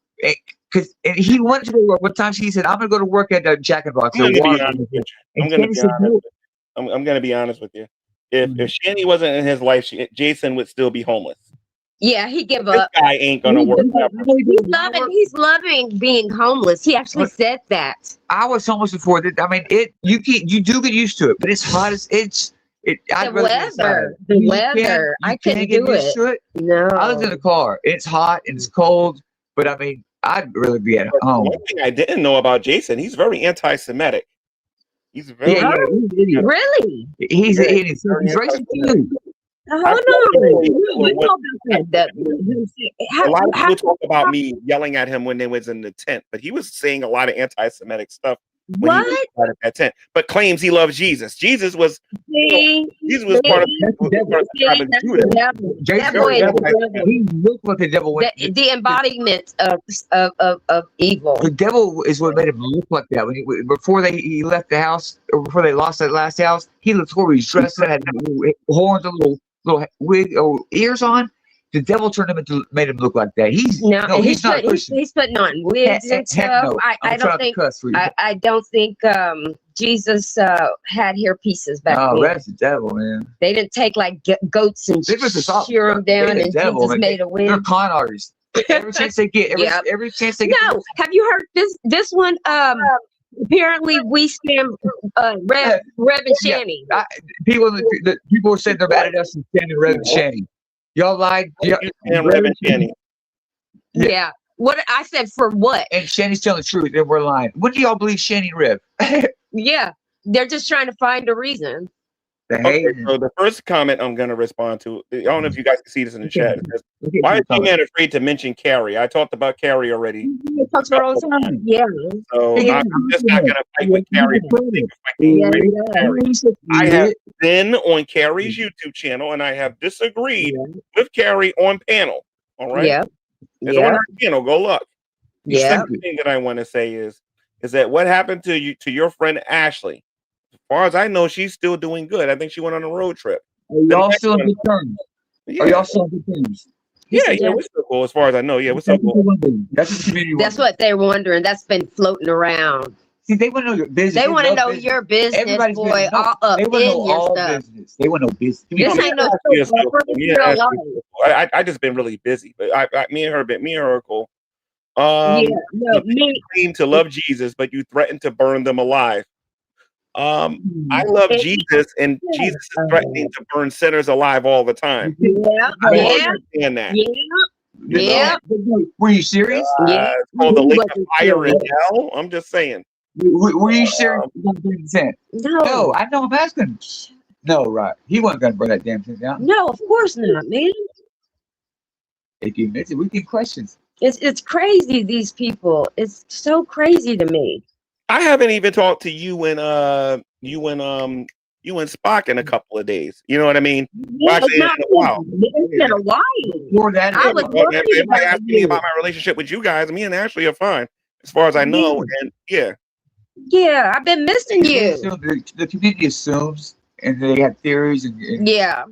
Because he wanted to go to work. One time he said, I'm going to go to work at the Jack in the Box. I'm going to be honest with you. I'm going to be honest with you. If Shanny wasn't in his life, Jason would still be homeless. Yeah, he give This up. guy ain't going to work. He's loving being homeless. He actually said that. I was homeless before. I mean, you do get used to it, but it's hot as The weather. I couldn't do it. No. I lived in a car. It's hot and it's cold, but I mean, I'd really be at home. One thing I didn't know about Jason, he's very anti-Semitic. He's very Really? He's racist too. Hold on. A lot of people talk about me yelling at him when they was in the tent, but he was saying a lot of anti-Semitic stuff when he was part of that tent. But claims he loves Jesus. Jesus was part of the devil. He looked like the devil. The embodiment of evil. The devil is what made him look like that. Before he left the house, or before they lost that last house, he looked horrible. He's dressed up, had horns, a little wig or ears on. The devil made him look like that. He's not Christian. He's putting on wigs and stuff. No. I don't think Jesus had hair pieces back then. Oh, that's the devil, man. They didn't take like goats and shear them down, and Jesus made a wig. They're con artists. Every chance they get, every chance they get. No, have you heard this one? Apparently, we scammed Rev and Shanny. People said they're mad at us and scamming Rev and Shanny. Y'all lied. And Rev and Shanny. Yeah. What I said for what? And Shanny's telling the truth, and we're lying. When do y'all believe Shanny and Rev? Yeah, they're just trying to find a reason. Okay, so the first comment I'm going to respond to, I don't know if you guys can see this in the chat. Why is G-Man afraid to mention Carrie? I talked about Carrie already. Yeah. So I'm just not going to fight with Carrie. I have been on Carrie's YouTube channel, and I have disagreed with Carrie on panel. All right? Yeah. It's on her channel. Go look. The Yeah. second thing that I want to say is that what happened to your friend Ashley? As far as I know, she's still doing good. I think she went on a road trip. Are y'all still on good terms? Yeah. Are y'all still on good terms? Yeah, we're still cool. As far as I know, we're still cool. That's what they're wondering. That's been floating around. See, they want to know your business. They want to know your business, Everybody's boy, business. all up They in want to know your all stuff. business. They want to know business. This ain't no I just been really busy, but me and her are cool. You claim to love Jesus, but you threaten to burn them alive. I love Jesus, and Jesus is threatening to burn sinners alive all the time. I don't understand that. Yeah. Were you serious? It's called the lake of fire in hell. I'm just saying. Were you serious? No, I know. I'm asking. No, right? He wasn't going to burn that damn thing down. No, of course not, man. If you miss it, we get questions. It's crazy. These people. It's so crazy to me. I haven't even talked to you and you and Spock in a couple of days. You know what I mean? Well, It's actually, not in a while. It's been a while. Before that, I was Well, worried everybody about asking me you. about my relationship with you guys. Me and Ashley are fine, as far as I know. And yeah, Yeah, I've been missing you. the community assumes, and they have theories, and Yeah.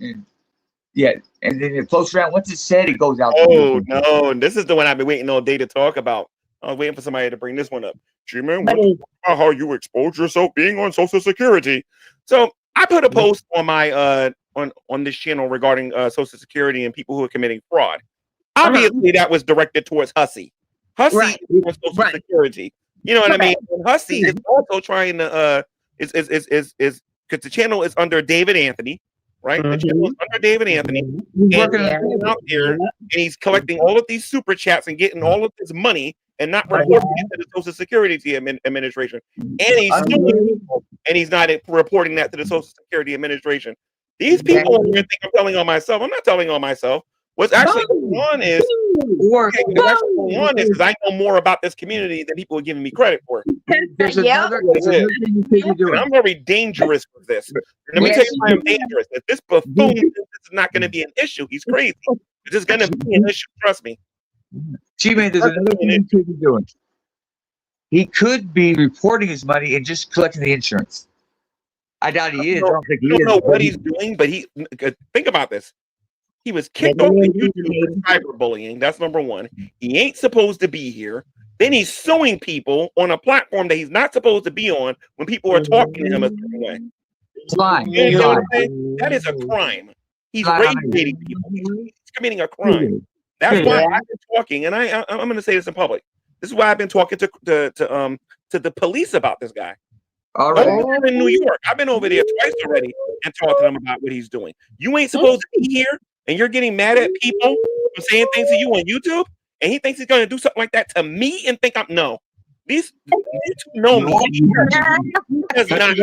yeah, and then it floats around. Once it's said, it goes out. Oh no, and this is the one I've been waiting all day to talk about. I was waiting for somebody to bring this one up. G-Man, what about how you expose yourself being on Social Security? So I put a post on my on this channel regarding Social Security and people who are committing fraud. Obviously, that was directed towards Hussey. Hussey is on Social Security. You know what I mean? And Hussey is also trying to is because the channel is under David Anthony. Right, the channel is under David Anthony, and he's out there, and he's collecting all of these super chats and getting all of this money, and not reporting it to the Social Security Administration. And he's suing people, and he's not reporting that to the Social Security Administration. These people over here think I'm telling on myself. I'm not telling on myself. What's actually going on is, I know more about this community than people are giving me credit for. There's another And I'm very dangerous with this. Let me tell you why I'm dangerous. If this buffoon is not going to be an issue, he's crazy. It's just going to be an issue. Trust me. G-Man, there's another thing he could be doing. He could be reporting his money and just collecting the insurance. I doubt he is. I don't think he is. I don't know what he's doing, but think about this. He was kicked off of YouTube for cyberbullying. That's number one. He ain't supposed to be here. Then he's suing people on a platform that he's not supposed to be on when people are talking to him a certain way. It's fine. You know what I'm saying? That is a crime. He's rage-baiting people. He's committing a crime. That's why I've been talking, and I'm going to say this in public. This is why I've been talking to the police about this guy. All right. I'm in New York. I've been over there twice already and talking to them about what he's doing. You ain't supposed to be here, and you're getting mad at people for saying things to you on YouTube, and he thinks he's going to do something like that to me and think I'm no. These know me. He does not know me. That's what I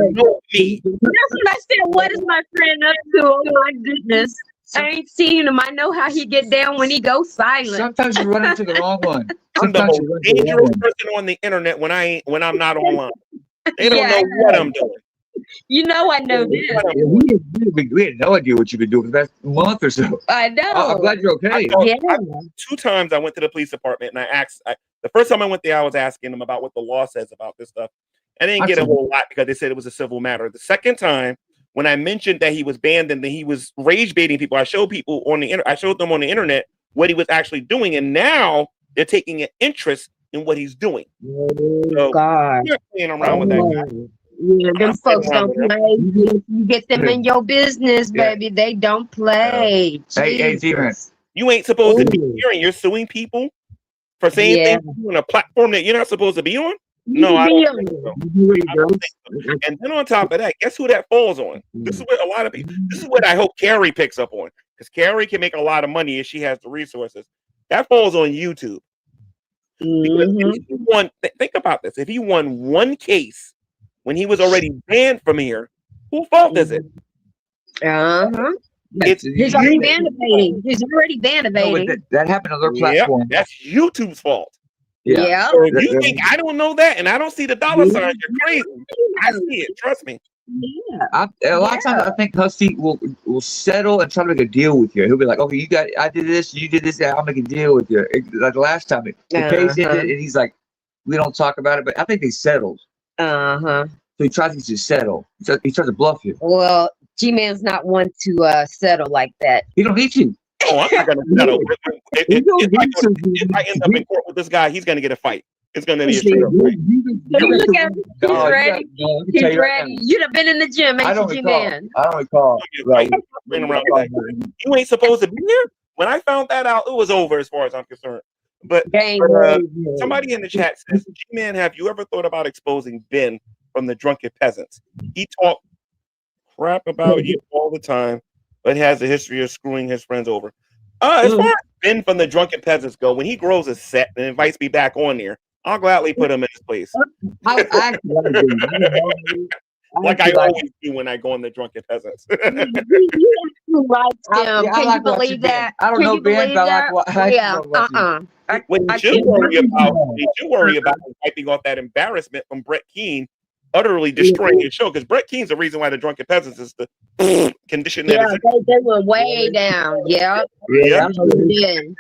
said. What is my friend up to? Oh my goodness. I ain't seen him. I know how he get down when he goes silent. Sometimes you run into the wrong one. I'm the most dangerous person on the internet when I'm not online. They don't know what I'm doing. You know I know that. We had no idea what you've been doing for the past month or so. I know. I'm glad you're okay. 2 times I went to the police department and I asked. The first time I went there, I was asking them about what the law says about this stuff. I didn't get a whole lot because they said it was a civil matter. The second time, when I mentioned that he was banned and that he was rage baiting people, I showed people on the I showed them on the internet what he was actually doing, and now they're taking an interest in what he's doing. So God, you're playing around with that guy. Yeah, them folks don't play. You get them in your business, baby. They don't play. Hey, you ain't supposed to be here, and you're suing people for saying things on a platform that you're not supposed to be on. No, I don't think so. I don't think so. And then on top of that, guess who that falls on? This is what a lot of people. This is what I hope Carrie picks up on, because Carrie can make a lot of money if she has the resources. That falls on YouTube. Because if he won, think about this. If he won one case when he was already banned from here, whose fault is it? He's already banned evading. He's already banned evading. No, that happened on their platform. That's YouTube's fault. Yeah. So if you think I don't know that and I don't see the dollar signs, you're crazy. I see it. Trust me. Yeah. A lot of times I think Hussey will settle and try to make a deal with you. He'll be like, okay, I did this, you did this, I'll make a deal with you. Like last time, the case ended, and he's like, we don't talk about it, but I think they settled. So he tries to settle. He tries to bluff you. Well, G-Man's not one to settle like that. He don't need to. Oh, I'm not going to settle. If I end up in court with this guy, he's going to get a fight. It's going to be a straight up fight. Look at him. He's ready. He's ready. You'd have been in the gym, ain't you, G-Man? I don't recall. Like, you ain't supposed to be here. When I found that out, it was over as far as I'm concerned. But somebody in the chat says, G-Man, have you ever thought about exposing Ben from the Drunken Peasants? He talked crap about you all the time, but has a history of screwing his friends over. As far as Ben from the Drunken Peasants go, when he grows a set and invites me back on there, I'll gladly put him in his place. Like I always do when I go on the Drunken Peasants. Can you believe that? I don't know Ben, but I like What you should worry about is wiping off that embarrassment from Brett Keane utterly destroying your show because Brett Keen's the reason why the Drunken Peasants is the condition that Yeah, is. they were way down. Yep. Yeah, Yep. Sure did.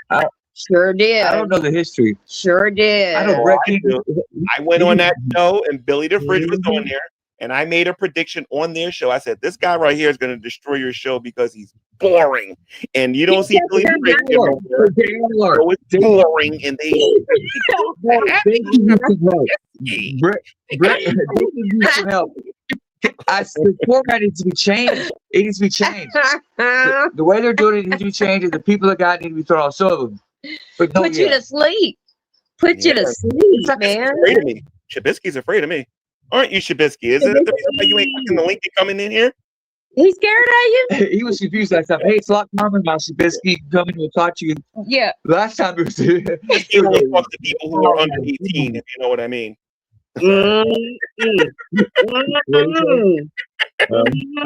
Sure did. I don't know the history. Sure did. I know Oh, Brett I King. do. I went on that show and Billy the Fridge was on there, and I made a prediction on their show. I said, this guy right here is going to destroy your show because he's boring. And you don't see Billy the Fridge on there. So it's boring, and they Brett needs some help. The format needs to be changed. It needs to be changed. The way they're doing it needs to be changed, and the people that got need to be thrown off. Some of them. But no, Put you to sleep. Put you to sleep, man. afraid of me. Shabisky's afraid of me. Aren't you, Shabisky? Is it the reason why you ain't fucking the link coming in here? He's scared of you? He was confused last time. Hey, it's a lot common about Shabisky. Come in, we'll talk to you. Yeah. Last time it was. He only talks to people who are under 18, if you know what I mean. I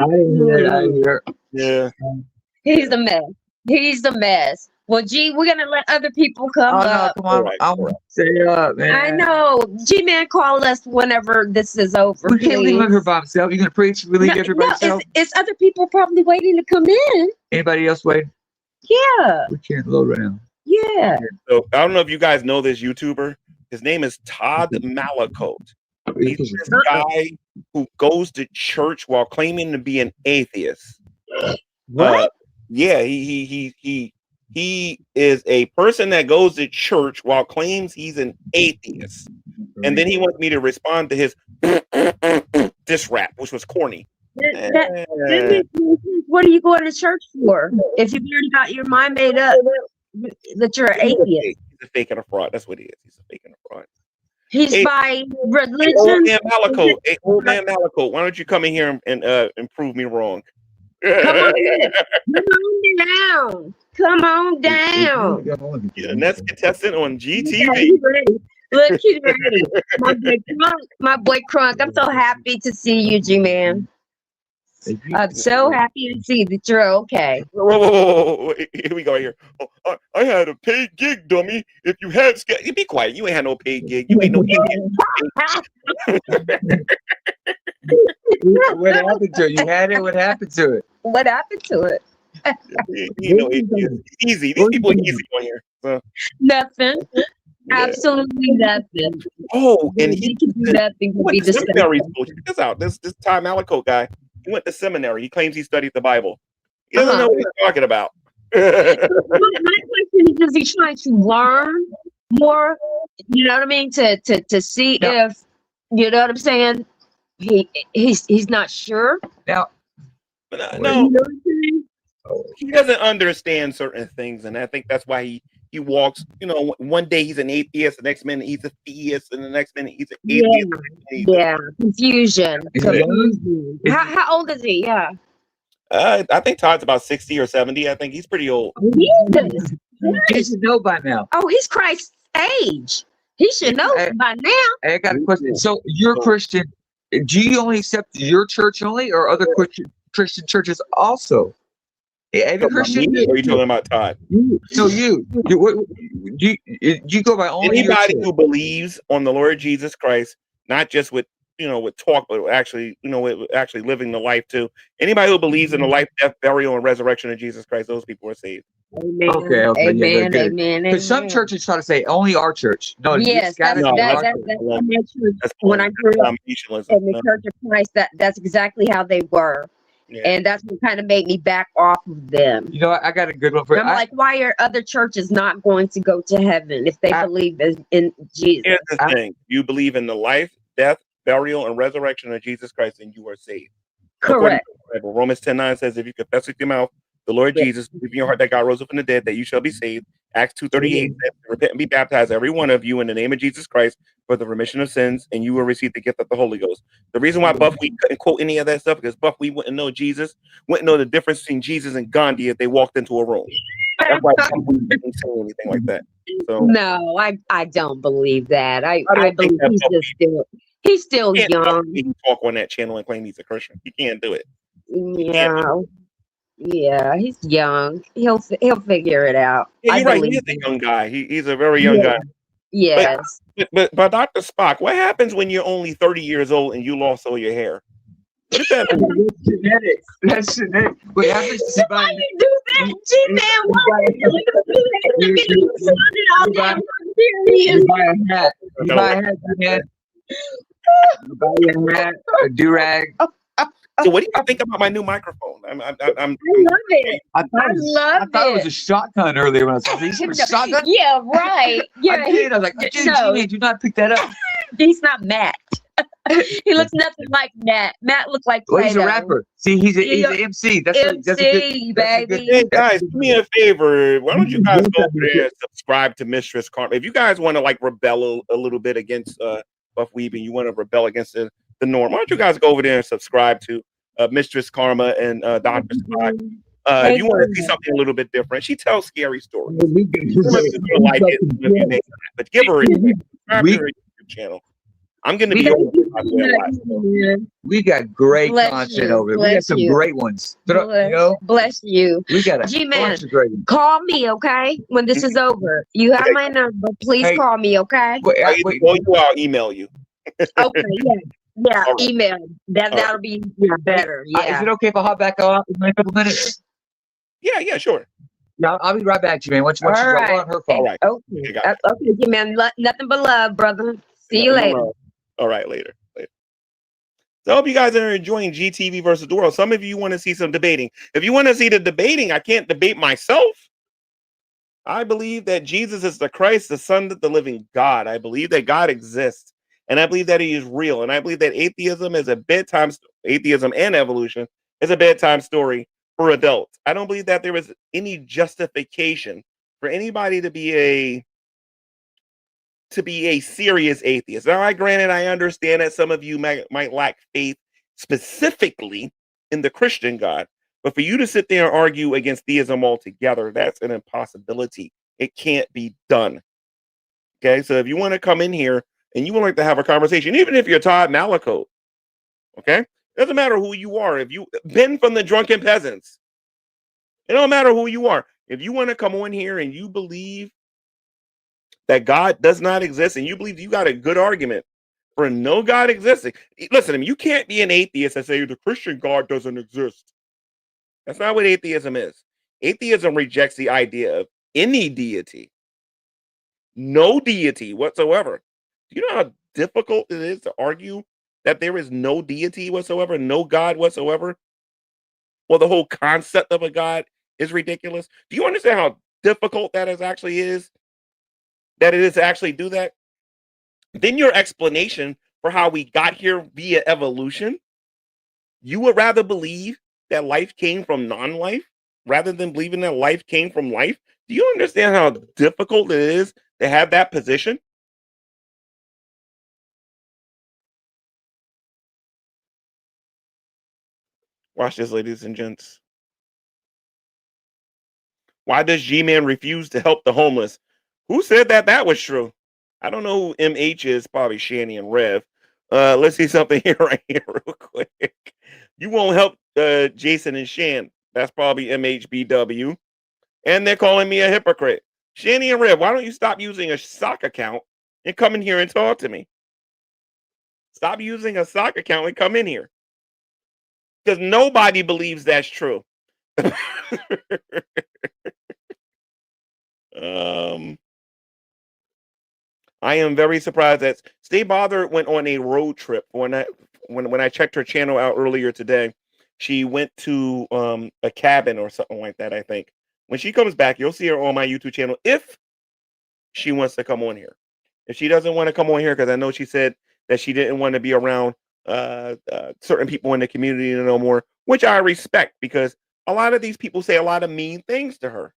didn't hear. Yeah. He's a mess. He's a mess. Well, G, we're gonna let other people come up. Come on. I want to say up, man. I know. G-Man, call us whenever this is over. We can't leave please. her by himself. You gonna preach? We leave everybody else? It's other people probably waiting to come in. Anybody else waiting? Yeah. We can't load right now. Yeah. So I don't know if you guys know this YouTuber. His name is Todd Malacote. He's this guy who goes to church while claiming to be an atheist. What? Yeah, he is a person that goes to church while claims he's an atheist. And then he wants me to respond to his diss rap, which was corny. What are you going to church for? If you've already got your mind made up that you're an atheist. He's a fake and a fraud. That's what he is. He's a fake and a fraud. He's by religion. Old man Malacote. Hey, old man Malacote, why don't you come in here and prove me wrong? Come on down. Come on down. Yeah, next contestant on GTV. Look, he's ready. My boy Crunk. I'm so happy to see you, G-Man. I'm so happy to see that you're okay. Whoa. Here we go here. Oh, I had a paid gig, dummy. If you had, you be quiet. You ain't had no paid gig. You ain't no idiot. What happened to it? You had it. What happened to it? What happened to it? You know, it's easy. These people are easy on here. So. Nothing. Absolutely nothing. Oh, and he can do nothing to be the seminary school. Check this out. This Ty Malacote guy. He went to seminary. He claims he studied the Bible. He doesn't know what he's talking about. My question is, is he trying to learn more? You know what I mean? To see if, you know what I'm saying? He's not sure. Now, no, he doesn't understand certain things, and I think that's why he walks. You know, one day he's an atheist, the next minute he's a theist, and the next minute he's an atheist. Yeah, confusion. How old is he? Yeah. I think Todd's about 60 or 70. I think he's pretty old. He should know by now. Oh, he's Christ's age. He should know by now. I got a question. So you're Christian. Do you only accept your church only, or other Christian churches also? Every Christian? Or are you talking about Todd? So you go by only anybody who believes on the Lord Jesus Christ, not just with talk, but actually, with actually living the life too. Anybody who believes in the life, death, burial, and resurrection of Jesus Christ, those people are saved. Amen. Okay. Amen. Yeah, amen. Because some churches try to say only our church. No, yes, that's my church. When I grew up in the Church of Christ, that's exactly how they were. Yeah. And that's what kind of made me back off of them. You know, I got a good one for you. I'm like, why are other churches not going to go to heaven if they believe in Jesus? Here's the thing. You believe in the life, death, burial, and resurrection of Jesus Christ, and you are saved. Correct. Romans 10:9 says, if you confess with your mouth the Lord Jesus, believe in your heart that God rose up from the dead, that you shall be saved. Acts 2:38 says, repent and be baptized, every one of you, in the name of Jesus Christ for the remission of sins, and you will receive the gift of the Holy Ghost. The reason why Buckwheat couldn't quote any of that stuff because Buckwheat wouldn't know Jesus, wouldn't know the difference between Jesus and Gandhi if they walked into a room. That's why Buckwheat didn't say anything like that. So no, I don't believe that. I believe he's still young. He can talk on that channel and claim he's a Christian. He can't do it. Yeah, he's young. He'll figure it out. Yeah, you're right. He's a young guy. He's a very young guy. Yes. But Dr. Spock, what happens when you're only 30 years old and you lost all your hair? What is that? That's genetics. That's genetics. What happens to Why you do that, G-Man? Why you do that? You started out that serious. you buy a hat. You buy a hat, man. You buy a hat, a do-rag. So what do you think about my new microphone? I love it. I thought it was a shotgun earlier when I saw it. Shotgun? Yeah, right. Yeah, I did. I was like, G-Man, do not pick that up. He's not Matt. He looks nothing like Matt. Matt looks like Well, he's a Play-Doh. rapper. See, he's an MC. That's a good, baby. Hey guys, do me a favor. Why don't you guys go over there and subscribe to Mistress Karma? If you guys want to like rebel a little bit against Buff Weeb and you want to rebel against the norm, why don't you guys go over there and subscribe to Mistress Karma and Dr. Spock? If you want to see something a little bit different, she tells scary stories. Some of you don't like it, some of you may not, but give her a subscribe to her YouTube channel. I'm going to be over. We got great content over there. We got some great ones. Bless you. We got a G-Man, bunch of great ones. call me, okay? When this is over. You have my number. Please call me, okay? I'll email you. Okay, yeah. Yeah, All right. email. That'll be better. Yeah. Is it okay if I hop back off in a couple minutes? Yeah, sure. Yeah, I'll be right back to you, man. Once you All go right. on her phone. All right. Okay. Okay, G-Man. Nothing but love, brother. See you later. All right, later. So I hope you guys are enjoying GTV versus the world. Some of you want to see some debating. If you want to see the debating, I can't debate myself. I believe that Jesus is the Christ, the Son of the living God. I believe that God exists, and I believe that He is real, and I believe that atheism and evolution is a bedtime story for adults. I don't believe that there is any justification for anybody to be a serious atheist. Now, granted, I understand that some of you might lack faith specifically in the Christian God, but for you to sit there and argue against theism altogether, that's an impossibility. It can't be done. Okay, so if you want to come in here and you would like to have a conversation, even if you're Todd Malakote, okay, doesn't matter who you are. If you been from the drunken peasants, it don't matter who you are. If you want to come on here and you believe that God does not exist, and you believe you got a good argument for no God existing. Listen, you can't be an atheist and say the Christian God doesn't exist. That's not what atheism is. Atheism rejects the idea of any deity, no deity whatsoever. Do you know how difficult it is to argue that there is no deity whatsoever, no God whatsoever? Well, the whole concept of a God is ridiculous. Do you understand how difficult that actually is? That it is to actually do that? Then your explanation for how we got here via evolution, you would rather believe that life came from non-life rather than believing that life came from life? Do you understand how difficult it is to have that position? Watch this, ladies and gents. Why does G-Man refuse to help the homeless? Who said that was true? I don't know who MH is, probably Shanny and Rev. Let's see something here right here real quick. You won't help Jason and Shan. That's probably MHBW. And they're calling me a hypocrite. Shanny and Rev, why don't you stop using a sock account and come in here and talk to me? Stop using a sock account and come in here. Because nobody believes that's true. I am very surprised that Stay Bothered went on a road trip. When I checked her channel out earlier today, she went to a cabin or something like that, I think. When she comes back, you'll see her on my YouTube channel if she wants to come on here. If she doesn't want to come on here, because I know she said that she didn't want to be around certain people in the community no more, which I respect, because a lot of these people say a lot of mean things to her.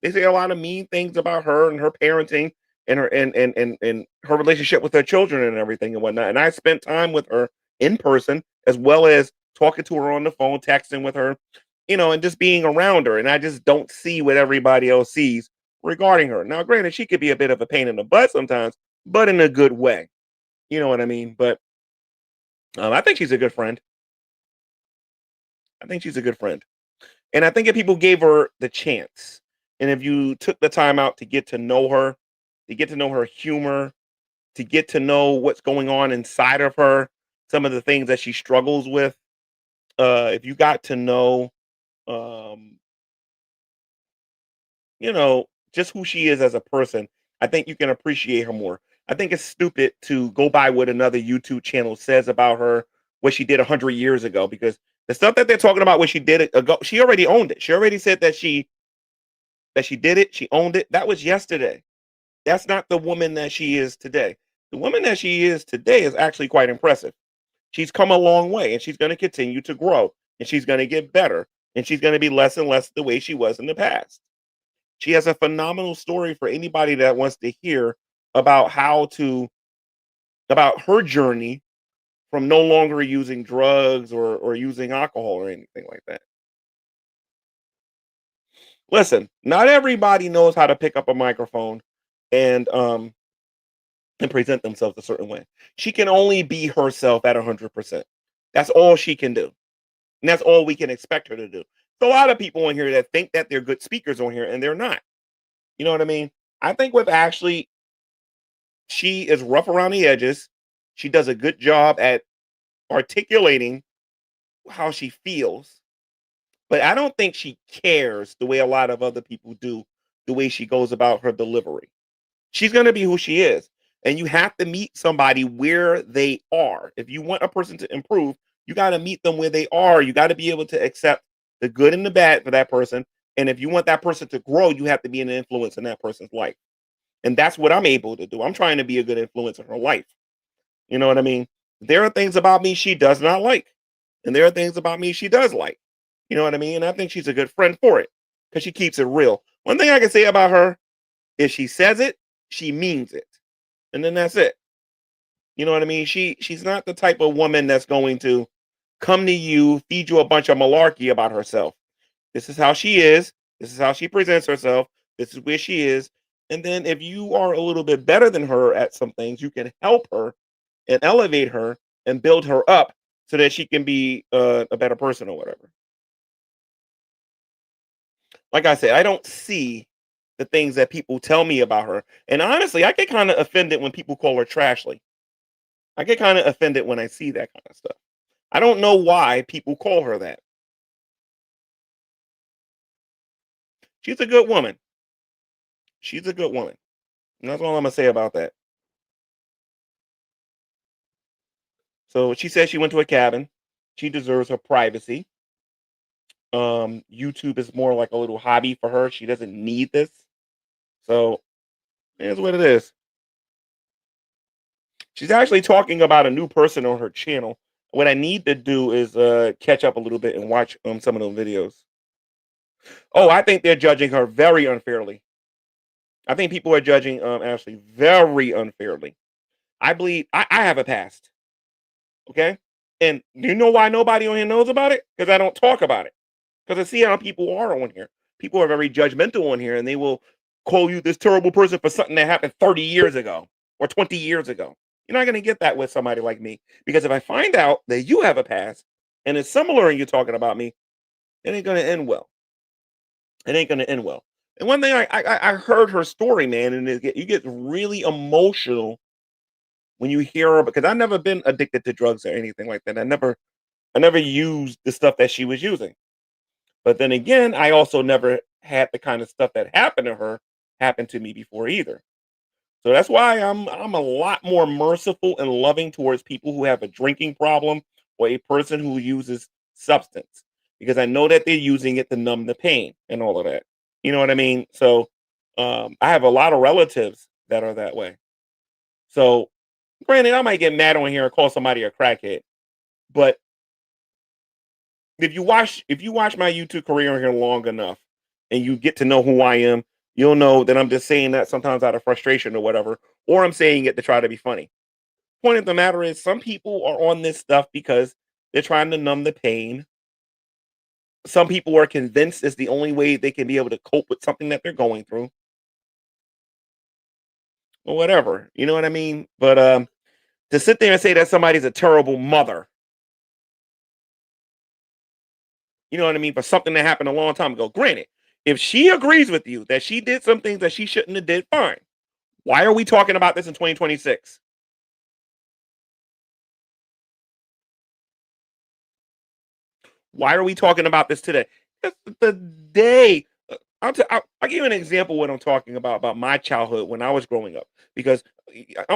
They say a lot of mean things about her and her parenting and her and her relationship with her children and everything and whatnot. And I spent time with her in person, as well as talking to her on the phone, texting with her, and just being around her. And I just don't see what everybody else sees regarding her. Now, granted, she could be a bit of a pain in the butt sometimes, but in a good way. You know what I mean? But I think she's a good friend. I think she's a good friend. And I think if people gave her the chance, and if you took the time out to get to know her, to get to know her humor, to get to know what's going on inside of her, some of the things that she struggles with. If you got to know, um, just who she is as a person, I think you can appreciate her more. I think it's stupid to go by what another YouTube channel says about her, what she did 100 years ago, because the stuff that they're talking about, what she did ago, she already owned it. She already said that she did it. She owned it. That was yesterday. That's not the woman that she is today. The woman that she is today is actually quite impressive. She's come a long way, and she's going to continue to grow, and she's going to get better, and she's going to be less and less the way she was in the past. She has a phenomenal story for anybody that wants to hear about about her journey from no longer using drugs or using alcohol or anything like that. Listen, not everybody knows how to pick up a microphone and present themselves a certain way. She can only be herself at 100%. That's all she can do. And that's all we can expect her to do. There's a lot of people on here that think that they're good speakers on here, and they're not. You know what I mean? I think with Ashley, she is rough around the edges. She does a good job at articulating how she feels. But I don't think she cares the way a lot of other people do, the way she goes about her delivery. She's going to be who she is. And you have to meet somebody where they are. If you want a person to improve, you got to meet them where they are. You got to be able to accept the good and the bad for that person. And if you want that person to grow, you have to be an influence in that person's life. And that's what I'm able to do. I'm trying to be a good influence in her life. You know what I mean? There are things about me she does not like. And there are things about me she does like. You know what I mean? And I think she's a good friend for it because she keeps it real. One thing I can say about her is she says it, she means it. And then that's it. You know what I mean? She's not the type of woman that's going to come to you, feed you a bunch of malarkey about herself. This is how she is. This is how she presents herself. This is where she is. And then if you are a little bit better than her at some things, you can help her and elevate her and build her up so that she can be a better person or whatever. Like I said, I don't see the things that people tell me about her. And honestly, I get kind of offended when people call her trashly. I get kind of offended when I see that kind of stuff. I don't know why people call her that. She's a good woman. She's a good woman. And that's all I'm going to say about that. So she says she went to a cabin. She deserves her privacy. YouTube is more like a little hobby for her. She doesn't need this. So here's what it is. She's actually talking about a new person on her channel. What I need to do is catch up a little bit and watch some of those videos. Oh, I think they're judging her very unfairly. I think people are judging Ashley very unfairly. I believe I have a past. Okay? And do you know why nobody on here knows about it? Because I don't talk about it. Because I see how people are on here. People are very judgmental on here, and they will call you this terrible person for something that happened 30 years ago or 20 years ago. You're not going to get that with somebody like me. Because if I find out that you have a past and it's similar and you're talking about me, it ain't going to end well. It ain't going to end well. And one thing I heard her story, man, and you get really emotional when you hear her, because I've never been addicted to drugs or anything like that. I never used the stuff that she was using. But then again, I also never had the kind of stuff that happened to her happen to me before either. So that's why I'm a lot more merciful and loving towards people who have a drinking problem or a person who uses substance, because I know that they're using it to numb the pain and all of that. You know what I mean? So I have a lot of relatives that are that way. So granted, I might get mad on here and call somebody a crackhead, but if you watch my YouTube career here long enough and you get to know who I am, you'll know that I'm just saying that sometimes out of frustration or whatever, or I'm saying it to try to be funny. Point of the matter is, some people are on this stuff because they're trying to numb the pain. Some people are convinced it's the only way they can be able to cope with something that they're going through. Or whatever. You know what I mean? But to sit there and say that somebody's a terrible mother, you know what I mean, for something that happened a long time ago. Granted, if she agrees with you that she did some things that she shouldn't have did, fine. Why are we talking about this in 2026? Why are we talking about this today? It's the day. I'll give you an example of what I'm talking about my childhood when I was growing up. Because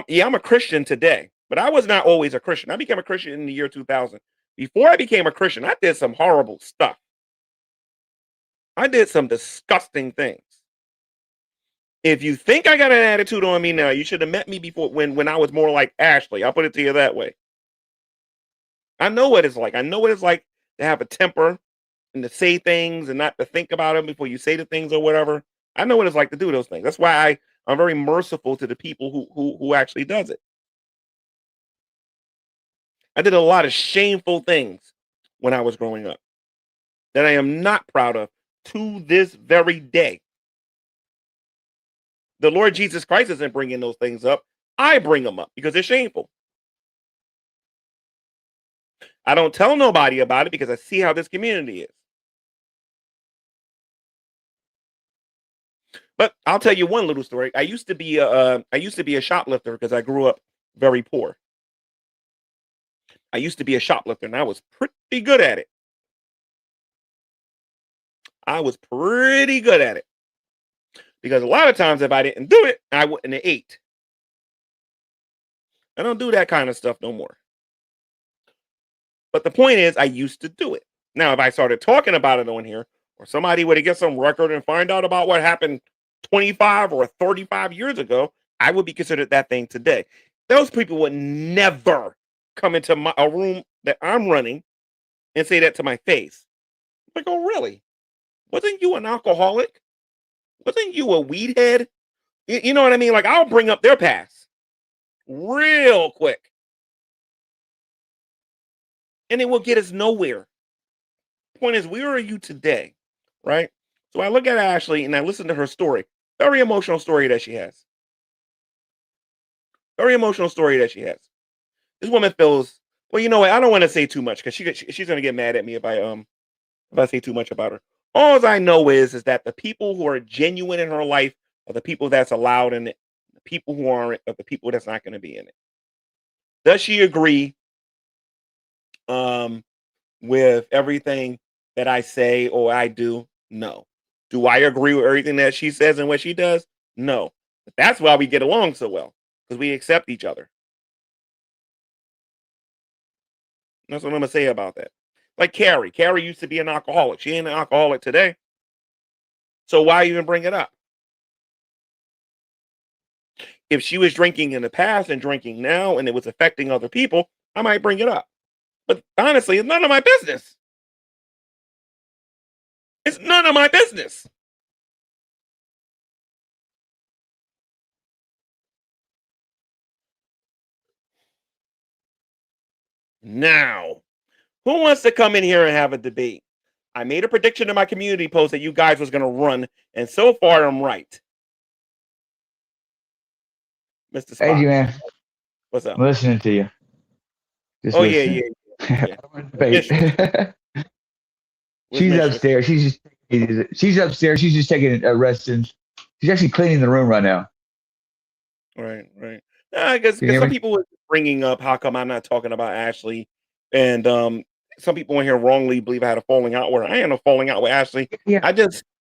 I'm a Christian today, but I was not always a Christian. I became a Christian in the year 2000. Before I became a Christian, I did some horrible stuff. I did some disgusting things. If you think I got an attitude on me now, you should have met me before when I was more like Ashley. I'll put it to you that way. I know what it's like. I know what it's like to have a temper and to say things and not to think about them before you say the things or whatever. I know what it's like to do those things. That's why I'm very merciful to the people who actually does it. I did a lot of shameful things when I was growing up that I am not proud of to this very day. The Lord Jesus Christ isn't bringing those things up. I bring them up because they're shameful. I don't tell nobody about it because I see how this community is. But I'll tell you one little story. I used to be a shoplifter because I grew up very poor. I used to be a shoplifter and I was pretty good at it. I was pretty good at it. Because a lot of times if I didn't do it, I wouldn't have ate. I don't do that kind of stuff no more. But the point is, I used to do it. Now, if I started talking about it on here, or somebody were to get some record and find out about what happened 25 or 35 years ago, I would be considered that thing today. Those people would never come into a room that I'm running and say that to my face. I'm like, oh, really? Wasn't you an alcoholic? Wasn't you a weed head? You know what I mean? Like, I'll bring up their past real quick. And it will get us nowhere. Point is, where are you today? Right? So I look at Ashley and I listen to her story. Very emotional story that she has. Very emotional story that she has. This woman feels, well, you know what? I don't want to say too much because she's going to get mad at me if I say too much about her. All I know is that the people who are genuine in her life are the people that's allowed in it. The people who aren't are the people that's not going to be in it. Does she agree with everything that I say or I do? No. Do I agree with everything that she says and what she does? No. But that's why we get along so well, because we accept each other. That's what I'm gonna say about that. Like Carrie. Carrie used to be an alcoholic. She ain't an alcoholic today. So why even bring it up? If she was drinking in the past and drinking now and it was affecting other people, I might bring it up. But honestly, it's none of my business. It's none of my business. Now, who wants to come in here and have a debate? I made a prediction in my community post that you guys was going to run, and so far I'm right. Mr. Spot. Hey, man. What's up? I'm listening to you. Just listening. Yeah. She's upstairs. She's upstairs. She's just taking a rest, and she's actually cleaning the room right now. Right. Because some people were bringing up how come I'm not talking about Ashley, and some people in here wrongly believe I had a falling out with her. I ain't no falling out with Ashley. Yeah.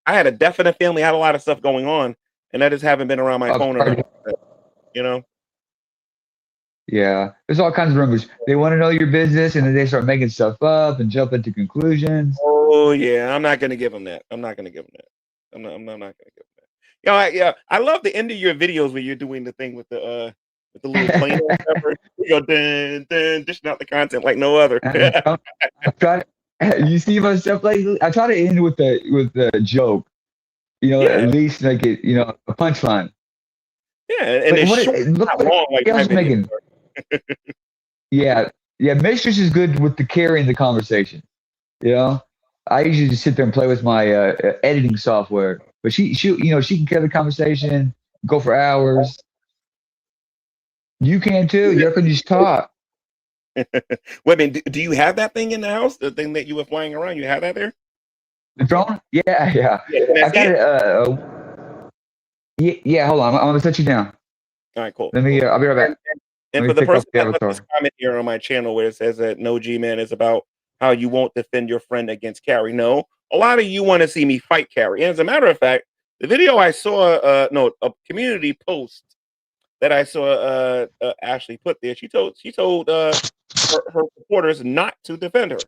I had a definite family. I had a lot of stuff going on, and I just haven't been around my phone enough. You know. Yeah, there's all kinds of rumors. They want to know your business, and then they start making stuff up and jump into conclusions. Oh yeah, I'm not gonna give them that. I'm not gonna give them that. I'm not gonna give them that. I love the end of your videos where you're doing the thing with the little plane or whatever. You go dishing out the content like no other. I'm trying to, you see my stuff lately? I try to end with the joke. At least make it a punchline. Yeah, and it's short, not long. Like I was making. Yeah. Mistress is good with the carrying the conversation. I usually just sit there and play with my editing software, but she can carry the conversation, go for hours. You can too. You can just talk. Wait a minute. Do you have that thing in the house? The thing that you were flying around? You have that there? The drone? Yeah. I got it. Yeah. Hold on. I'm gonna set you down. All right, cool. Let me. I'll be right back. And Let for me the pick up person the that left avatar. this comment here on my channel where it says that no G-Man is about how you won't defend your friend against Carrie. No, a lot of you want to see me fight Carrie. And as a matter of fact, the video I saw, a community post that I saw Ashley put there, she told her supporters not to defend her.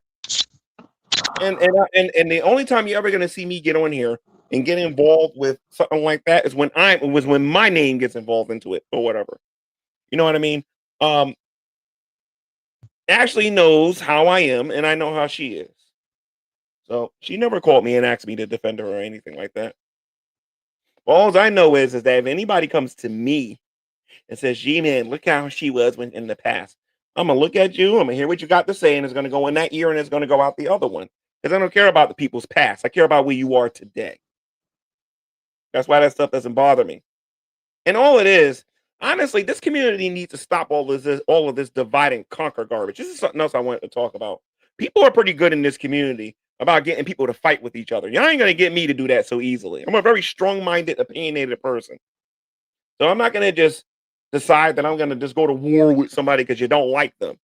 And the only time you're ever going to see me get on here and get involved with something like that is when my name gets involved into it or whatever. You know what I mean? Ashley knows how I am, and I know how she is. So she never called me and asked me to defend her or anything like that. All I know is that if anybody comes to me and says, G-Man, look how she was when in the past, I'm going to look at you, I'm going to hear what you got to say, and it's going to go in that ear and it's going to go out the other one. Because I don't care about the people's past. I care about where you are today. That's why that stuff doesn't bother me. And all it is, honestly, this community needs to stop all of this divide and conquer garbage. This is something else I wanted to talk about. People are pretty good in this community about getting people to fight with each other. Y'all ain't going to get me to do that so easily. I'm a very strong-minded, opinionated person. So I'm not going to just decide that I'm going to just go to war with somebody because you don't like them.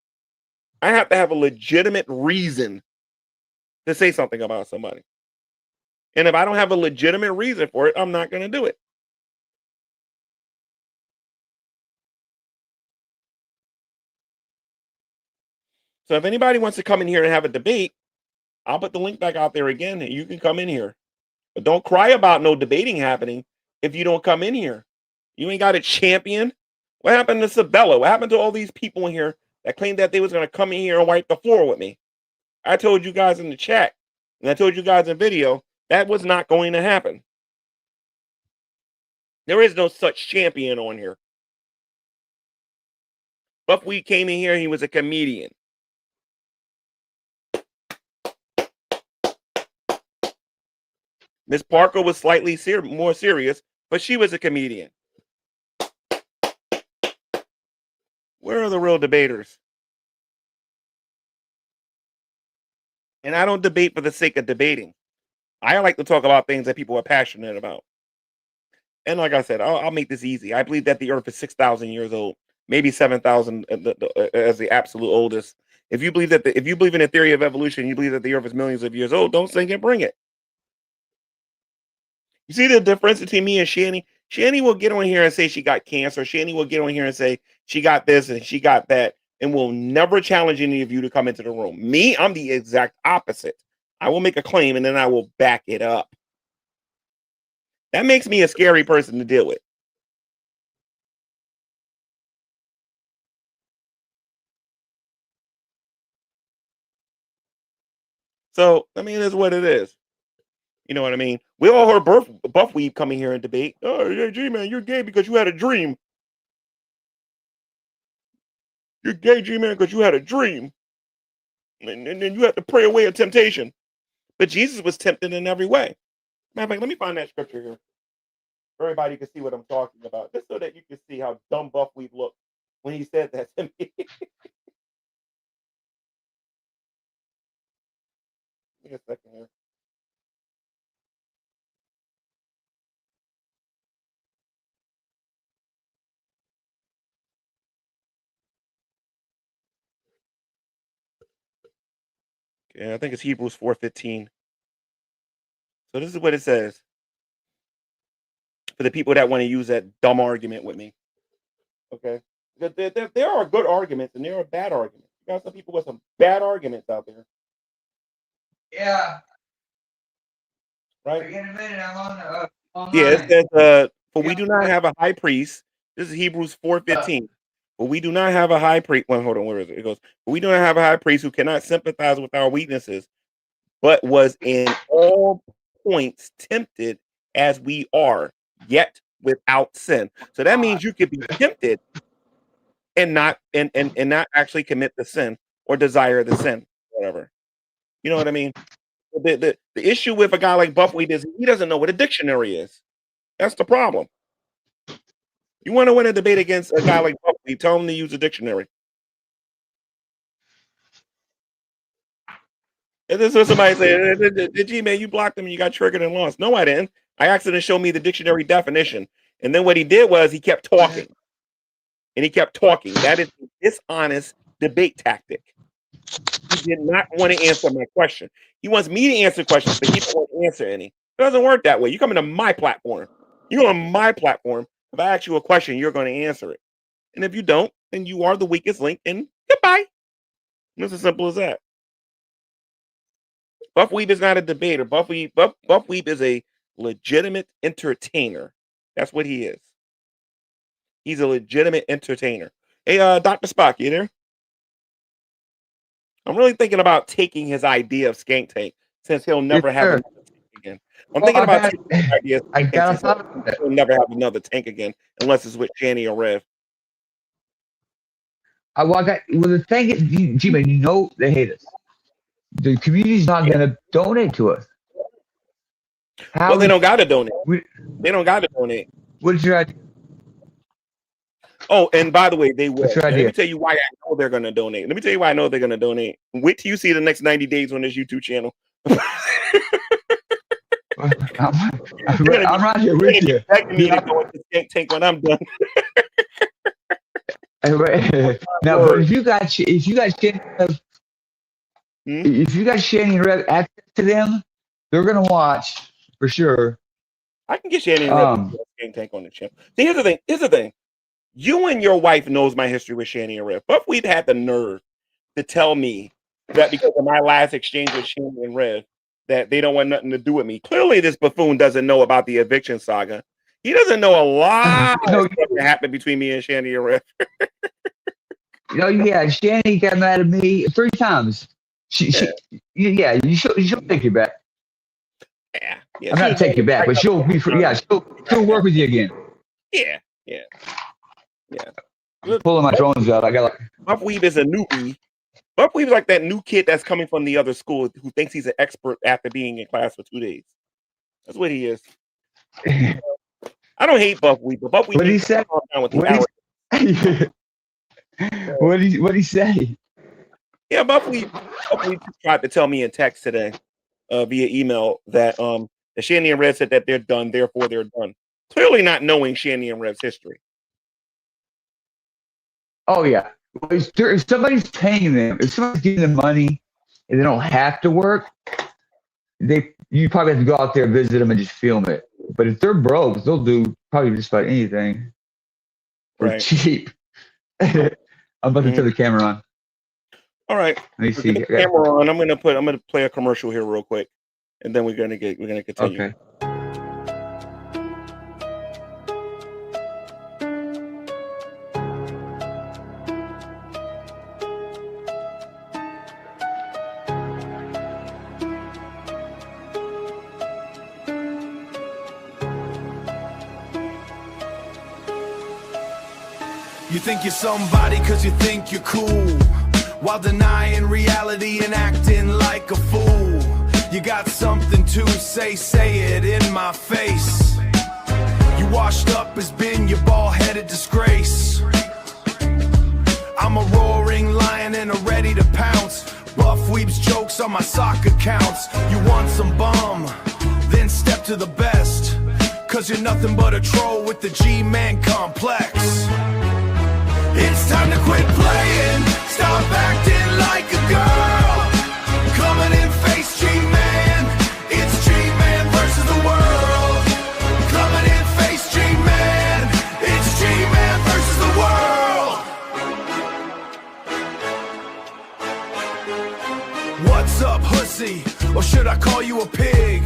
I have to have a legitimate reason to say something about somebody. And if I don't have a legitimate reason for it, I'm not going to do it. So if anybody wants to come in here and have a debate, I'll put the link back out there again, and you can come in here. But don't cry about no debating happening if you don't come in here. You ain't got a champion. What happened to Sabella? What happened to all these people in here that claimed that they was going to come in here and wipe the floor with me? I told you guys in the chat, and I told you guys in video, that was not going to happen. There is no such champion on here. Buckwheat came in here, he was a comedian. Miss Parker was slightly more serious, but she was a comedian. Where are the real debaters? And I don't debate for the sake of debating. I like to talk about things that people are passionate about. And like I said, I'll make this easy. I believe that the Earth is 6,000 years old, maybe 7,000 as the absolute oldest. If you believe that, if you believe in a theory of evolution, you believe that the Earth is millions of years old. Don't sing it, bring it. You see the difference between me and Shani? Shani will get on here and say she got cancer. Shani will get on here and say she got this and she got that, and will never challenge any of you to come into the room. Me, I'm the exact opposite. I will make a claim and then I will back it up. That makes me a scary person to deal with. So, I mean, that's what it is. You know what I mean? We all heard Buffweed coming here and debate. Oh, yeah, G-Man, you're gay because you had a dream. You're gay, G-Man, because you had a dream. And then you have to pray away a temptation. But Jesus was tempted in every way. Matter of fact, let me find that scripture here. So everybody can see what I'm talking about. Just so that you can see how dumb Buffweed looked when he said that to me. Give me a second here. Okay, I think it's Hebrews 4:15. So this is what it says. For the people that want to use that dumb argument with me. Okay. There are good arguments and there are bad arguments. You got some people with some bad arguments out there. Yeah. Right? In a minute, I'm on online. Yeah, it says, for we do not have a high priest. This is Hebrews 4:15. But we do not have a high priest. Well, hold on, where is it? It goes, but we do not have a high priest who cannot sympathize with our weaknesses, but was in all points tempted as we are, yet without sin. So that means you could be tempted and not not actually commit the sin or desire the sin, whatever. You know what I mean? The issue with a guy like Buckwheat is he doesn't know what a dictionary is. That's the problem. You want to win a debate against a guy like Buckwheat, tell him to use a dictionary. And this is what somebody said, G man, you blocked him and you got triggered and lost. No, I didn't. I asked him to show me the dictionary definition. And then what he did was he kept talking. and he kept talking. That is a dishonest debate tactic. He did not want to answer my question. He wants me to answer questions, but he don't want to answer any. It doesn't work that way. You come into my platform. You're on my platform. If I ask you a question, you're going to answer it. And if you don't, then you are the weakest link, and goodbye. It's as simple as that. Buff Weeb is not a debater. Buff Weeb is a legitimate entertainer. That's what he is. He's a legitimate entertainer. Hey, Dr. Spock, you there? I'm really thinking about taking his idea of Skank Tank, since he'll never have another tank again. I'm thinking about taking his idea of Skank Tank, since he'll never have another tank again, unless it's with Shanny or Rev. The thing is, G-Man, you know they hate us. The community's not going to donate to us. Well, they don't got to donate. They don't got to donate. What is your idea? Oh, and by the way, they will. Let idea? me tell you why I know they're going to donate. Let me tell you why I know they're going to donate. Wait till you see the next 90 days on this YouTube channel. I'm right here with you. Me to go into Skank Tank when I'm done. Now, but if you got Shanny and Rev access to them, they're gonna watch for sure. I can get Shanny and Rev to Skank Tank on the channel. See, here's the thing. You and your wife knows my history with Shanny and Rev, but we've had the nerve to tell me that because of my last exchange with Shanny and Rev, that they don't want nothing to do with me. Clearly, this buffoon doesn't know about the eviction saga. He doesn't know a lot of stuff that happened between me and Shanny and Rev. Yeah, Shanny got mad at me 3 times. You should take it back. Yeah. I'm not take it back, but she'll be free. Yeah, she'll work with you again. Yeah. I'm pulling my drones out. I got Buff Weeb is a newbie. Buff Weeb is like that new kid that's coming from the other school who thinks he's an expert after being in class for 2 days. That's what he is. I don't hate Buff Weeb, but Buff Weeb. What did he say? What did he say? Yeah, Buff Weeb tried to tell me in text today, via email, that Shanny and Rev said that they're done, therefore they're done. Clearly not knowing Shanny and Rev's history. Oh yeah. If somebody's paying them, if somebody's giving them money and they don't have to work, you probably have to go out there, visit them, and just film it. But if they're broke, they'll do probably just about anything for cheap. I'm about to turn the camera on. All right. Let me see. The camera on. I'm gonna play a commercial here real quick, and then we're gonna continue. Okay. You think you're somebody cause you think you're cool, while denying reality and acting like a fool. You got something to say it in my face. You washed up as being your bald-headed disgrace. I'm a roaring lion and I'm ready to pounce. Buff Weeb's jokes on my sock accounts. You want some bum, then step to the best, cause you're nothing but a troll with the G-Man complex. It's time to quit playing, stop acting like a girl. Coming in face G-Man, it's G-Man versus the world. Coming in face G-Man, it's G-Man versus the world. What's up, hussy? Or should I call you a pig?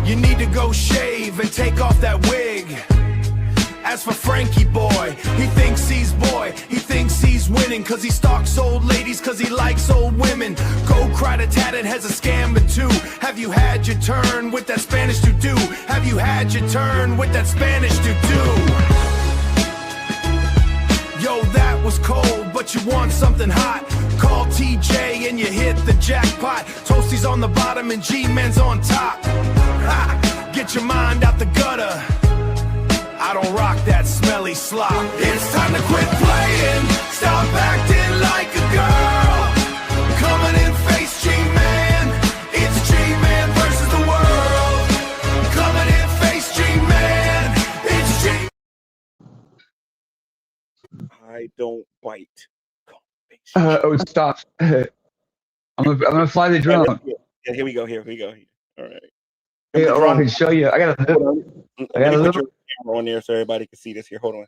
You need to go shave and take off that wig. As for Frankie boy, he thinks he's winning, cause he stalks old ladies, cause he likes old women. Go cry to Tatted has a scam or two. Have you had your turn with that Spanish to-do? Have you had your turn with that Spanish to-do? Yo, that was cold, but you want something hot. Call TJ and you hit the jackpot. Toasty's on the bottom and G-Man's on top. Ha! Get your mind out the gutter. I don't rock that smelly slop. It's time to quit playing, stop acting like a girl. Coming in face G-Man, it's G-Man versus the world. Coming in face G-Man, it's G. I don't bite. Oh, stop. I'm gonna fly the drone. Yeah, here we go. Here we go. All right. Hey, The oh, I drone. can show you. I got Hold a on. I Let got me a put little. your camera on there so everybody can see this. Here, hold on.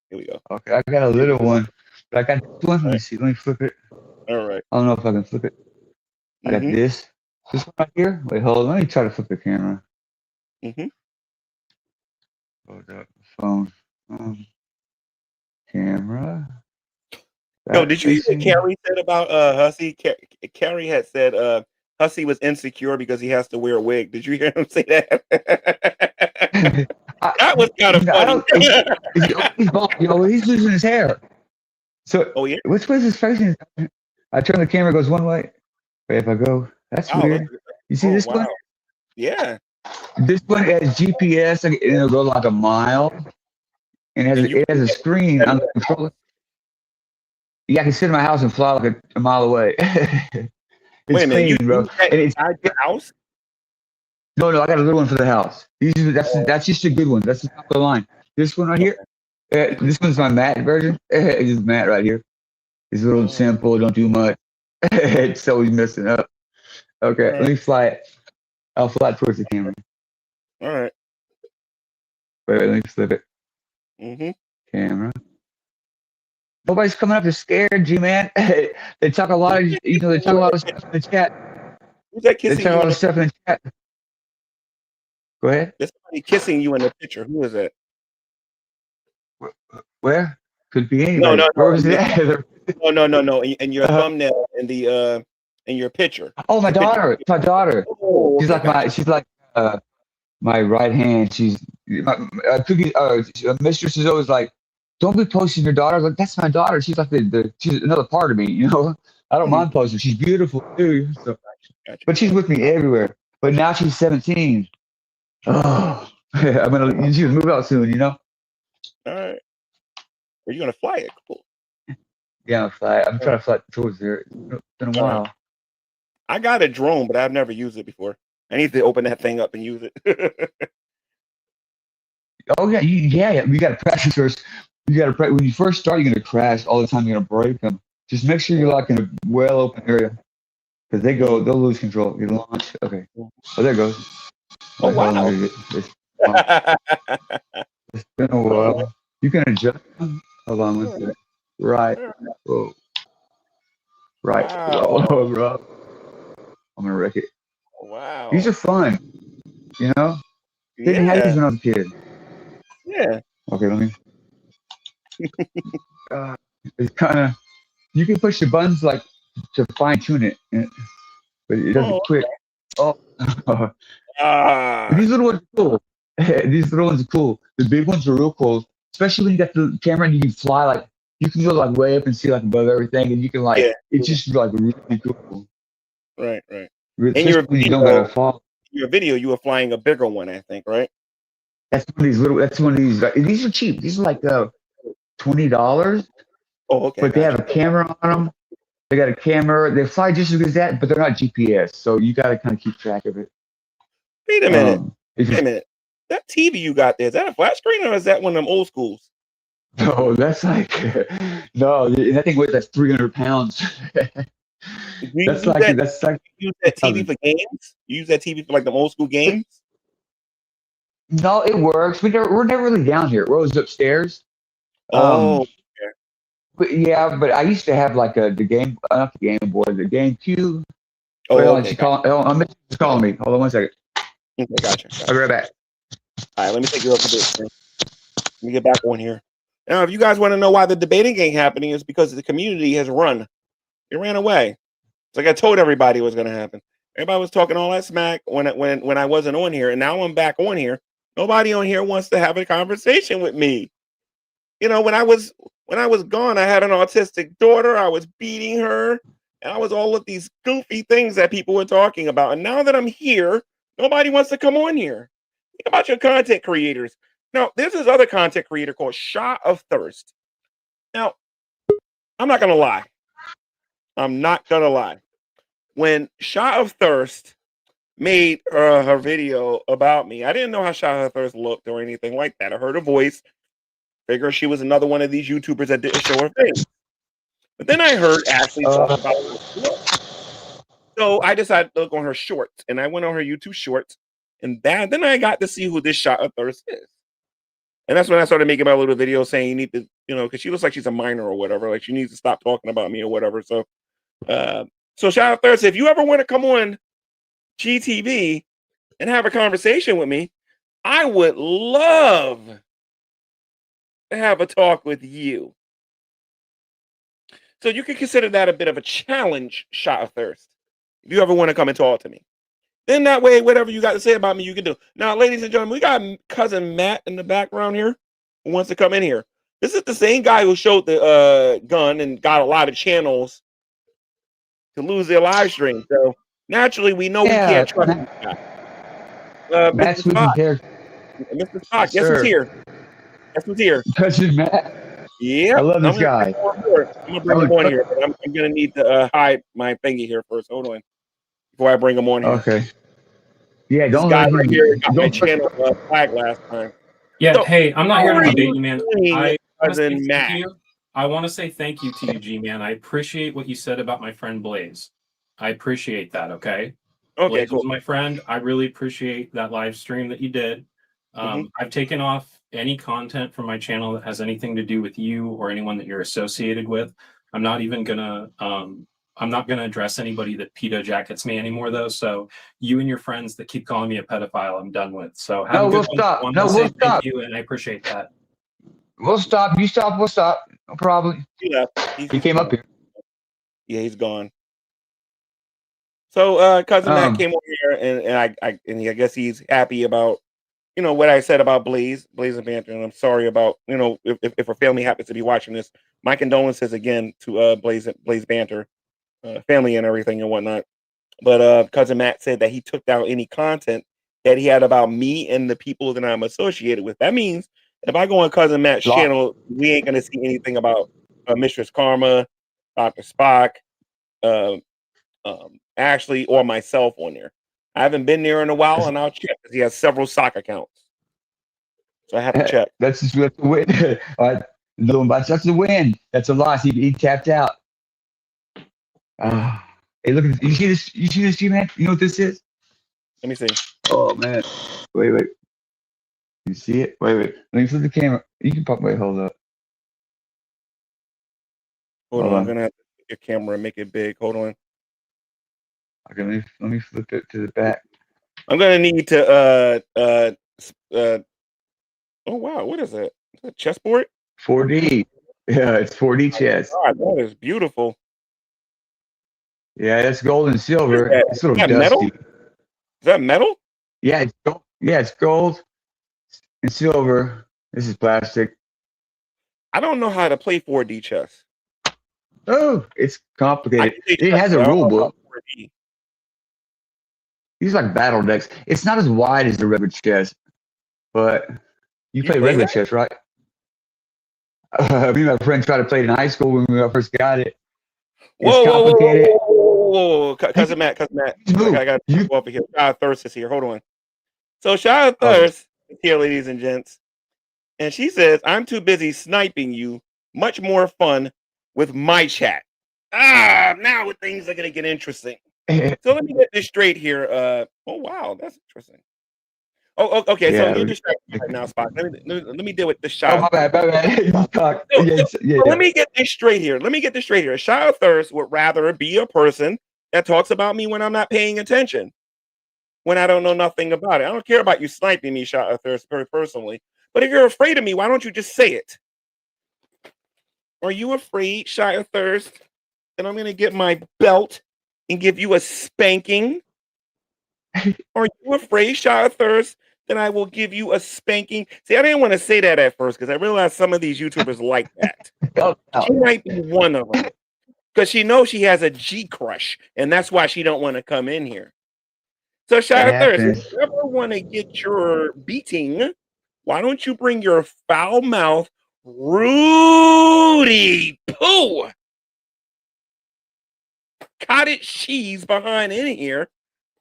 Here we go. Okay, I got a little one. But I got this one. Let me see. Let me flip it. All right. I don't know if I can flip it. I got this. This one right here. Wait, hold on. Let me try to flip the camera. Hold up. Phone. Camera. No, did you hear what Carrie said about Hussey? Carrie had said Hussey was insecure because he has to wear a wig. Did you hear him say that? That was kind of funny. He's bald. He's losing his hair. So, oh yeah. Which way is his facing? I turn the camera, goes one way. Wait, if I go, that's weird. You see this one? Yeah. This one has GPS, and it'll go like a mile, and it has a screen on the controller. Yeah, I can sit in my house and fly like a mile away. Wait a minute, clean, bro. And it's inside your house? No, I got a little one for the house. That's just a good one. That's the top of the line. This one right here, this one's my matte version. It's matte right here. It's a little simple, don't do much. It's always messing up. Okay, let me fly it. I'll fly it towards the camera. All right. Wait, let me flip it. Camera. Nobody's coming up to scared, G-Man. They talk a lot of, they talk a lot of stuff in the chat. Who's that They kissing talk a you? lot of stuff in the chat. Go ahead. There's somebody kissing you in the picture. Who is that? Where? Could be anybody. No. Where was it at? No. In your thumbnail, in your picture. Oh, my daughter. It's my daughter. Oh, She's like my right hand. She's my mistress is always like, don't be posting your daughter. Like, that's my daughter. She's like she's another part of me, I don't mind posting. She's beautiful too. So, but she's with me everywhere. But now she's 17. Oh, she's gonna move out soon, All right. Are you gonna fly it? Cool. Yeah, I'm trying to fly towards there. It's been a while. I got a drone, but I've never used it before. I need to open that thing up and use it. Oh yeah, you got to practice first. You got to practice when you first start. You're gonna crash all the time. You're gonna break them. Just make sure you're like in a well open area, because they'll lose control. You launch. Okay. Oh, there it goes. Oh wow. It's been a while. You can adjust. Hold on one second. Right. Whoa. Right. Wow. Whoa, bro. I'm gonna wreck it. Wow. These are fun. Didn't have these when I was a kid. Yeah. Okay, let me. It's kind of. You can push the buttons like to fine tune it, but it doesn't quit. Oh. These little ones are cool. These little ones are cool. The big ones are real cool, especially when you got the camera and you can fly like you can go like way up and see like above everything, and you can like it's just like really cool. Right. In your video, you don't gotta fall. Your video, you were flying a bigger one, I think, right? That's one of these little. That's one of these. These are cheap. These are like $20. Oh, okay. But they have a camera on them. They got a camera. They fly just as good as that, but they're not GPS, so you got to kind of keep track of it. Wait a minute. That TV you got there, is that a flat screen or is that one of them old schools? No, that's like that thing weighs like 300 pounds. That's like you use that TV for games? You use that TV for like the old school games? No, it works. We're never really down here. We're always upstairs. Oh, but I used to have like not the Game Boy, the GameCube. Oh, okay. She's calling me. Hold on one second. Okay, gotcha. I'll be right back. All right, let me take you up a bit. Let me get back on here. Now, if you guys want to know why the debating ain't happening, it's because the community has run. It ran away. It's like I told everybody it was going to happen. Everybody was talking all that smack when I wasn't on here, and now I'm back on here. Nobody on here wants to have a conversation with me. When I was gone, I had an autistic daughter. I was beating her, and I was all of these goofy things that people were talking about. And now that I'm here, nobody wants to come on here. Think about your content creators. Now, there's this other content creator called Shot of Thirst. Now, I'm not going to lie. When Shot of Thirst made her video about me, I didn't know how Shot of Thirst looked or anything like that. I heard her voice. Figure she was another one of these YouTubers that didn't show her face. But then I heard Ashley talk about this. So I decided to look on her shorts, and I went on her YouTube shorts, and then I got to see who this Shot of Thirst is. And that's when I started making my little video saying you need to, because she looks like she's a minor or whatever, like she needs to stop talking about me or whatever. So, Shot of Thirst, if you ever want to come on GTV and have a conversation with me, I would love to have a talk with you. So you can consider that a bit of a challenge, Shot of Thirst. If you ever want to come and talk to me, then that way, whatever you got to say about me, you can do. Now, ladies and gentlemen, we got cousin Matt in the background here who wants to come in here. This is the same guy who showed the gun and got a lot of channels to lose their live stream. So naturally, we know we can't trust this guy. Matt's Mr. Spock. here. Mr. Spock, guess who's here? Guess who's here? Cousin Matt. Yeah, I love this guy. I'm gonna bring him on here, but I'm gonna need to hide my thingy here first. Hold on, before I bring him on here. Okay. Yeah, This don't guy let right him. here got my Don't channel flagged last time. Yeah, So, hey, I'm not here to how are debate you, man. doing, I wanna say cousin thank Matt? you. I want to say thank you to you, G-Man. I appreciate what you said about my friend Blaze. I appreciate that, okay? Okay, Blaze cool. was my friend. I really appreciate that live stream that you did. I've taken off any content from my channel that has anything to do with you or anyone that you're associated with. I'm not even gonna I'm not gonna address anybody that pedo jackets me anymore though. So you and your friends that keep calling me a pedophile, I'm done with. So have No, a good we'll one. stop. I wanna No, say we'll thank stop. you, and I appreciate that. We'll stop. You stop. We'll stop. No problem. He left. He came up here. Yeah, he's gone. So cousin Matt Um, came over here, and I guess he's happy about what I said about Blaze and Banter, and I'm sorry about if her family happens to be watching this. My condolences again to Blaze Banter, family and everything and whatnot. But cousin Matt said that he took down any content that he had about me and the people that I'm associated with. That means if I go on cousin Matt's Block. channel, we ain't gonna see anything about Mistress Karma, Dr. Spock, Ashley, or myself on there. I haven't been there in a while, and I'll check because he has several sock accounts. So I have to check. That's just a win. All right. No, but that's a win. That's a loss. He tapped out. Hey, look at this. You see this? You see this, G-Man? You know what this is? Let me see. Oh, man. Wait. You see it? Wait. Let me flip the camera. You can pop. Wait, hold up. Hold on. I'm going to have to put your camera and make it big. Hold on. Okay, let me flip it to the back. I'm going to need to, oh, wow. What is that? Is that a chessboard? 4D. Yeah, it's 4D chess. God, that is beautiful. Yeah, that's gold and silver. It's a little dusty. Metal? Is that metal? Yeah, it's gold. Yeah, it's gold and silver. This is plastic. I don't know how to play 4D chess. Oh, it's complicated. It has a rule book. These are like battle decks. It's not as wide as the regular chess, but you play regular chess, right? Me and my friend tried to play it in high school when we first got it. It's complicated. Whoa. Cousin Matt. I got to go over here. Shot of Thirst is here. Hold on. So Shot of Thirst is here, ladies and gents. And she says, I'm too busy sniping you. Much more fun with my chat. Now things are going to get interesting. So let me get this straight here. Oh, wow. That's interesting. Oh, okay. Yeah, so you're distracted right now, Spock. Let me deal with this Shot. Oh, my bad. Let me get this straight here. A Shot of Thirst would rather be a person that talks about me when I'm not paying attention, when I don't know nothing about it. I don't care about you sniping me, Shot of Thirst, very personally. But if you're afraid of me, why don't you just say it? Are you afraid, Shot of Thirst, that I'm going to get my belt and give you a spanking? Are you afraid, Shot of Thirst, that I will give you a spanking? See, I didn't want to say that at first because I realized some of these YouTubers like that. She might be one of them because she knows she has a G crush, and that's why she don't want to come in here. So, Shot of Thirst, if you ever want to get your beating, why don't you bring your foul mouth, Rudy Poo cottage cheese behind in here,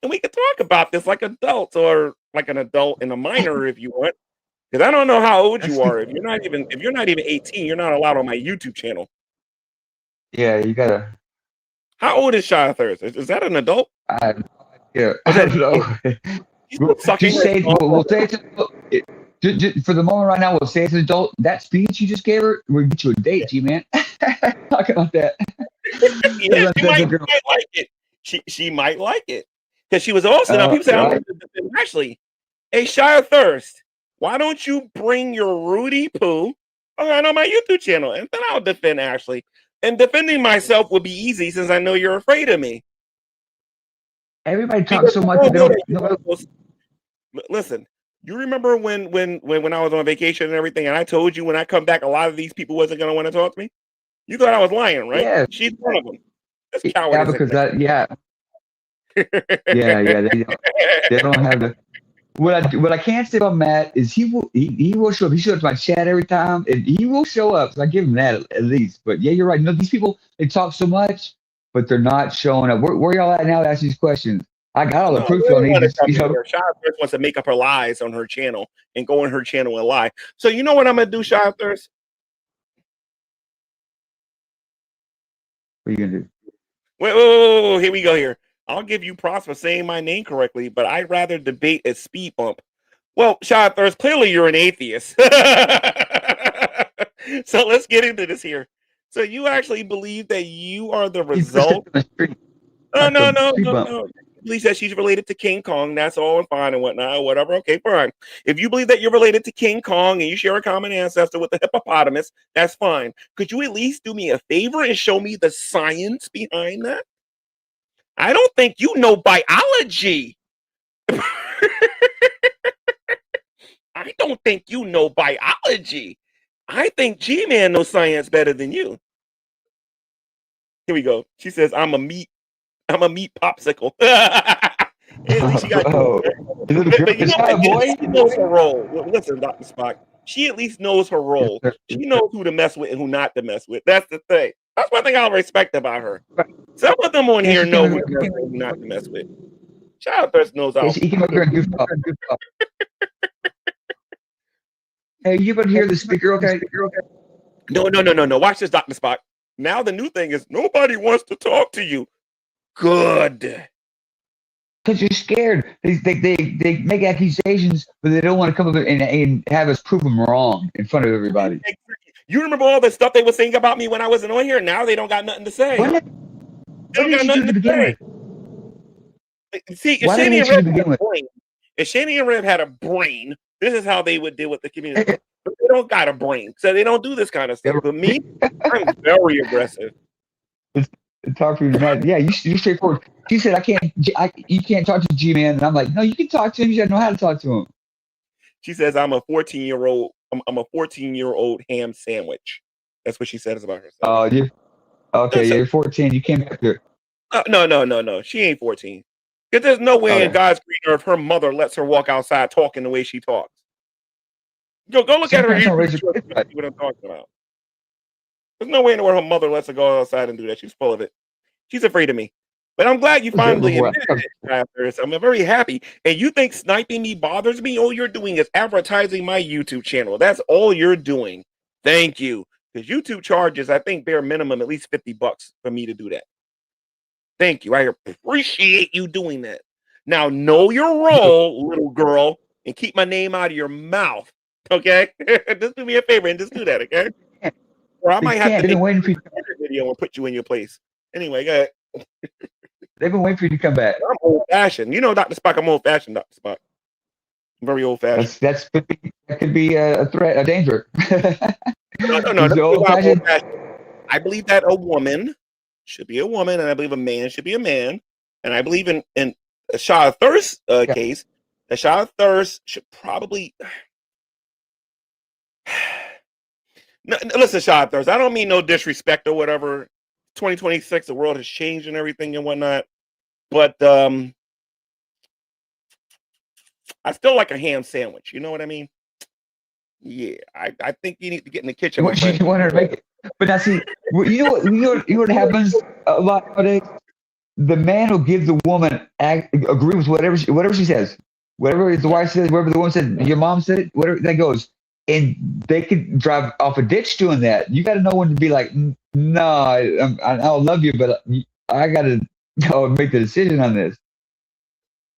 and we can talk about this like adults, or like an adult and a minor if you want. Because I don't know how old you are. If you're not even 18, you're not allowed on my YouTube channel. Yeah, you gotta. How old is Shy Thirst? Is that an adult? Yeah, I don't know. Just say we'll say it's for the moment right now. We'll say it's an adult. That speech you just gave her, we'll get you a date, G-Man. Talk about that. Yeah, she might like it. She might like it because she was also now people say right. Actually, hey Shy Thirst, why don't you bring your Rudy Poo on my YouTube channel and then I'll defend Ashley. And defending myself would be easy since I know you're afraid of me. Everybody talks so much. Listen, you remember when I was on vacation and everything, and I told you when I come back, a lot of these people wasn't going to want to talk to me. You thought I was lying, right? Yeah, she's one of them. That's yeah, because yeah, they don't have the. What I can't say about Matt is he will show up. He shows up to my chat every time, and he will show up. So I give him that at least. But yeah, you're right. No, these people they talk so much, but they're not showing up. Where y'all at now to ask these questions? I got all the proof on these. Shy Thirst wants to make up her lies on her channel and go on her channel and lie. So you know what I'm gonna do, Shy Thirst? What are you gonna do? Wait, here we go here. I'll give you props for saying my name correctly, but I'd rather debate a speed bump. Well, Shy Thirst, clearly you're an atheist. So let's get into this here. So you actually believe that you are the result? No. You believe that she's related to King Kong. That's all fine and whatnot, whatever. Okay, fine. If you believe that you're related to King Kong and you share a common ancestor with the hippopotamus, that's fine. Could you at least do me a favor and show me the science behind that? I don't think you know biology. I don't think you know biology. I think G-Man knows science better than you. Here we go. She says, I'm a meat popsicle. At least she got she knows her role. Listen, Dr. Spock. She at least knows her role. She knows who to mess with and who not to mess with. That's the thing. That's one thing I respect about her. Some of them on here know who not to mess with. Child Thirst knows how. Hey, you can hear the speaker, okay? No. Watch this, Dr. Spock. Now the new thing is nobody wants to talk to you. Good. Because you're scared. They make accusations, but they don't want to come up and have us prove them wrong in front of everybody. You remember all the stuff they were saying about me when I wasn't on here? Now they don't got nothing to say. What did you do to begin with? See, if Shani and Rev had a brain, this is how they would deal with the community. But they don't got a brain, so they don't do this kind of stuff. But me, I'm very aggressive. Talk to me, yeah, you're straightforward. She said, you can't talk to G-Man. And I'm like, no, you can talk to him. You gotta know how to talk to him. She says, I'm a 14-year-old ham sandwich. That's what she says about herself. Oh, you're 14. You came back there. No. She ain't 14. Because there's no way in God's green earth her mother lets her walk outside talking the way she talks. Go look at her. What I'm talking about. There's no way in the world her mother lets her go outside and do that. She's full of it. She's afraid of me. But I'm glad you finally admitted it. I'm very happy. And you think sniping me bothers me? All you're doing is advertising my YouTube channel. That's all you're doing. Thank you. Because YouTube charges, I think, bare minimum at least $50 for me to do that. Thank you. I appreciate you doing that. Now know your role, little girl, and keep my name out of your mouth. Okay? Just do me a favor and just do that, okay? Or I might have to make a video and put you in your place. Anyway, go ahead. They've been waiting for you to come back. I'm old-fashioned. You know, Dr. Spock, I'm old-fashioned, Dr. Spock. I'm very old-fashioned. That could be a threat, a danger. No. I believe that a woman should be a woman, and I believe a man should be a man. And I believe in a Shy Thirst case, a Shy Thirst should probably... No, listen, Shy Thirst, I don't mean no disrespect or whatever. 2026, the world has changed and everything and whatnot. But I still like a ham sandwich. You know what I mean? Yeah, I think you need to get in the kitchen. What you want her to make it? But now see, you know what happens a lot nowadays? The man will give the woman agree with whatever she says. whatever the wife says, whatever the woman said, your mom said it, whatever that goes. And they could drive off a ditch doing that. You got to know when to be like, no, I'll love you, but I got to go and make the decision on this.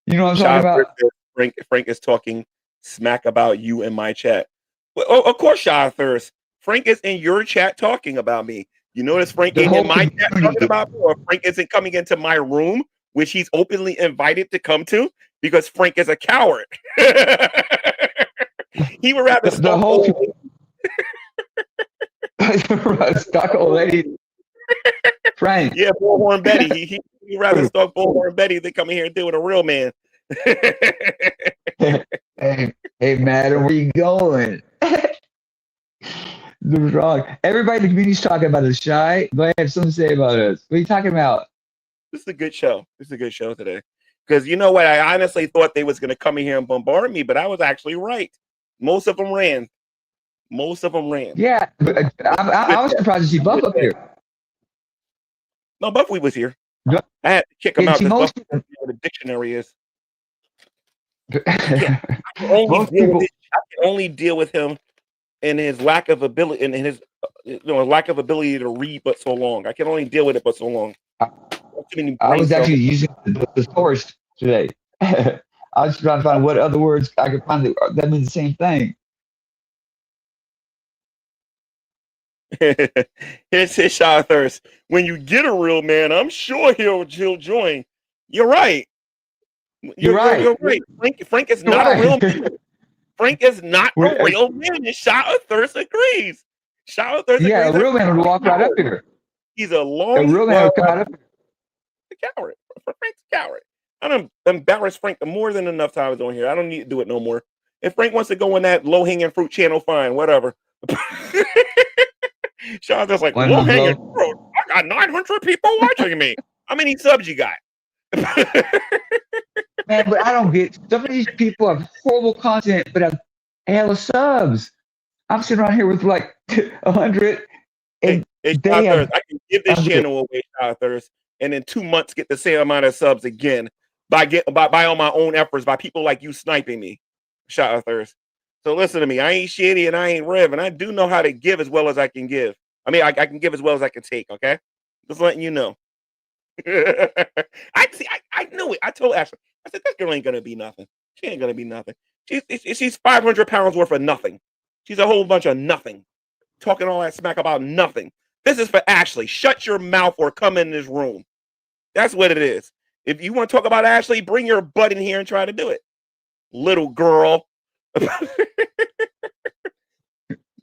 You know what I'm talking about? Frank is talking smack about you in my chat. Well, of course, Shy Thirst. Frank is in your chat talking about me. You notice Frank ain't in my chat talking about me, or Frank isn't coming into my room, which he's openly invited to come to, because Frank is a coward. He would rather the whole stalk old lady. Frank. Yeah, Bullhorn Betty. He'd rather stalk Bullhorn Betty than come in here and deal with a real man. Hey, madam, where you going? Wrong. Everybody in the community's talking about us, Shy. Go ahead, have something to say about us. What are you talking about? This is a good show. This is a good show today. Because you know what? I honestly thought they was going to come in here and bombard me, but I was actually right. Most of them ran. Yeah, I was surprised to see Buff up here. No, Buffy was here. I had to kick him out because Buffy doesn't know what a dictionary is. I can only deal with him and his lack of ability and his lack of ability to read but so long. I can only deal with it but so long. I was actually using the source today. I was trying to find what other words I could find that mean the same thing. Here's his Shy Thirst. When you get a real man, I'm sure he'll join. You're right. You're right. Frank is not a real man. Frank is not a real man. And Shy Thirst agrees. Shy Thirst agrees. Yeah, a real man would walk right up here. He's a real man would come right up here. A coward. Frank's a coward. I done embarrassed Frank more than enough times on here. I don't need to do it no more. If Frank wants to go in that low-hanging fruit channel, fine, whatever. Sean's just like, low-hanging fruit? I got 900 people watching me. How many subs you got? Man, but I don't get, some of these people have horrible content, but have hella subs. I'm sitting around here with like 100. And I can give this channel away, Shy Thirst, and in 2 months get the same amount of subs again by all my own efforts, by people like you sniping me, Shy Thirst. So listen to me. I ain't shitty and I ain't Rev, and I do know how to give as well as I can give. I mean, I can give as well as I can take, okay? Just letting you know. I knew it. I told Ashley, I said, that girl ain't going to be nothing. She ain't going to be nothing. She's 500 pounds worth of nothing. She's a whole bunch of nothing. Talking all that smack about nothing. This is for Ashley. Shut your mouth or come in this room. That's what it is. If you want to talk about Ashley, bring your butt in here and try to do it. Little girl.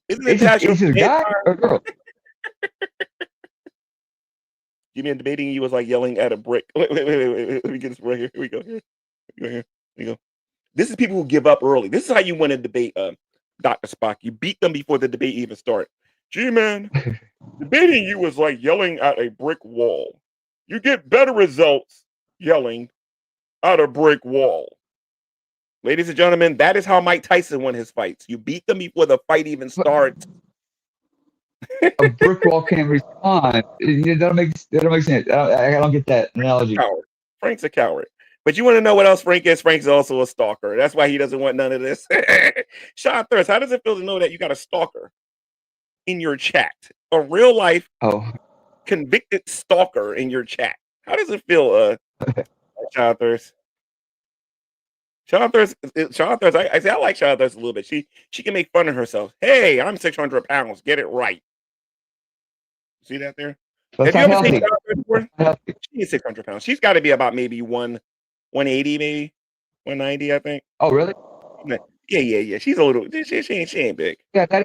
Isn't it a guy or girl? You mean debating you was like yelling at a brick. Wait. Let me get this right here. Here we go. Here we go. This is people who give up early. This is how you win a debate, Dr. Spock. You beat them before the debate even starts. G-Man, debating you was like yelling at a brick wall. You get better results yelling at a brick wall. Ladies and gentlemen, that is how Mike Tyson won his fights. You beat them before the fight even starts. A brick wall can't respond. That don't make sense. I don't get that analogy. Frank's a coward. But you want to know what else Frank is? Frank's also a stalker. That's why he doesn't want none of this. Sean Thirst, how does it feel to know that you got a stalker in your chat? A real life convicted stalker in your chat. How does it feel, Sean Thirst? Sean Thirst, I say I like Sean Thirst a little bit. She can make fun of herself. Hey, I'm 600 pounds. Get it right. See that there? That's Have you ever healthy. seen Sean Thirst before? She's 600 pounds. She's got to be about maybe 180, maybe 190, I think. Oh, really? Yeah. She's a little. She ain't big. Yeah,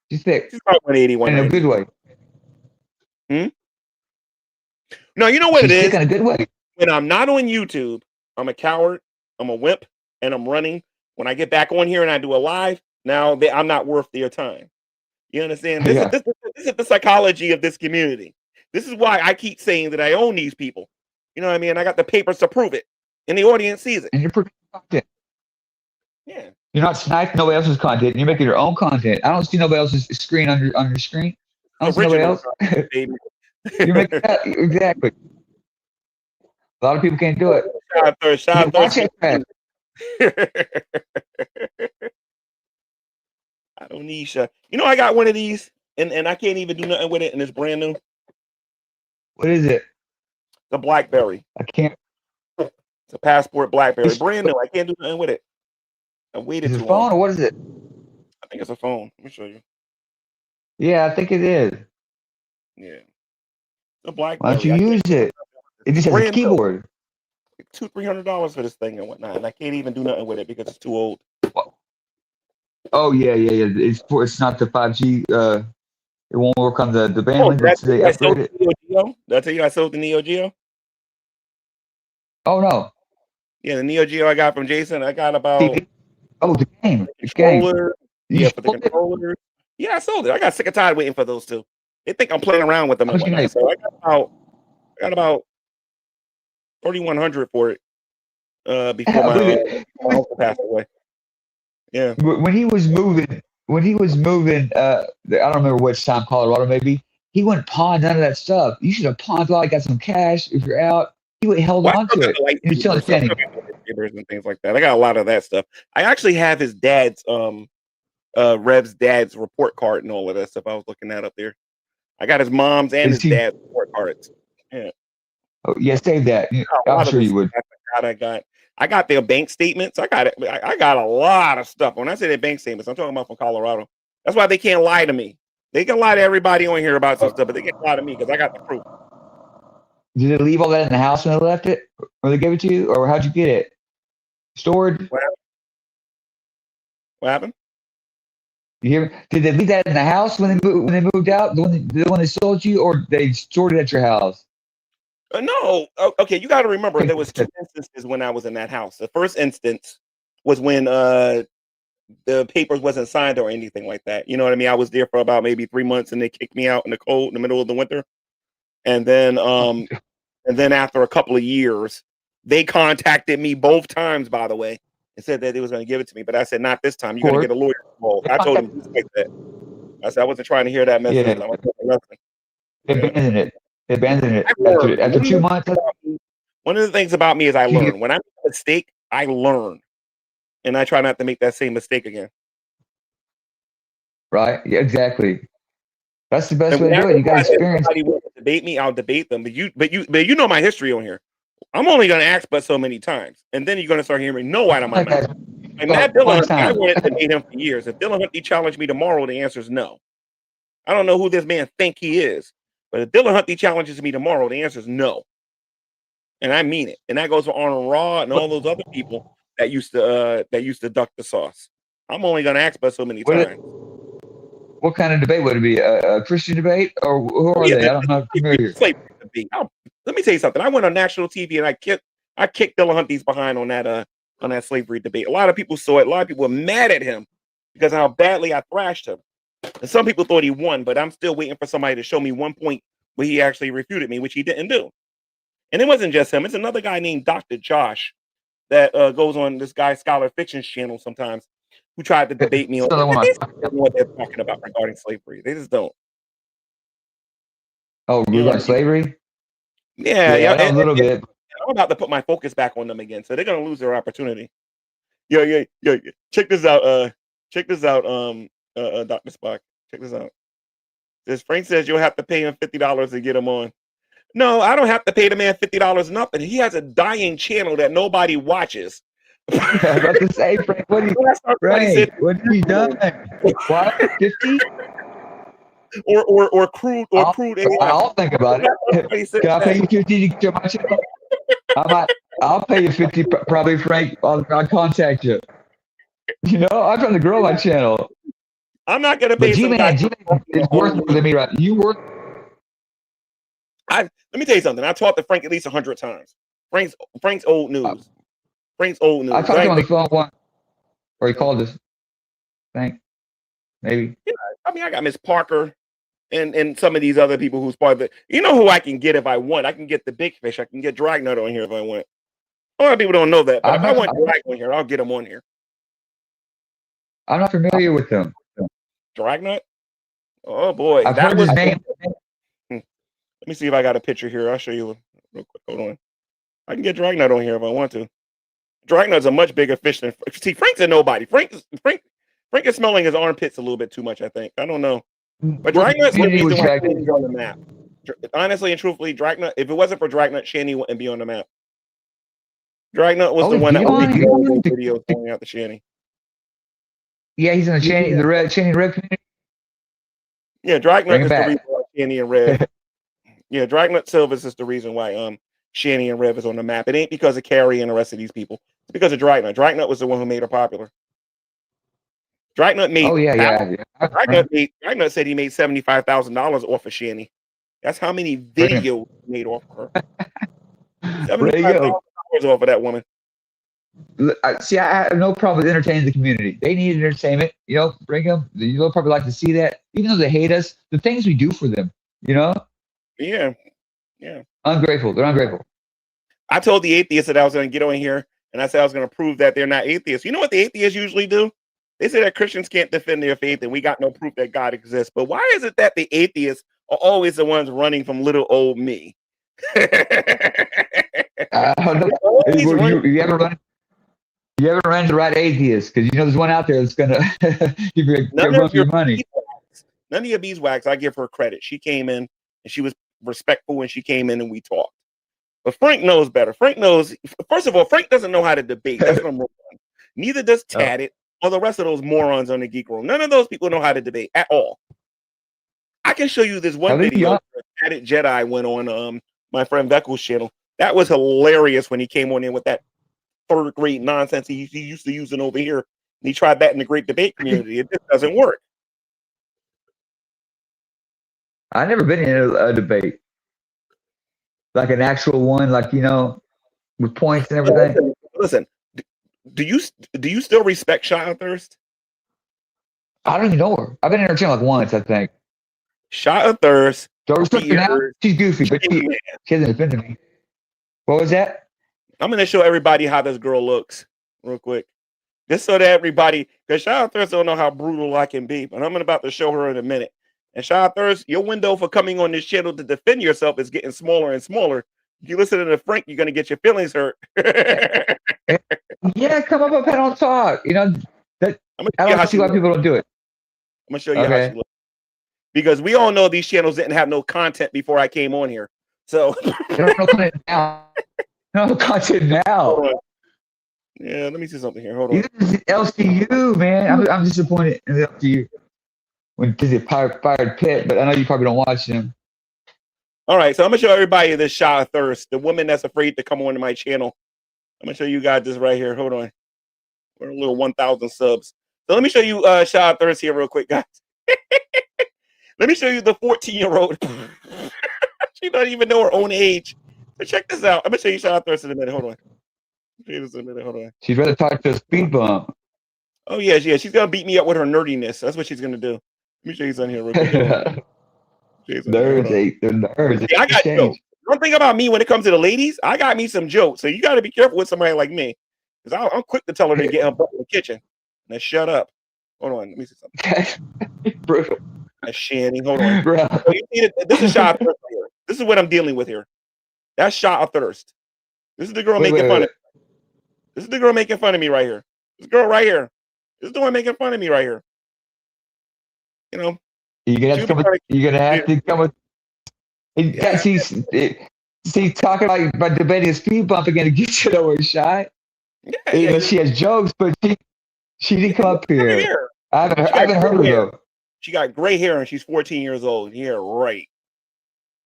she's thick. She's about 180, 190. In a good way. No, you know what it is? Thick in a good way. When I'm not on YouTube, I'm a coward. I'm a wimp, and I'm running. When I get back on here and I do a live, now I'm not worth their time. You understand? This is the psychology of this community. This is why I keep saying that I own these people. You know what I mean? I got the papers to prove it, and the audience sees it. And you're producing content. Yeah. You're not sniping nobody else's content. You're making your own content. I don't see nobody else's screen on your screen. I don't see nobody else. You're making that exactly. A lot of people can't do it. I don't need you. You know, I got one of these, and I can't even do nothing with it, and it's brand new. What is it? The BlackBerry. I can't. It's a Passport BlackBerry, It's, brand new. I can't do nothing with it. I waited is it too a long. phone or what is it? I think it's a phone. Let me show you. Yeah, I think it is. Yeah, the Why don't BlackBerry. you I can't use it? It just has a brand new. keyboard. $200-300 for this thing and whatnot, and I can't even do nothing with it because it's too old. Oh yeah. It's not the 5G. It won't work on the Oh, bandwidth. that's They I sold upgrade the it. Neo Geo. Did I tell you I sold the Neo Geo? Oh no. Yeah, the Neo Geo I got from Jason. I got about Oh, the game. The game. controller. You Yeah, for the sold it? controller. Yeah, I sold it. I got sick and tired waiting for those two. They think I'm playing around with them How and much you whatnot. make? So I got about 3,100 for it. Before I believe my uncle passed away. Yeah. When he was moving, I don't remember which time, Colorado maybe. He wouldn't pawn none of that stuff. You should have pawned while I got some cash. If you're out, he would have held Well, I on still to got it. the And he's still lightsabers. I still standing. got the lightsabers and things like that. I got a lot of that stuff. I actually have his dad's Rev's dad's report card and all of that stuff. I was looking that up there. I got his mom's and Is his he? dad's report cards. Yeah. Oh, yeah, save that. A I'm lot of sure this you would. I got their bank statements. I got it. I got a lot of stuff. When I say their bank statements, I'm talking about from Colorado. That's why they can't lie to me. They can lie to everybody on here about some stuff, but they can't lie to me because I got the proof. Did they leave all that in the house when they left it, or they gave it to you, or how'd you get it? Stored? What happened? You hear me? Did they leave that in the house when they moved out? The one they sold you, or they stored it at your house? No. Okay, you got to remember there was two instances when I was in that house. The first instance was when the papers wasn't signed or anything like that. You know what I mean? I was there for about maybe 3 months, and they kicked me out in the cold in the middle of the winter. And then after a couple of years, they contacted me both times, by the way, and said that they was going to give it to me. But I said, not this time. You're going to get a lawyer involved. I told them just like that. I said I wasn't trying to hear that message. Yeah. I wasn't nothing. They abandoned it. They abandoned it Learned. after 2 months. One of the things about me is I learn. When I make a mistake, I learn, and I try not to make that same mistake again. Right? Yeah, exactly. That's the best And way to do it. You got experience. Somebody wants to debate me, I'll debate them. But you know my history on here. I'm only going to ask but so many times, and then you're going to start hearing me no out of my mouth. Like Matt Dillon, I wanted to debate him for years. If Dillon Huntley challenged me tomorrow, the answer is no. I don't know who this man think he is, but if Dillon Huntley challenges me tomorrow, the answer is no. And I mean it. And that goes for Arnold Raw and all those other people that used to duck the sauce. I'm only going to ask but so many times. What kind of debate would it be? A Christian debate, or who are they? I'm not familiar. Let me tell you something. I went on national TV and I kicked Dillon Huntley's behind on that slavery debate. A lot of people saw it. A lot of people were mad at him because of how badly I thrashed him. And some people thought he won, but I'm still waiting for somebody to show me one point where he actually refuted me, which he didn't do. And it wasn't just him. It's another guy named Dr. Josh that goes on this guy Scholar Fiction's channel sometimes, who tried to debate me on what they're talking about regarding slavery. They just don't. Oh, regarding slavery? Yeah. A little bit. I'm about to put my focus back on them again, so they're gonna lose their opportunity. Yeah. Check this out. Dr. Spock. Check this out. Frank says you'll have to pay him $50 to get him on. No, I don't have to pay the man $50 nothing. He has a dying channel that nobody watches. I was about to say, Frank, what have you done? What? 50? Or crude AI. I'll think about it. Can I pay you 50 to get my channel? I'll pay you 50, probably, Frank. I'll contact you. You know, I'm trying to grow my channel. I'm not gonna pay some guy. It's worth more than me, right? You worth. Let me tell you something. I talked to Frank at least 100 times. Frank's old news. Frank's old news. I talked to him on the phone once, or he called us. Frank, maybe. Yeah, I mean, I got Miss Parker and some of these other people who's part of it. You know who I can get if I want? I can get the big fish. I can get Dragnet on here if I want. A lot of people don't know that, but if I want Dragnet on here, I'll get him on here. I'm not familiar with them. Dragnet? Oh boy, I've heard his name. Let me see if I got a picture here. I'll show you real quick. Hold on. I can get Dragnet on here if I want to. Dragnut's a much bigger fish than see. Frank's a nobody. Frank is smelling his armpits a little bit too much. I think. I don't know. But Dragnut's the reason why Shanny's on the map. Honestly and truthfully, Dragnut. If it wasn't for Dragnut, Shanny wouldn't be on the map. Dragnut was the one that was making all those videos going out to Shanny. Yeah, he's in the Shanny, the red Shanny Red community. Yeah, Dragnut is the reason why Shanny and Rev. Yeah, Dragnut Silvers is the reason why Shanny and Rev is on the map. It ain't because of Carrie and the rest of these people. It's because of Dragnut. Dragnut was the one who made her popular. Dragnut made. Oh yeah. Dragnut said he made $75,000 off of Shanny. That's how many videos he made off of her. $75,000 off of that woman. See, I have no problem with entertaining the community. They need entertainment. You know, bring them. You'll probably like to see that, even though they hate us. The things we do for them. You know. Yeah. Ungrateful. They're ungrateful. I told the atheists that I was going to get on here, and I said I was going to prove that they're not atheists. You know what the atheists usually do? They say that Christians can't defend their faith, and we got no proof that God exists. But why is it that the atheists are always the ones running from little old me? You ever run the right atheist? Because you know there's one out there that's gonna give you your money. None of your beeswax. I give her credit. She came in and she was respectful when she came in and we talked. But Frank knows better. Frank knows. First of all, Frank doesn't know how to debate. That's number one. Neither does Tatted or the rest of those morons on the Geek Room. None of those people know how to debate at all. I can show you this one video where Tatted Jedi went on my friend Veckel's channel. That was hilarious when he came on in with that third grade nonsense he used to using over here. And he tried that in the great debate community. It just doesn't work. I've never been in a debate. Like an actual one, like, you know, with points and everything. Listen, do you still respect Shia Thirst? I don't even know her. I've been in her channel like once, I think. Shia Thirst. Don't respect her now? She's goofy, but she hasn't offended me. What was that? I'm going to show everybody how this girl looks real quick. Just so that everybody, because Shia Thirst don't know how brutal I can be, but I'm about to show her in a minute. And Shia Thirst, your window for coming on this channel to defend yourself is getting smaller and smaller. If you listen to Frank, you're going to get your feelings hurt. Yeah, come up and don't talk. You know, that I don't see why people don't do it. I'm going to show you how she looks. Because we all know these channels didn't have no content before I came on here. So no content now. No content now. Yeah, let me see something here. Hold on. This is LCU, man. I'm disappointed in the LCU. When they fired Pitt, but I know you probably don't watch them. All right, so I'm gonna show everybody this Shia Thirst, the woman that's afraid to come onto my channel. I'm gonna show you guys this right here. Hold on, we're a little 1,000 subs. So let me show you Shia Thirst here real quick, guys. Let me show you the 14-year-old. She doesn't even know her own age. So check this out. I'm gonna show you Shia Thirst in a minute. Hold on. Hold on. She's ready to talk to a speed bump. Oh yeah. She's gonna beat me up with her nerdiness. That's what she's gonna do. Let me show you something here real quick. Nerds. Yeah, I got jokes. One thing about me when it comes to the ladies, I got me some jokes. So you got to be careful with somebody like me, because I'm quick to tell her to get her butt in the kitchen. Now shut up. Hold on, let me see something. Brutal. That's Shanny. Hold on. So you see this is Shia Thirst here. This is what I'm dealing with here. That's Shia Thirst. This is the girl making fun of me. This is the girl making fun of me right here. This girl right here. This is the one making fun of me right here. You know, you're gonna have to come with. She's talking about debating a speed bump again to get you nowhere, Shy. Yeah, she has jokes, but she didn't come up here. I haven't heard her though. She got gray hair and she's 14 years old. Yeah, right.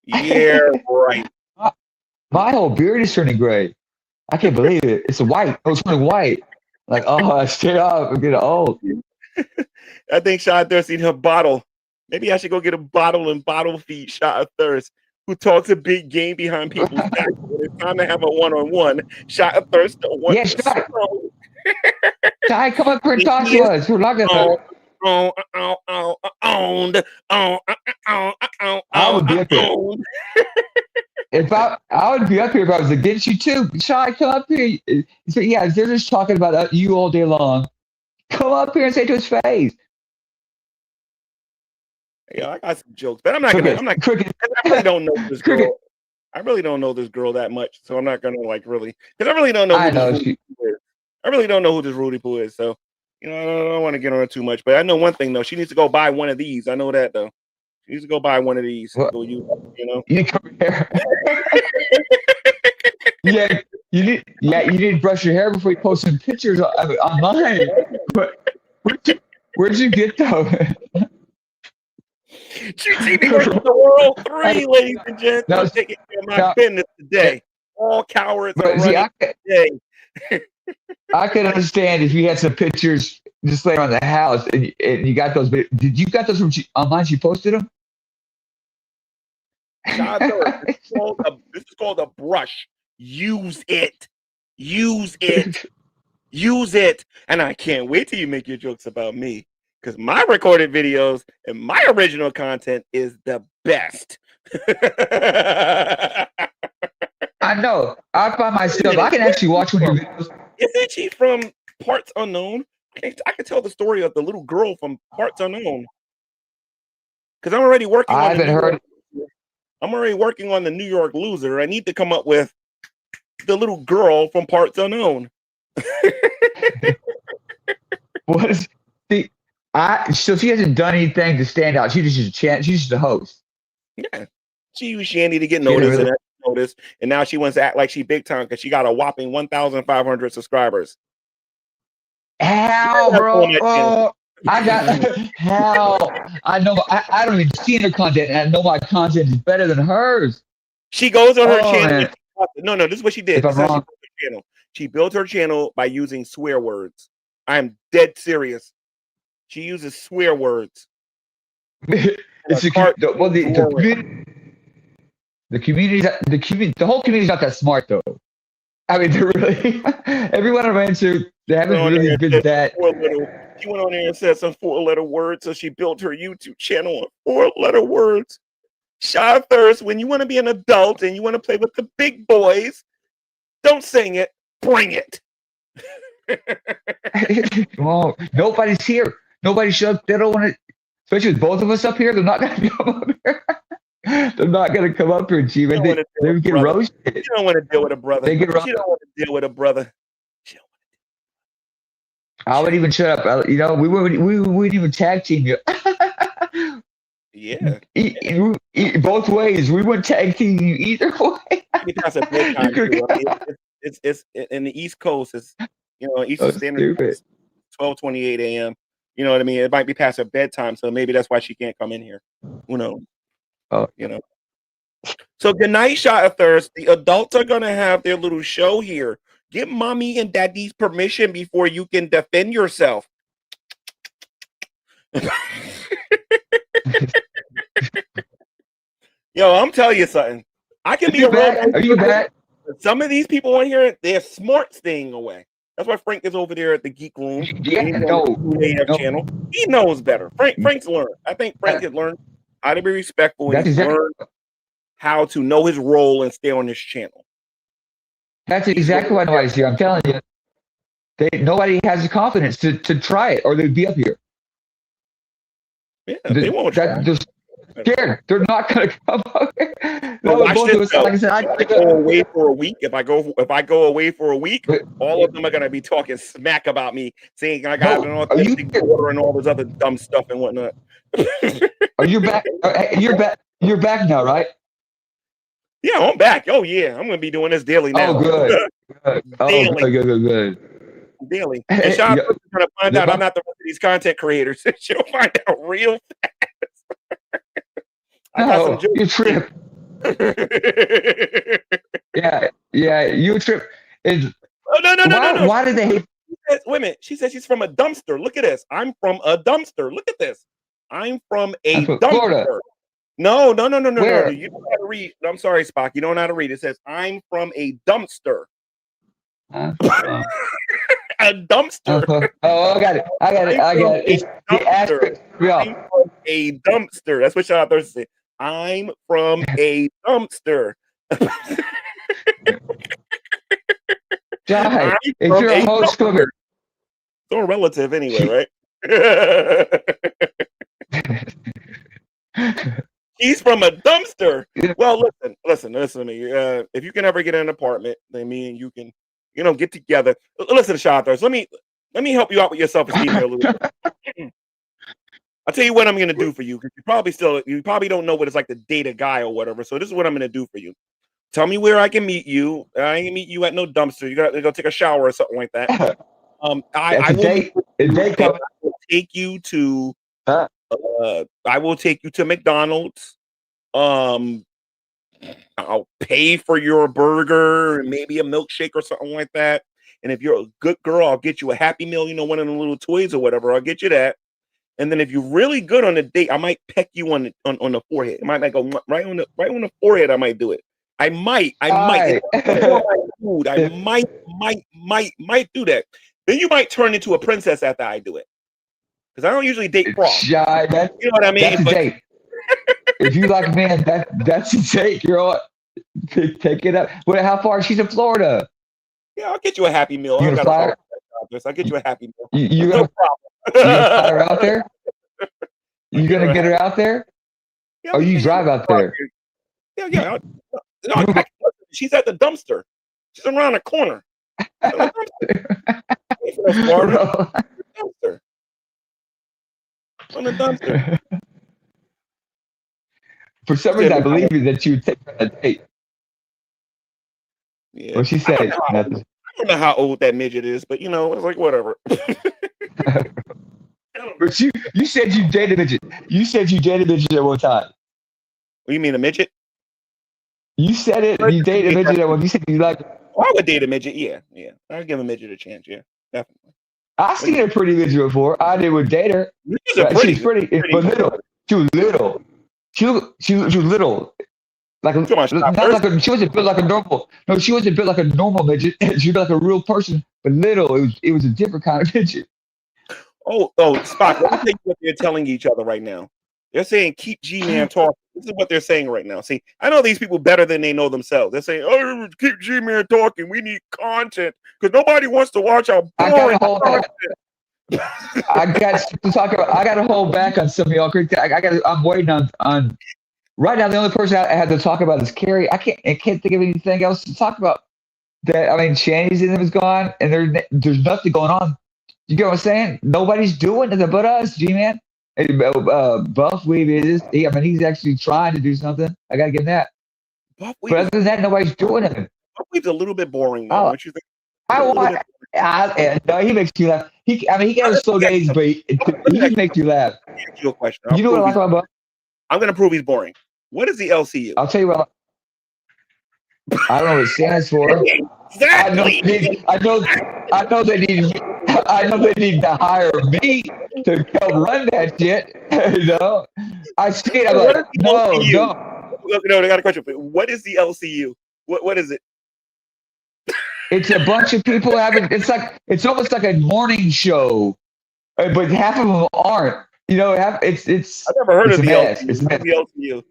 Yeah, right. My whole beard is turning gray. I can't believe it. It's white. Oh, it's turning white. Like, oh, stay off. I'm getting old. I think Shia Thirst in her bottle. Maybe I should go get a bottle and bottle feed Shia Thirst, who talks a big game behind people's back. When it's time to have a one-on-one, Shia Thirst don't want to. Shia, come up here and talk to us. We're not gonna. I would be up here. I would be up here if I was against you too. Shia, come up here. Yeah, they're just talking about you all day long. Come up here and say it to his face. Yeah, I got some jokes, but I'm not gonna. I really don't know this girl. I really don't know this girl that much, so I'm not gonna like really, because I really don't know. I really don't know who this Rudy Poo is. So, I don't want to get on her too much. But I know one thing, though. She needs to go buy one of these. I know that, though. She needs to go buy one of these. Well, Go use, You come here. Yeah, you need to brush your hair before you post some pictures online. Where'd you get those? GTV versus the World 3, ladies and gents. I'm taking care of my business today. All cowards are running today. I could understand if you had some pictures just laying around the house and you got those. But did you got those from online? She posted them. This is called a brush. Use it. Use it. Use it. And I can't wait till you make your jokes about me, because my recorded videos and my original content is the best. I know. I find myself, I can actually watch one of your videos. Isn't she from Parts Unknown? I can tell the story of the little girl from Parts Unknown. Because I'm already working on I'm already working on the New York Loser. I need to come up with the little girl from Parts Unknown. What is so she hasn't done anything to stand out. She's just a host. Yeah. She used Shandy to get noticed and now she wants to act like she big time because she got a whopping 1,500 subscribers. Hell, bro. I got hell. I know. I don't even see her content, and I know my content is better than hers. She goes on her channel. No, this is what she did. She built her channel by using swear words. I'm dead serious. She uses swear words. The whole community's not that smart, though. I mean, they're really everyone I've answered, they haven't really good at that. She went on there and said some 4-letter words, so she built her YouTube channel on 4-letter words. Shy Thirst, when you want to be an adult and you want to play with the big boys, don't sing it, bring it. Well, nobody's here. Nobody showed up. They don't want to, especially with both of us up here. They're not going to come up here. They're not going to come up here, G. They get roasted. You don't want to deal with a brother. They get roasted. You don't want to deal with a brother. I would even shut up. We wouldn't even tag team you. Yeah. Both ways. We wouldn't tag team you either way. That's a big time. It's in the East Coast. It's Eastern Standard Time. 12:28 a.m. You know what I mean? It might be past her bedtime, so maybe that's why she can't come in here. Who knows? So good night, Shot of Thirst. The adults are gonna have their little show here. Get mommy and daddy's permission before you can defend yourself. Yo, I'm telling you something. I can be a real. Are you back? Some of these people on here, they're smart staying away. That's why Frank is over there at the Geek Room. Channel. He knows better. Frank's learned. I think Frank has learned how to be respectful and learned how to know his role and stay on this channel. That's exactly what I see. I'm telling you, nobody has the confidence to try it, or they'd be up here. Yeah, they won't try. They're scared. They're not going to come up here. Like I said, I go away for a week. If I go away for a week, all of them are going to be talking smack about me, saying I got an authentic order and all this other dumb stuff and whatnot. Are you back? You're back. You're back now, right? Yeah, I'm back. Oh yeah, I'm gonna be doing this daily now. Oh good. Daily. Good. Daily. And Sean is gonna find out I'm not the rest of these content creators. She'll find out real fast. I got some jokes. You trip. yeah, you trip. No. Why did they hate? Wait a minute. She says she's from a dumpster. Look at this. I'm from a dumpster. Look at this. I'm from a dumpster. Florida. No. You don't know how to read. I'm sorry, Spock. You don't know how to read. It says, I'm from a dumpster. A dumpster. I got it. It's the asterisk. I'm from a dumpster. That's what Shot Thirst said. I'm from a dumpster. Jai, if you're a host, it's all relative anyway, right? He's from a dumpster. Well, listen to me. If you can ever get an apartment, then me and you can get together. Listen, Shathars, let me help you out with your self-esteem here a little bit. I'll tell you what I'm gonna do for you, because you probably don't know what it's like to date a guy or whatever. So this is what I'm gonna do for you. Tell me where I can meet you. I ain't meet you at no dumpster. You gotta go take a shower or something like that. I will take you to I will take you to McDonald's. I'll pay for your burger and maybe a milkshake or something like that. And if you're a good girl, I'll get you a Happy Meal, one of the little toys or whatever. I'll get you that. And then if you're really good on the date, I might peck you on the forehead. It might go right on the forehead. I might do it. I might. I might do that. Then you might turn into a princess after I do it. Because I don't usually date frogs. You know what I mean? That's a date. If you like man, that's a date, girl. Take it up. Well, how far? She's in Florida. Yeah, I'll get you a Happy Meal. You gonna fly her? I'll get you a Happy Meal. You gonna fly her out there? You gonna get her out there? Yeah, or you drive out there? Yeah. She's at the dumpster. She's around the corner. Dumpster. On the dumpster. For some reason, I believe you that you would take her on a date. Yeah. What she said? I don't know how old that midget is, but it's like whatever. But you said you dated a midget. You said you dated a midget at one time. What, you mean a midget? You said it. You dated a midget at one. You said you like. I would date a midget. Yeah. I'd give a midget a chance. Yeah, definitely. I've seen a pretty midget before. I would date her. She's pretty, but little. She was little. She was little. Like not like she wasn't built like a normal. No, she wasn't built like a normal midget. She was like a real person, but little. It was a different kind of midget. Oh, Spock. Let me tell you what they're telling each other right now. They're saying keep G-Man talking. This is what they're saying right now. See, I know these people better than they know themselves. They're saying, "Oh, keep G-Man talking. We need content because nobody wants to watch our boring content." I got to talk about. I got to hold back on some of y'all. I'm waiting on. Right now, the only person I had to talk about is Carrie. I can't think of anything else to talk about. That I mean, Shanny's in them is gone, and there's nothing going on. You get what I'm saying? Nobody's doing it but us, G-Man. Buffweave is. He's actually trying to do something. I got to give him that. But other than that, nobody's doing it. Buffweave's a little bit boring, though. Don't you think? No, he makes you laugh. He got slow days, but he makes you laugh. You a question. You know what I like about Buff? I'm going to prove he's boring. What is the LCU? I'll tell you what. I don't know what it stands for. Exactly. I know they need to hire me to help run that shit. I see it. I'm like, no. No, I got a question. What is the LCU? What is it? It's a bunch of people having. It's almost like a morning show, but half of them aren't. It's. I've never heard of the LCU. It's the LCU.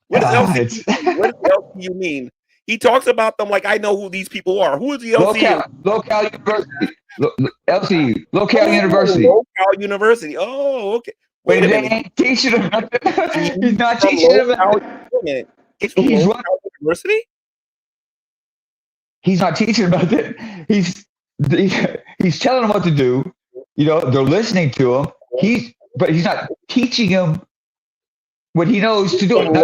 What does LCU mean? He talks about them like I know who these people are. Who is the LCU? Local University. LCU. Local University. Local University. Oh, okay. Wait a minute. Ain't teaching him nothing. He's not teaching him. It's from local university? He's not teaching him nothing. He's telling them what to do. They're listening to him. But he's not teaching him what he knows to do. I don't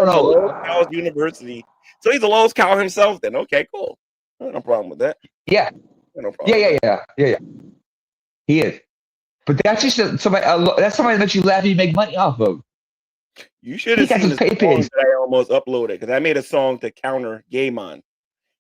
know. Lowell's University. So he's a Lowell's cow himself then. Okay, cool. No problem with that. Yeah. No problem. Yeah. He is. But that's just somebody that makes you laugh and you make money off of. You should have seen the song that I almost uploaded because I made a song to counter Gaymon.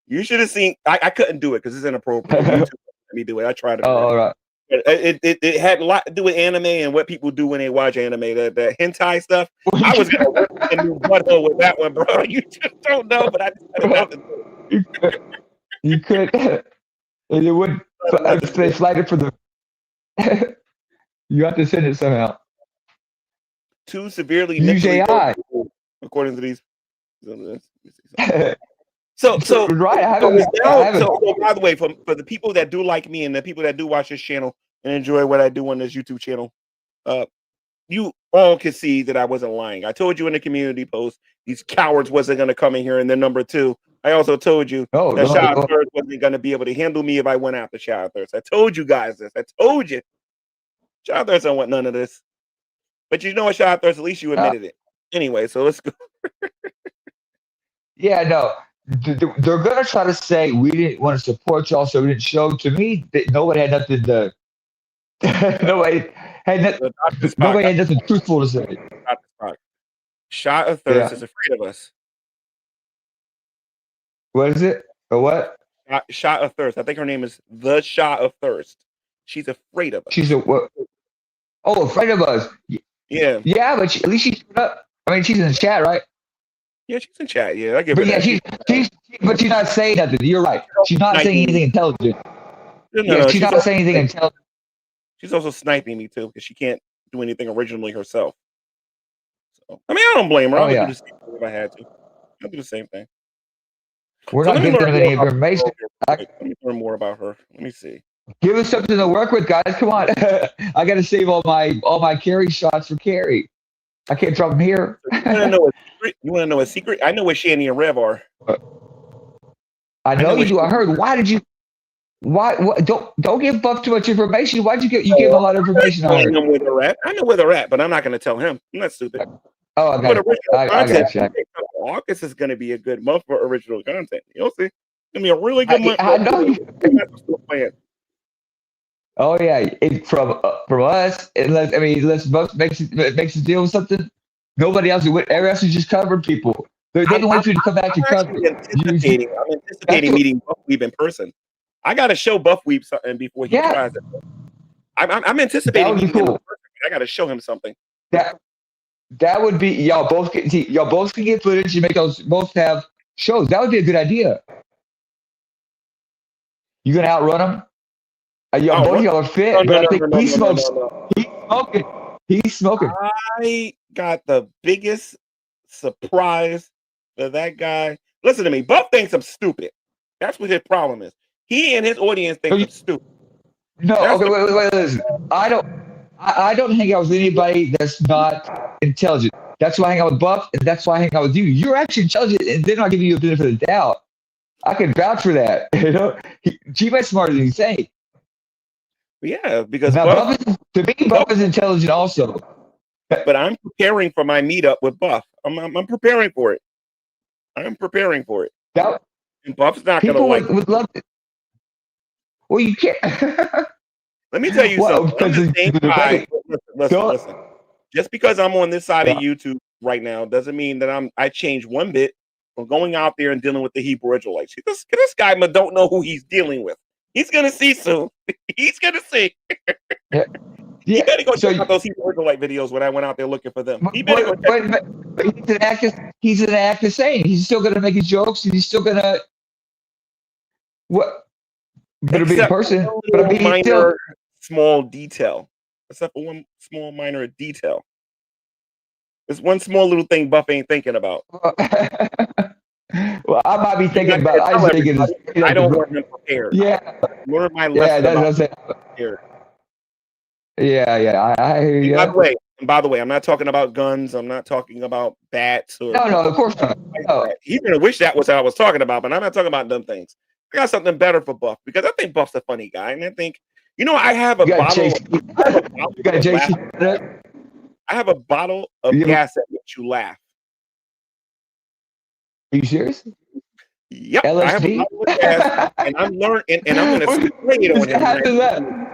You should have seen. I couldn't do it because it's inappropriate. Let me do it. I tried to. Oh, all right. It had a lot to do with anime and what people do when they watch anime. The hentai stuff. I was gonna work a new butthole with that one, bro. You just don't know, but I decided not to do it. You could. And it would. They flagged it for the. You have to send it somehow. Too severely use AI, according to these. So right. So by the way, for the people that do like me and the people that do watch this channel and enjoy what I do on this YouTube channel, you all can see that I wasn't lying. I told you in the community post these cowards wasn't going to come in here, and then number two, I also told you No, that no, Shot no. Thirst wasn't going to be able to handle me if I went after Shot Thirst. I told you guys this. I told you. Shot Thirst don't want none of this. But you know what, Shot Thirst? At least you admitted it. Anyway, so let's go. Yeah, no. They're gonna try to say we didn't want to support y'all, so we didn't show. To me, that nobody had nothing to. nobody had So Dr. Spock, nobody had nothing truthful to say. Dr. Spock. Shot of Thirst Yeah. is afraid of us. What is it? Or what? Shot of Thirst. I think her name is the Shot of Thirst. She's afraid of us. She's a what? Oh, afraid of us. Yeah. Yeah, but at least she showed up. I mean, she's in the chat, right? Yeah, she's in chat. Yeah, I give But her yeah, that. but she's not saying nothing. You're right. She's not saying anything intelligent. No, She's not saying anything intelligent. She's also sniping me too because she can't do anything originally herself. So I mean, I don't blame her. I would do the same thing if I had to. I'll do the same thing. We're So not giving them any information. Let me learn more about her. Let me see. Give us something to work with, guys. Come on. I got to save all my carry shots for carry. I can't drop them here. You want to know a secret? You want to know a secret? I know where Shanny and Rev are. I know you do. I heard. Why did you? Why? Don't give Buff too much information. Why'd you give? You gave a lot of information. I know where they're at. I know where they're at, but I'm not going to tell him. I'm not stupid. Oh, I got it. I got you. August is going to be a good month for original content. You'll see. It's going to be a really good month. I know you. Oh yeah, from us. Unless Buff makes a deal with something. Nobody else. Everybody else is just covering people. They don't wait for you to come back to cover. I'm anticipating meeting Buff Weeb in person. I got to show Buff Weeb something before he tries it. I'm anticipating meeting him in person. I got to show him something. That would be y'all both can get footage and make those both have shows. That would be a good idea. You gonna outrun them? Both of y'all are fit. He's smoking. He's smoking. I got the biggest surprise for that guy. Listen to me. Buff thinks I'm stupid. That's what his problem is. He and his audience think I'm stupid. No, okay, wait, listen. I don't hang out with anybody that's not intelligent. That's why I hang out with Buff, and that's why I hang out with you. You're actually intelligent, and they're not giving you a benefit of the doubt. I can vouch for that. You know, G-Man's smarter than you say. Yeah, because Buff is intelligent also. But I'm preparing for my meetup with Buff. I'm preparing for it. I'm preparing for it. And Buff's not going to like would love it. Well, you can't. Let me tell you something. I'm the same guy. Listen. Just because I'm on this side of YouTube right now doesn't mean that I changed one bit from going out there and dealing with the Hebrew Israelites. This guy don't know who he's dealing with. He's gonna see soon. He's gonna see. He better go check out those Hebrew Israelite videos when I went out there looking for them. He better go check. But he's an actor saying he's still gonna make his jokes and he's still gonna what? But be a person. But be minor, small detail. Except for one small minor detail. There's one small little thing Buff ain't thinking about. Well, I might be thinking about. I don't want him prepared. Yeah. Learn my lesson. Yeah. I hear you. By the way, I'm not talking about guns. I'm not talking about bats. No, of course not. No. He's gonna wish that was what I was talking about, but I'm not talking about dumb things. I got something better for Buff because I think Buff's a funny guy, and I think I have a bottle. I have a bottle of gas that makes you laugh. Are you serious? Yep. LSD? I have a bottle of gas, and I'm learning, and I'm going to spray it on him.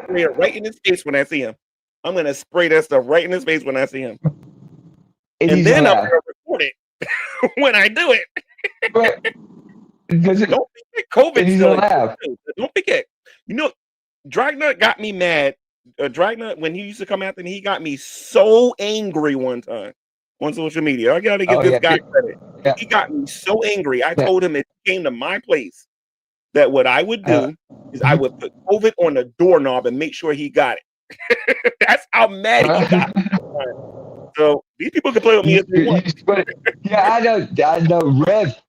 Spray it right in his face when I see him. I'm going to spray that stuff right in his face when I see him. And then I'm going to record it when I do it. Don't forget COVID still. Don't forget. Dragnut got me mad. Dragnut, when he used to come after me, he got me so angry one time on social media. I got to give this guy credit. Yeah. He got me so angry. I told him if he came to my place that what I would do is I would put COVID on the doorknob and make sure he got it. That's how mad he got me. So these people can play with me if they want. Yeah, I know.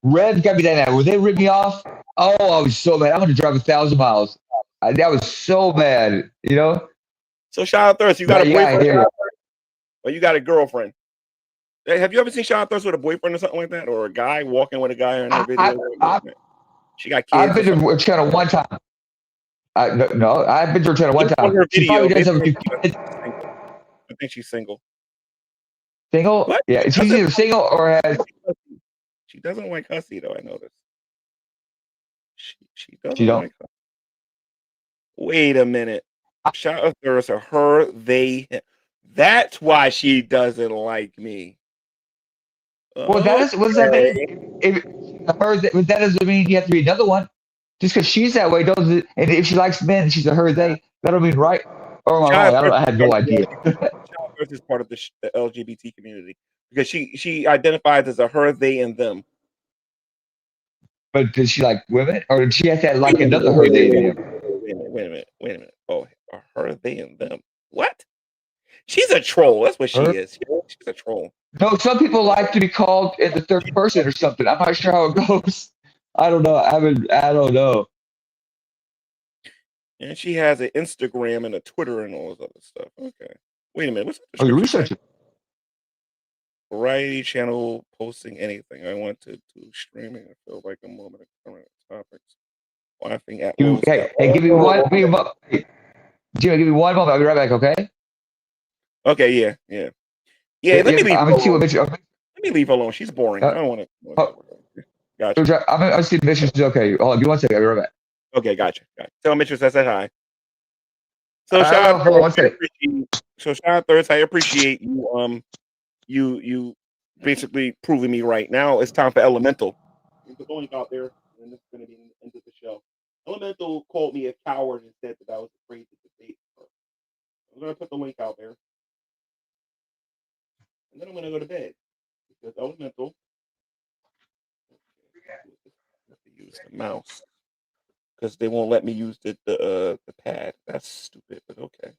Rev got me that night. When they ripped me off, I was so mad. I'm going to drive 1,000 miles. I was so mad, So shout out Thirst, you got a boyfriend or you got a girlfriend? Have you ever seen Sean Thirst with a boyfriend or something like that, or a guy walking with a guy in her video? She got kids. I've been to her channel one time. No, I've been to her channel one time. Her She video, probably does have a few kids. I think she's single. Single? What? Yeah, she's either single or has. She doesn't like hussy though. I noticed. She doesn't She don't. like hussy. Wait a minute. Shout out to her, they. That's why she doesn't like me. Well, that is. What does that mean? If that doesn't mean you have to be another one. Just because she's that way doesn't. And if she likes men, she's a her they. That don't mean right. Or am I wrong? I have no idea. Shout is part of the LGBT community because she identifies as a her, they, and them. But does she like women, or did she have to like another her they and them? Wait a minute. Oh, her, they, and them. What? She's a troll. That's what she is. She's a troll. No, some people like to be called in the third person or something. I'm not sure how it goes. I don't know. I don't know. And she has an Instagram and a Twitter and all this other stuff. Okay. Wait a minute. What's you researching? Variety channel posting anything. I want to do streaming. I feel like a moment of current topics. Laughing at Hey, give me one. Hey, Jimmy, give me 1 moment. I'll be right back. Okay. Okay. Yeah. Let me leave. Let me leave her alone. She's boring. I don't want to. Gotcha. I'm see Mitchell's okay. Hold on. Give me 1 second. I'll be right back. Okay, gotcha. Tell Mitchell I said hi. So shout out Thirst. I appreciate you. You basically proving me right. Now it's time for Elemental. Put the link out there, and this is going to be the end of the show. Elemental called me a coward and said that I was afraid to debate her. I'm going to put the link out there, and then I'm going to go to bed because Elemental. Have to use the mouse because they won't let me use the pad. That's stupid, but okay.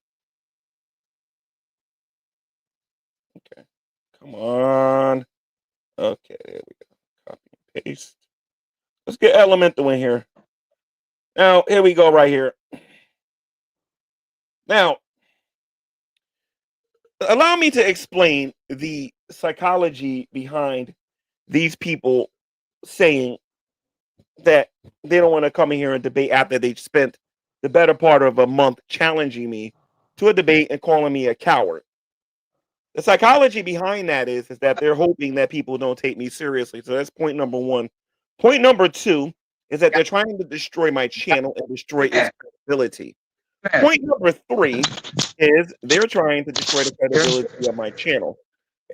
Okay. Come on. Okay, there we go. Copy and paste. Let's get Elemental in here. Now, here we go right here. Now, allow me to explain the psychology behind these people saying that they don't want to come in here and debate after they've spent the better part of a month challenging me to a debate and calling me a coward. The psychology behind that is that they're hoping that people don't take me seriously. So that's point number one. Point number two is that they're trying to destroy my channel and destroy its credibility. Point number three is they're trying to destroy the credibility of my channel.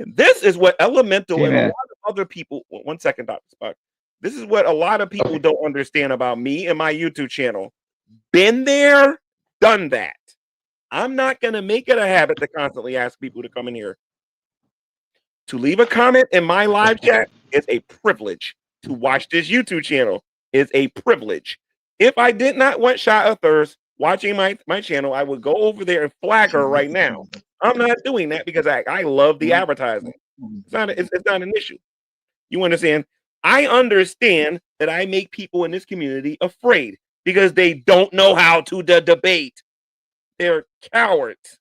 And this is what Elemental and a lot of other people, 1 second, Dr. Spock. This is what a lot of people don't understand about me and my YouTube channel. Been there, done that. I'm not going to make it a habit to constantly ask people to come in here. To leave a comment in my live chat is a privilege. To watch this YouTube channel is a privilege. If I did not want Shot of Thirst watching my channel, I would go over there and flag her right now. I'm not doing that because I love the advertising. It's not an issue. You understand? I understand that I make people in this community afraid because they don't know how to debate. They're cowards.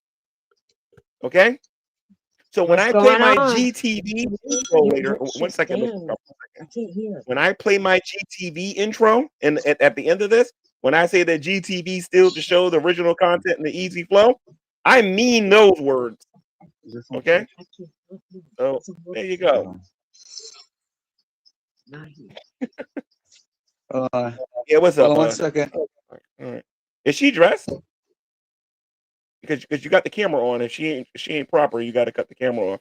Okay? So when I play my GTV intro later, 1 second. When I play my GTV intro and at the end of this, when I say that GTV still to show the original content and the easy flow, I mean those words. Okay? So there you go. Yeah, what's up? 1 second. All right. Is she dressed? Because you got the camera on. If she ain't proper, you got to cut the camera off.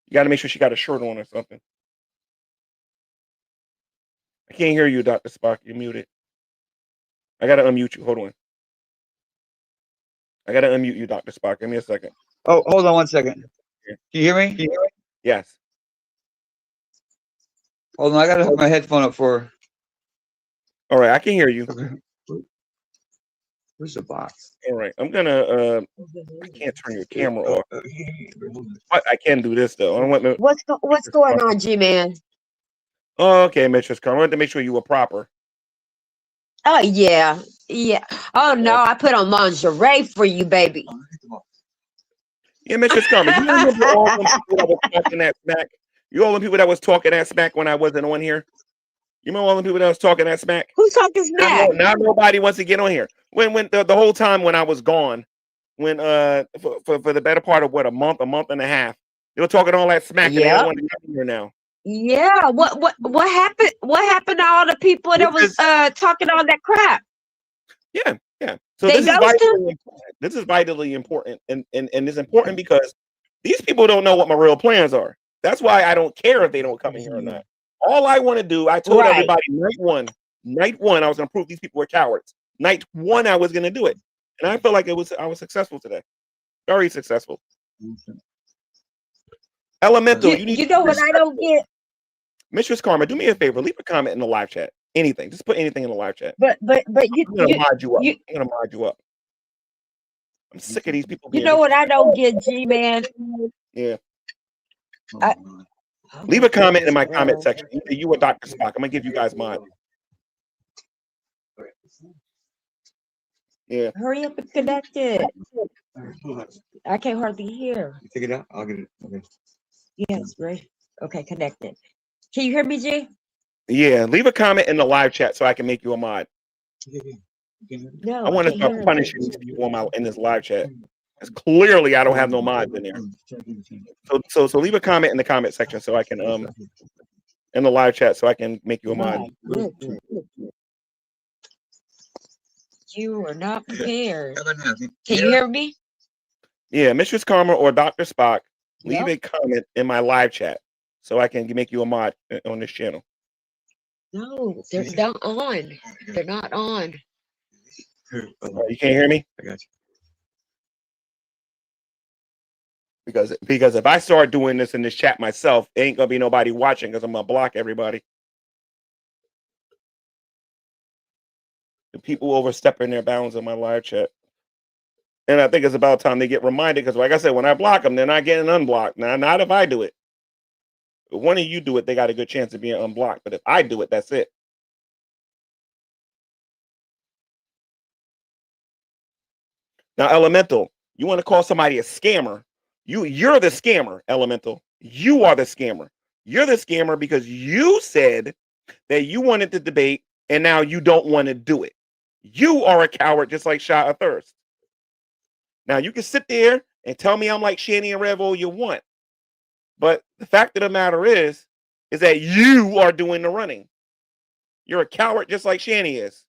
You got to make sure she got a shirt on or something. I can't hear you, Dr. Spock. You're muted. I got to unmute you. Hold on. I got to unmute you, Dr. Spock. Give me a second. Oh, hold on 1 second. Can you hear me? Yes. Hold on. I got to hook my headphone up for. All right. I can hear you. Okay. Where's the box? All right. I'm going to, I can't turn your camera off. But I can do this, though. I don't want What's going on, G-Man? Oh, okay, Mistress Carmen. I wanted to make sure you were proper. Oh, yeah. Oh, no. I put on lingerie for you, baby. Yeah, Mr. Carmen, you remember all them people that was talking that smack? You all the people that was talking that smack when I wasn't on here? You remember all the people that was talking that smack? Who's talking smack? Now nobody wants to get on here. When the whole time when I was gone, when for the better part of what, a month and a half, they were talking all that smack, and they don't want to get on here now. Yeah. What happened? What happened to all the people that was talking all that crap? Yeah. So this is vitally important, and it's important because these people don't know what my real plans are. That's why I don't care if they don't come in here or not. All I want to do, I told everybody night one, I was going to prove these people were cowards. Night one, I was going to do it, and I feel like I was successful today, very successful. Elemental, you know what I don't get, Mistress Karma. Do me a favor, leave a comment in the live chat. Anything, just put anything in the live chat. But I'm gonna mod you up. I'm gonna mod you up. I'm sick of these people. You know what I don't get, G-Man? Yeah. Leave a comment in my comment section. Either you or Dr. Spock. I'm gonna give you guys mod. Yeah. Hurry up and connect it. I can't hardly hear. You take it out. I'll get it. Okay. Yes, right. Okay, connected. Can you hear me, G? Yeah. Leave a comment in the live chat so I can make you a mod. No, I want to start punishing these people in this live chat. Because clearly I don't have no mods in there. So leave a comment in the comment section so I can in the live chat so I can make you a mod. You are not prepared. Can you hear me? Yeah, Mistress Karma or Dr. Spock, leave a comment in my live chat so I can make you a mod on this channel. No, they're not on. They're not on. You can't hear me? I got you. Because if I start doing this in this chat myself, there ain't gonna be nobody watching because I'm gonna block everybody. The people overstepping their bounds in my live chat. And I think it's about time they get reminded because, like I said, when I block them, they're not getting unblocked. Now, not if I do it. If one of you do it, they got a good chance of being unblocked. But if I do it, that's it. Now, Elemental, you want to call somebody a scammer? You're the scammer, Elemental. You are the scammer. You're the scammer because you said that you wanted to debate and now you don't want to do it. You are a coward just like Shot of Thirst. Now, you can sit there and tell me I'm like Shani and Rev all you want. But the fact of the matter is that you are doing the running. You're a coward just like Shani is.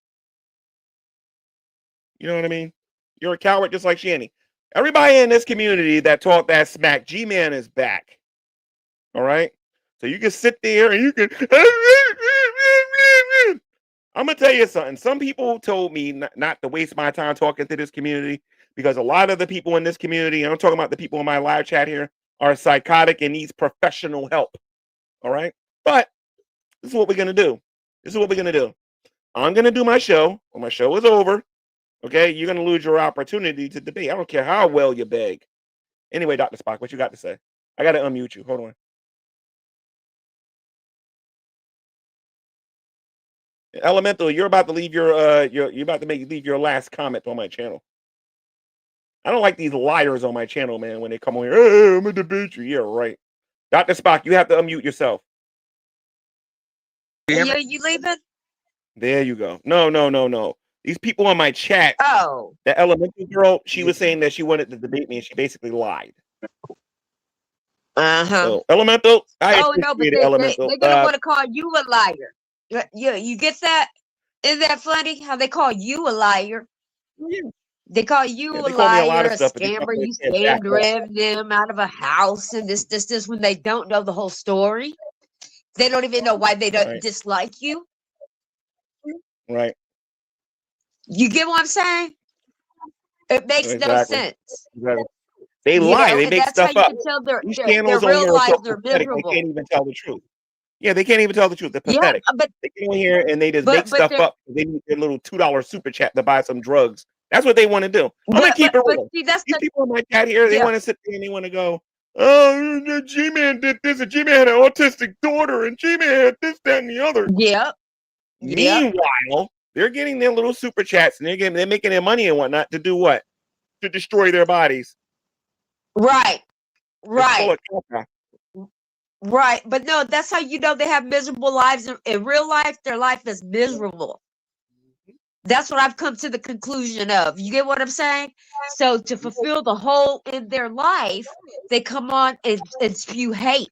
You know what I mean? You're a coward just like Shani. Everybody in this community that talked that smack, G-Man is back. All right? So you can sit there and you can... I'm going to tell you something. Some people told me not to waste my time talking to this community because a lot of the people in this community, and I'm talking about the people in my live chat here, are psychotic and needs professional help. All right? But this is what we're going to do. This is what we're going to do. I'm going to do my show. When my show is over, okay, you're going to lose your opportunity to debate. I don't care how well you beg. Anyway, Dr. Spock, what you got to say? I got to unmute you. Hold on. Elemental, you're about to leave leave your last comment on my channel. I don't like these liars on my channel, man, when they come on here. Hey, I'm a debate you. Yeah, right. Dr. Spock, you have to unmute yourself. Yeah, you leaving? There you go. No. These people on my chat. Oh. The elemental girl, she was saying that she wanted to debate me and she basically lied. Uh-huh. So, Elemental, no, but they're going to want to call you a liar. Yeah, you get that? Isn't that funny how they call you a liar? Yeah. They call you a liar, a scammer. You scammed Rev them out of a house and this, when they don't know the whole story. They don't even know why they don't dislike you. Right. You get what I'm saying? It makes no sense. Exactly. They lie. They make stuff up. These channels their real lives are miserable. They can't even tell the truth. Yeah, they can't even tell the truth. They're pathetic. Yeah, but they come in here and they just make stuff up. They need their little $2 super chat to buy some drugs. That's what they want to do. I'm gonna keep it real. See, these people in my chat here, they want to sit there and they want to go, oh, G-Man did this, and G-Man had an autistic daughter, and G-Man had this, that, and the other. Yep. Meanwhile, they're getting their little super chats and they're making their money and whatnot to do what? To destroy their bodies. Right. It's full Right. of caca. Right. But no, that's how you know they have miserable lives. In real life, their life is miserable. That's what I've come to the conclusion of. You get what I'm saying? So to fulfill the hole in their life, they come on and spew hate.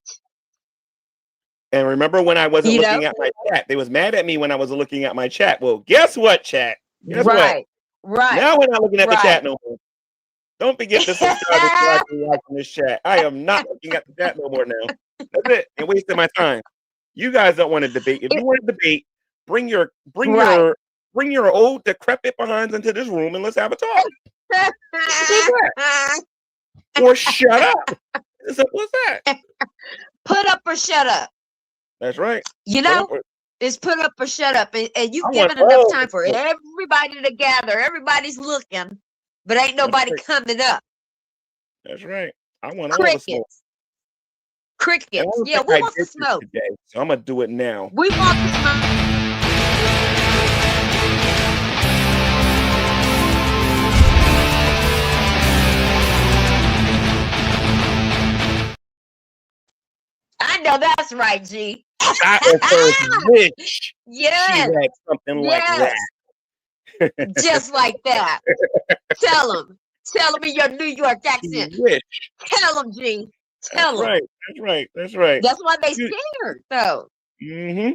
And remember when I wasn't You know? looking at my chat? They was mad at me when I wasn't looking at my chat. Well, guess what, chat? Guess what? Right. Right. Now we're not looking at the Right. chat no more. Don't forget to subscribe if you're actually watching this chat. I am not looking at the chat no more now. That's it. And wasting my time. You guys don't want to debate. If you want to debate, bring your Right. old decrepit behinds into this room and let's have a talk. Or shut up. As simple as that. Put up or shut up. That's right. You Put know? up or- It's put up or shut up. And I you've want given enough all time the for smoke. everybody to gather. Everybody's looking, but ain't That's nobody right. coming up. That's right. I want all the smoke. Crickets. And I Crickets. don't Yeah, think we I want the did this smoke. today, so I'm gonna do it now. We want the smoke. I know that's right, G. I first wish she Yes. had something like Yes. that. Just like that. Tell them. Tell them in your New York accent. Wish. Tell them, G. Tell That's them. right. That's right. That's right. That's why they scared, though. Mm-hmm.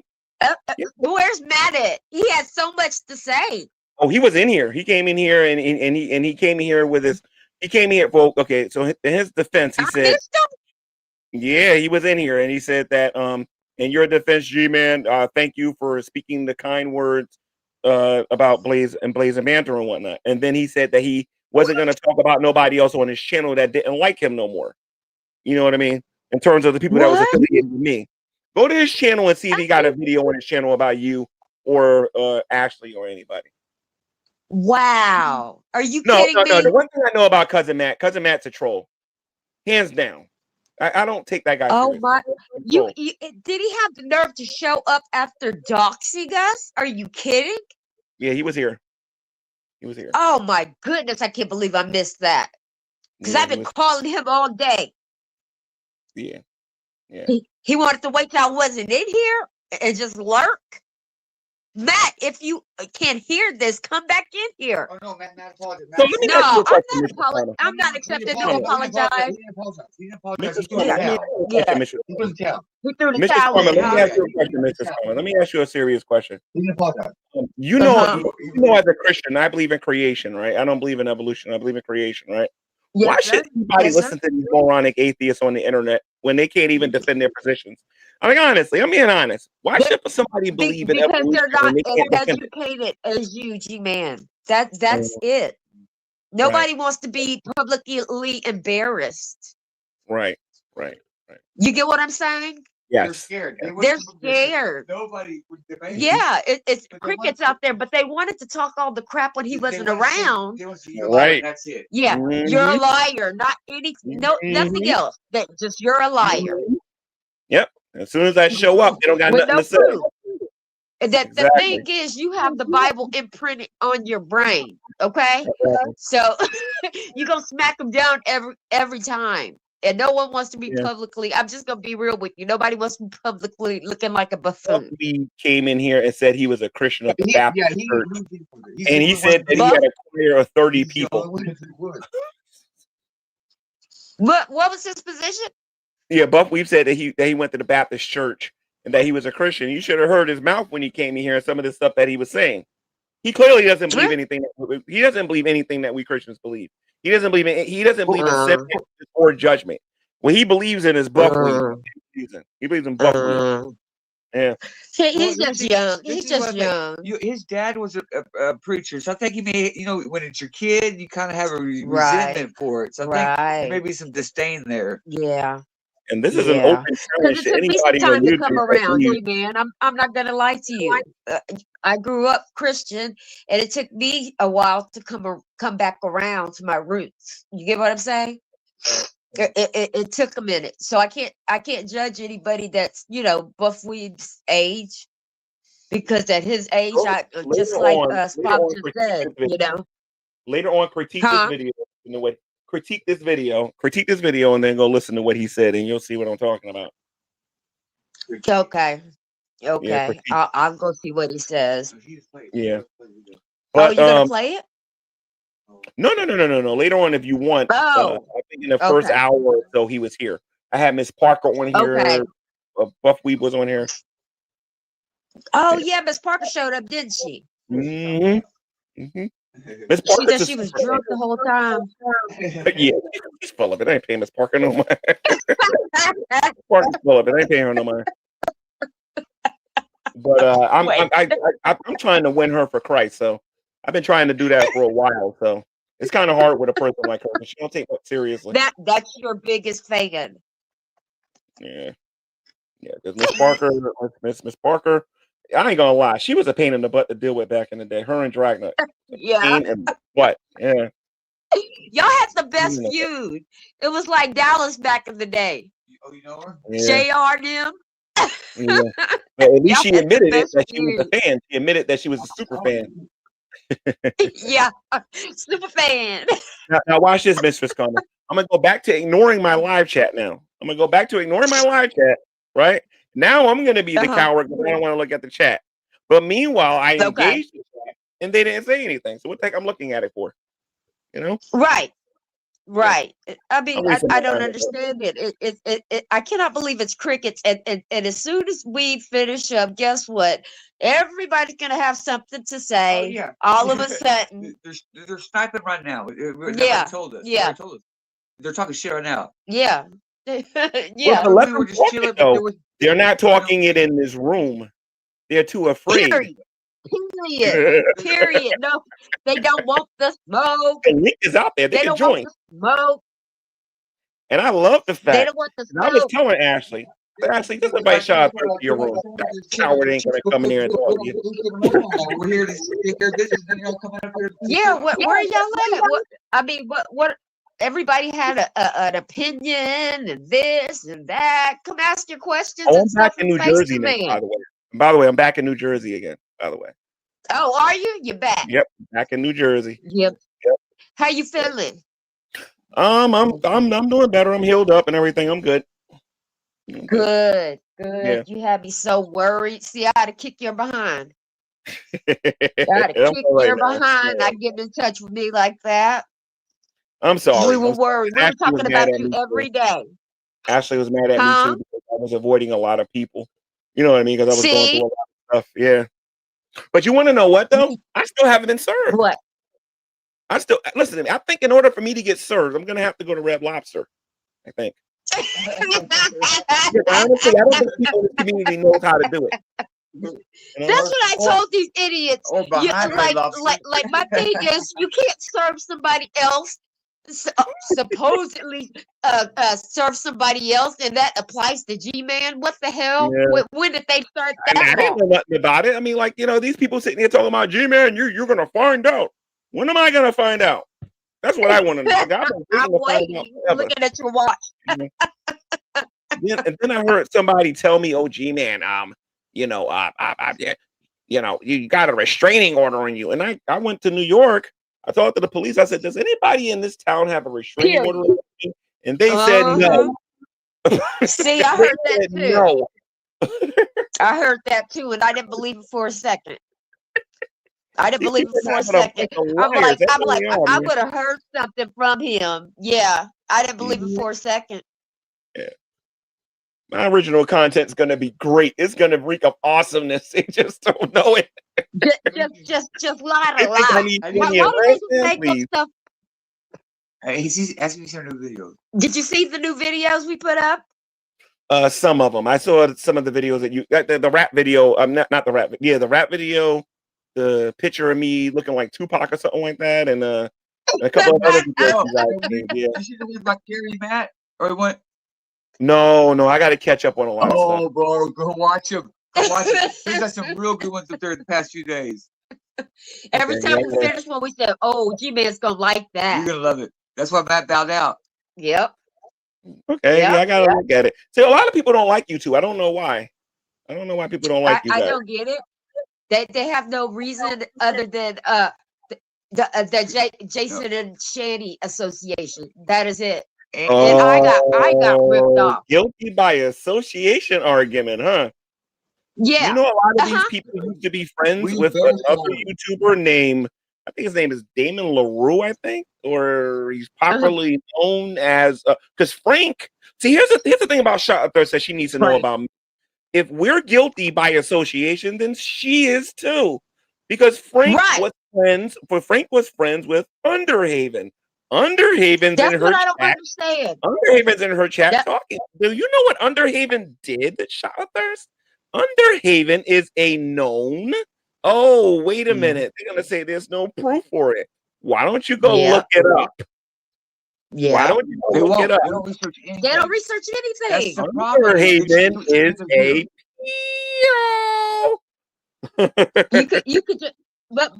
Where's Matt at? He has so much to say. Oh, he was in here. He came in here and he came in here with his. He came here for okay. So in his defense, he said, "Yeah, he was in here and he said that in your defense, G-Man, thank you for speaking the kind words about Blaze and Banter and whatnot." And then he said that he wasn't going to talk about nobody else on his channel that didn't like him no more. You know what I mean? In terms of the people that was affiliated with me. Go to his channel and see if he got a video on his channel about you or Ashley or anybody. Wow. Are you No, kidding no, no. me? The one thing I know about Cousin Matt's a troll. Hands down. I don't take that guy Oh seriously. my! Troll. Did he have the nerve to show up after doxing us? Are you kidding? Yeah, he was here. He was here. Oh my goodness! I can't believe I missed that because Yeah, I've been calling him all day. Yeah, yeah. He wanted to wait till I wasn't in here and just lurk. Matt, if you can't hear this, come back in here. Oh no, Matt apologized. So let me ask you a question, Mr. Palmer. I'm not accepting no He apologize. didn't apologize. He didn't apologize. Mrs. Palmer, let me ask you a question, Mr. He threw the towel. He threw the Mrs. towel Palmer, in, let me huh? ask you a question, Mrs. Palmer. Let me ask you a serious question. He didn't apologize. You know, you know, as a Christian, I believe in creation, right? I don't believe in evolution. I believe in creation, right? Yes, Why sir. should anybody Yes, sir. listen to these moronic atheists on the internet when they can't even defend their positions? I mean, honestly, I'm being honest. Why should somebody believe in Because evolution they're not when they as can't defend it? educated as you, G-Man. That's it. Nobody wants to be publicly embarrassed. Right, right, right. You get what I'm saying? Yes. They're scared. They're scared. Nobody would debate. Yeah, it's crickets out there, but they wanted to talk all the crap when he wasn't around. Right. That's it. Yeah, you're a liar, not any, nothing else. That just you're a liar. Yep. As soon as I show up, they don't got With nothing no to say. proof. That the Exactly. thing is, you have the Bible imprinted on your brain. Okay, so you're gonna smack them down every time. And no one wants to be publicly. I'm just gonna be real with you. Nobody wants to be publicly looking like a buffoon. He came in here and said he was a Christian of the Baptist church, and he said that he had a choir of 30 people. What was his position? Yeah, Buff Weave said that he went to the Baptist church and that he was a Christian. You should have heard his mouth when he came in here and some of the stuff that he was saying. He clearly doesn't believe anything. He doesn't believe anything that we Christians believe. He doesn't believe in. He doesn't believe in sin or judgment. What he believes in is Buff Weave. He believes in Buff Weave. Yeah. He's just young. He's just young. His dad was a preacher, so I think he may, when it's your kid, you kind of have a resentment for it. So I think there may be some disdain there. Yeah. And this is an open challenge to anybody. Time to come around, man. I'm not gonna lie to you. I grew up Christian, and it took me a while to come back around to my roots. You get what I'm saying? It took a minute, so I can't judge anybody that's Buff Weave's age, because at his age, just like Spot just said, Later on, critique this video in the way. critique this video, and then go listen to what he said, and you'll see what I'm talking about. Okay. Yeah, Okay. critique. I'll go see what he says. Yeah. Oh, But you gonna play it? no. Later on, if you want. Oh, I think in the first okay. hour or so he was here. I had Miss Parker on here. Okay. Buff Weeb was on here. Oh yeah, Miss Parker showed up, didn't she? Mm-hmm. Mm-hmm. Miss She Parker's said she was drunk the whole time. Yeah, she's full of it. I ain't paying Miss Parker no mind. Parker's full of it. I ain't paying her no mind. But I'm trying to win her for Christ. So I've been trying to do that for a while. So it's kind of hard with a person like her because she don't take it seriously. That's your biggest fan. Yeah. Because Miss Parker, I ain't gonna lie, she was a pain in the butt to deal with back in the day. Her and Dragnet. Yeah. Pain in the butt. Yeah. Y'all had the best feud. It was like Dallas back in the day. Oh, you know her? Yeah. JR them. Yeah. But at least she Y'all had the admitted it best that she was feud. a fan. She admitted that she was a super fan. Yeah, super fan. Now watch this, Mistress Connor. I'm gonna go back to ignoring my live chat now. I'm gonna go back to ignoring my live chat. Right now, I'm gonna be the coward because I don't want to look at the chat. But meanwhile, I engaged the chat and they didn't say anything. So what the heck I'm looking at it for? You know? Right. I mean, I don't time. understand it. I cannot believe it's crickets. And as soon as we finish up, guess what? Everybody's gonna have something to say. Oh, yeah. All of a sudden. They're sniping right now. Yeah. Told us. Yeah. They told us. They're talking shit right now. Yeah. Well, Yeah. let We them were just talk chilling, it, but though. there was They're not talking it in this room. They're too afraid. Period. No, they don't want the smoke. The link is out there. They can don't join. want the smoke. And I love the fact. They don't want the and I was smoke. telling Ashley, just invite Sean to your room. That coward ain't gonna come in here and talk to you. We're here to hear this. And y'all coming up here. Yeah, where are y'all at? I mean, what? Everybody had an opinion and this and that. Come ask your questions. Oh, I'm and back stuff in New and face Jersey the now, man. by the way. By the way, I'm back in New Jersey again, by the way. Oh, are you? You're back. Yep, back in New Jersey. Yep. How you feeling? I'm doing better. I'm healed up and everything. I'm good. Good. Yeah. You had me so worried. See, I had to kick your behind. I had to I'm kick all right your now. behind. Not getting in touch with me like that. I'm sorry. We were worried. We were Ashley was talking mad about at you me every too. day. Ashley was mad at me Huh? too because I was avoiding a lot of people. You know what I mean? Because I was going See? through a lot of stuff. Yeah. But you want to know what though? I still haven't been served. What? I still listen to me. I think in order for me to get served, I'm gonna have to go to Red Lobster. I think. Honestly, I don't think people in this community knows how to do it. You know? That's what I told these idiots. Or behind Red like Lobster. my thing is, you can't serve somebody else. Supposedly serve somebody else, and that applies to G-Man. What the hell? Yeah. When did they start I that? didn't know nothing about it. I mean, like, you know, these people sitting here talking about G-Man, you're gonna find out. When am I gonna find out? That's what I want to know. I've been I'm waiting to find waiting. out forever. Looking at your watch. And then I heard somebody tell me, "Oh, G-Man, you know, you got a restraining order on you." And I went to New York. I talked to the police. I said, "Does anybody in this town have a restraining order on me?" And they said no. See, I heard that too. No. I heard that too, and I didn't believe it for a second. I didn't believe it for a second. I'm like, I would have heard something from him. Yeah, I didn't believe it for a second. Yeah. My original content's gonna be great. It's gonna reek of awesomeness. They just don't know it. Just lie to lie. Why do they make up stuff? He's asking me some new videos. Did you see the new videos we put up? Some of them. I saw some of the videos that you the rap video. Not the rap. Yeah, the rap video. The picture of me looking like Tupac or something like that, and a couple of other videos you guys made. Yeah. You see the one about Gary Matt or what? No, I got to catch up on a lot of stuff. Oh, bro, go watch him. Go watch him. He's got some real good ones up there the past few days. Every time we finish one, we said, "Oh, G-Man's gonna like that." You're gonna love it. That's why Matt bowed out. Yep. Okay, yeah, I gotta look at it. See, a lot of people don't like you two. I don't know why. I don't know why people don't like you guys. I don't get it. They have no reason other than Jason and Shanny Association. That is it. And Oh, I got ripped off. Guilty by association argument, huh? Yeah. You know, a lot of these people used to be friends with another YouTuber named, I think his name is Damon LaRue, I think, or he's popularly known as, because Frank, see, here's the thing about Shot Thirst that she needs to know about me. If we're guilty by association, then she is too. Because Frank was friends with Underhaven. Underhaven's That's in her what I don't chat. understand. Underhaven's in her chat talking. Do you know what Underhaven did to Shot Thirst? Underhaven is a known. Oh, wait a minute. They're gonna say there's no proof for it. Why don't you go look it up? Why don't you go look it up? They don't research anything. They don't research anything. That's the problem. Underhaven is a you could just but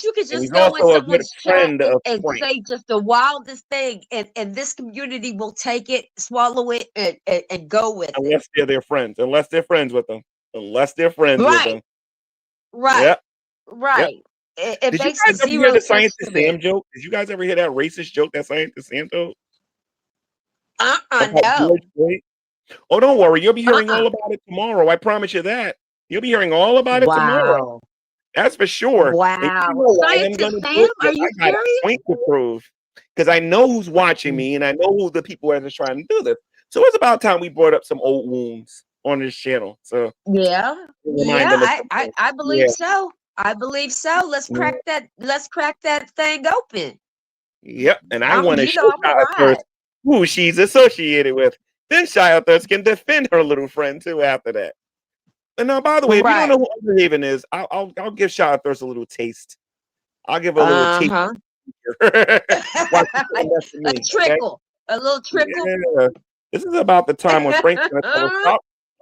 you could just he's go in also a good someone's chat friend of and Frank. say just the wildest thing, and this community will take it, swallow it, and go with it. Unless they're their friends. Unless they're friends with them. Unless they're friends with them. Right. Yep. Right. Yep. It Did you makes guys ever hear zero the sense Scientist to me. Sam joke? Did you guys ever hear that racist joke that Scientist Sam told? About No. George Floyd? Oh, don't worry. You'll be hearing all about it tomorrow. I promise you that. You'll be hearing all about it tomorrow. Wow. That's for sure. And Wow. you know why I'm Scientist gonna do Sam, it? are 'Cause you I got a serious? point to prove. Because I know who's watching me and I know who the people are that's trying to do this. So it's about time we brought up some old wounds on this channel. So Yeah. remind them of Yeah, something. I believe Yeah. so. I believe so. Let's crack that thing open. Yep. And I want to You show know, I'm a Shia ride. Thirst who she's associated with. Then Shia Thirst can defend her little friend too after that. And now, by the way, if you don't know who Underhaven is, I'll give Shia Thirst a little taste. I'll give her a little taste. A trickle. A little trickle. Yeah. This is about the time when Frank's gonna tell us, stop.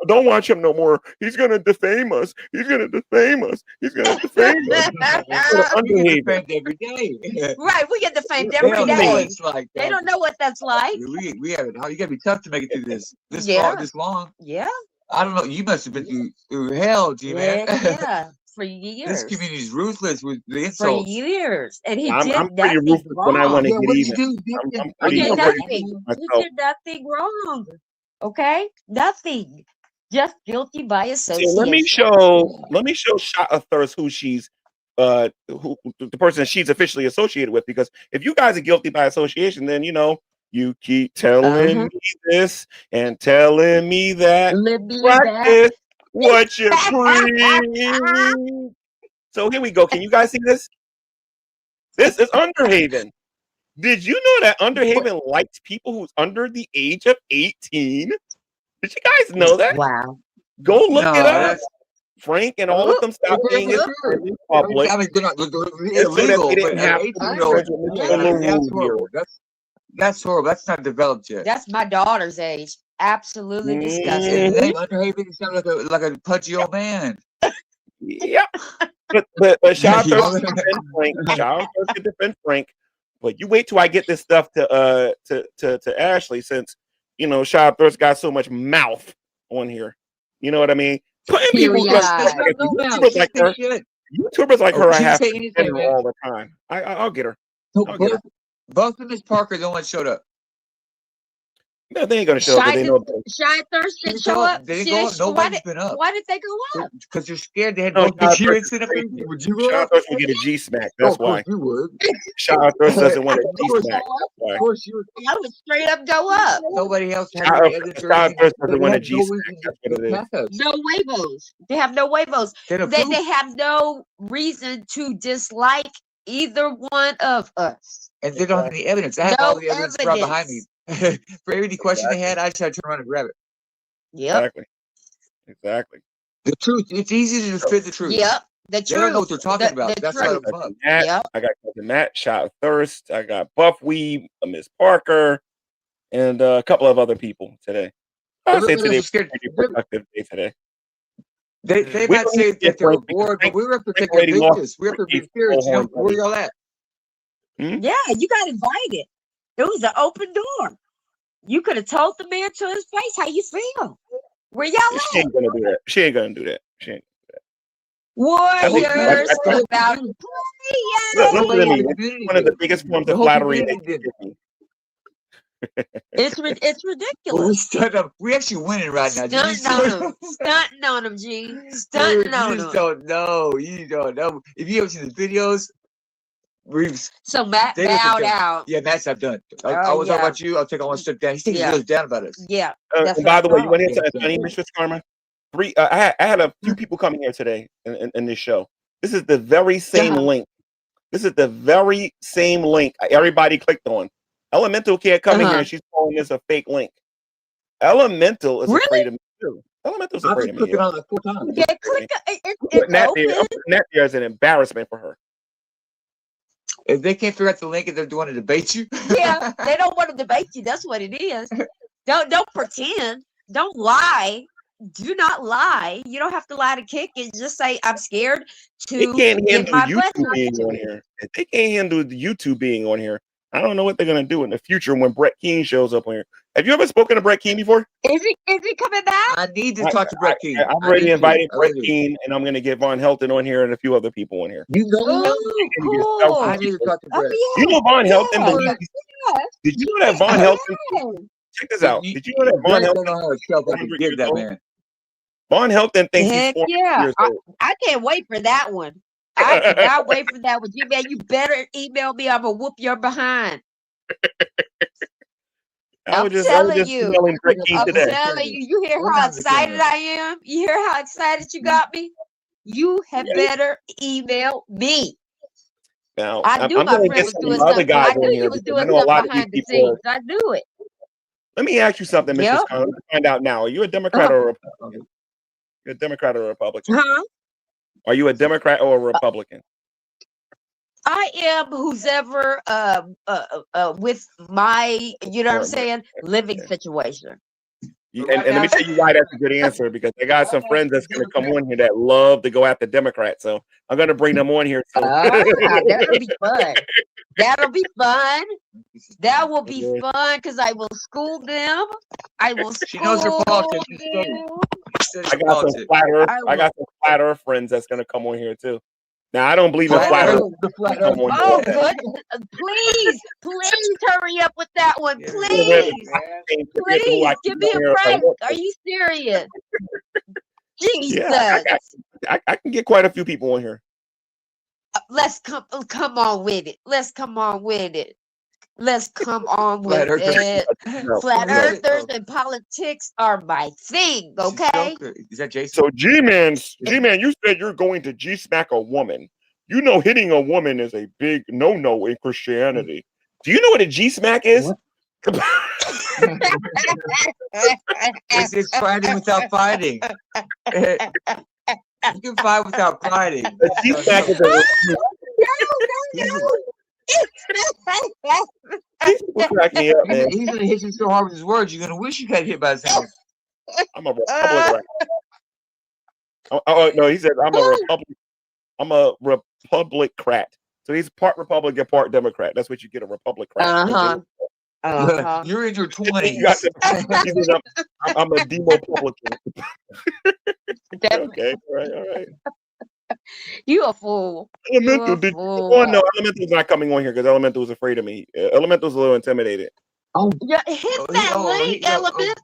Don't watch him no more. He's gonna defame us. He's gonna defame us. He's gonna defame us. Underhaven every day. Right, we get defamed They every don't know day. what it's like. They don't know what that's like. We have it. You gotta be tough to make it through this Yeah. this long. Yeah. I don't know. You must have been through hell, G-Man. Yeah. For years. This community is ruthless with the For insults. years. And he I'm did pretty nothing ruthless when I wrong. want to Yeah, get what did even. you do? I'm You pretty did ruthless nothing. You myself. did nothing wrong. Okay? Nothing. Just guilty by So association. let me show Shot Thirst who she's who the person she's officially associated with, because if you guys are guilty by association, then you keep telling me this and telling me that. Practice what you preach. So here we go. Can you guys see this? This is Underhaven. Did you know that Underhaven likes people who's under the age of 18? Did you guys know that? Wow. Go look it up. that's- Frank and all of them stopped being in public. I mean, they're not so that illegal, they but didn't have to 18-year-old, that's horrible. That's horrible. That's not developed yet. That's my daughter's age. Absolutely disgusting. And then Underhaven sounds like a pudgy old man. Yep. But shout out to defend Frank. Shout out to defend Frank. But you wait till I get this stuff to Ashley, since shout out got so much mouth on here. You know what I mean? Putting people YouTubers like her. YouTubers like her, I have to defend her all the time. I'll get her. Both of Miss Parker, the one that showed up. No, they ain't gonna show up. They know. Shy Thirst didn't show up. They didn't go up. Nobody's been up. Why did they go up? Because you're scared. They had No, both the cheering sit up there. Would you go Shout up? out would get a G smack. That's why. You would. Shout out doesn't want a G smack. That's why. Of course you would. I would straight up go up. Nobody else had Shout any out evidence. doesn't want a G smack. That's what it is. No huevos. They have no huevos. They have no reason to dislike either one of us. And they don't have any evidence. I have all the evidence right behind me. For every question they had, I just had to turn around and grab it. Yep. Exactly. The truth. It's easy to fit the truth. Yep. The truth. They don't know what they're talking about. That's why I got Cousin Matt, Shot Thirst. I got Buff Weeb, Miss Parker, and a couple of other people today. I would say today was a pretty productive day today. They might say that they were bored, but we were up to take a business. We were up to be spirits. Where y'all at? Yeah, you got invited. It was an open door. You could have told the man to his face how you feel. Where y'all She ain't gonna do that. She ain't gonna do that. She ain't. warriors about Listen to me. playing. One of the biggest forms of flattery they can give me. It's Well, ridiculous. we actually winning right now. Stunting on them, G. Stunting on You them. just don't know. You don't know. If you ever seen the videos, So Matt bowed out. Yeah, Matt's not done. I Oh, was talking yeah. about you. I'll take all one step down. He's taking Yeah. videos down about us. Yeah. And That's by what the I way, you thought. want to hear something funny, Mistress Karma? I had a few people coming here today in this show. This is the very same link. This is the very same link everybody clicked on. Elemental can't come in here and she's calling this a fake link. Elemental is afraid of me too. Elemental's afraid of me. Clicking on it 4 times. Yeah, click. I'm putting that there as an embarrassment for her. If they can't figure out the link and they're doing to debate you, Yeah, they don't want to debate you. That's what it is. Don't pretend. Don't lie. Do not lie. You don't have to lie to kick it. Just say I'm scared They to can't get handle my breath YouTube being knocked. on here. If they can't handle the YouTube being on here, I don't know what they're gonna do in the future when Brett Keane shows up on here. Have you ever spoken to Brett Keane before? Is he coming back? I need to talk to Brett Keane. I've already invited Brett Keane, and I'm going to get Von Helton on here and a few other people on here. You know him? Cool. I need to talk to Brett. You know Von Helton believes. Did you know that Von Helton? Check this out. Did you know that Von Brett don't know Helton? how to shove up and give that man. Von Helton thinks Heck he's 40 yeah. years old. I can't wait for that one. I cannot wait for that one. Man, you better email me. I'm going to whoop your behind. I'm telling you. I'm telling you. You hear how excited I am? You hear how excited you got me? You had better email me. Now, I knew I'm my going to friend get was some doing other something. guys I knew on you here was because I doing know a lot something of these behind the people. scenes. I knew it. Let me ask you something, Mrs. Yep. Conner. Let's find out now. Are you a Democrat or a Republican? You're a Democrat or a Republican? Huh? Are you a Democrat or a Republican? I am who's ever with my, you know what I'm saying, living situation. And let me tell you why that's a good answer, because I got some friends that's going to come on here that love to go after Democrats. So I'm going to bring them on here too. That'll be fun. That'll be fun. That will be fun because I will school them. I will school She knows her politics. them. I got some flat earth friends that's going to come on here too. Now I don't believe in flat earth. Oh, good. Please hurry up with that one. Please. Please give me a break. Are you serious? Jesus. Yeah, I can get quite a few people on here. Let's come on with it. Let's come on with it. Let's come on with it. Flat earthers and politics are my thing, okay? Is that Jason? So G-Man, you said you're going to G-smack a woman. You know hitting a woman is a big no-no in Christianity. Do you know what a G-smack is? It's fighting without fighting. You can fight without fighting. A G-smack is He's gonna hit you so hard with his words, you're gonna wish you got hit by his hand. I'm a Republican. Oh no, he said I'm a Republicrat. So he's part Republican, part Democrat. That's what you get, a Republicrat. You're in your 20s. I'm a Demopublican. Okay, all right. You a fool. Elemental, oh no, Elemental's not coming on here because Elemental's afraid of me. Elemental's a little intimidated. Oh, yeah, hit that link, Element.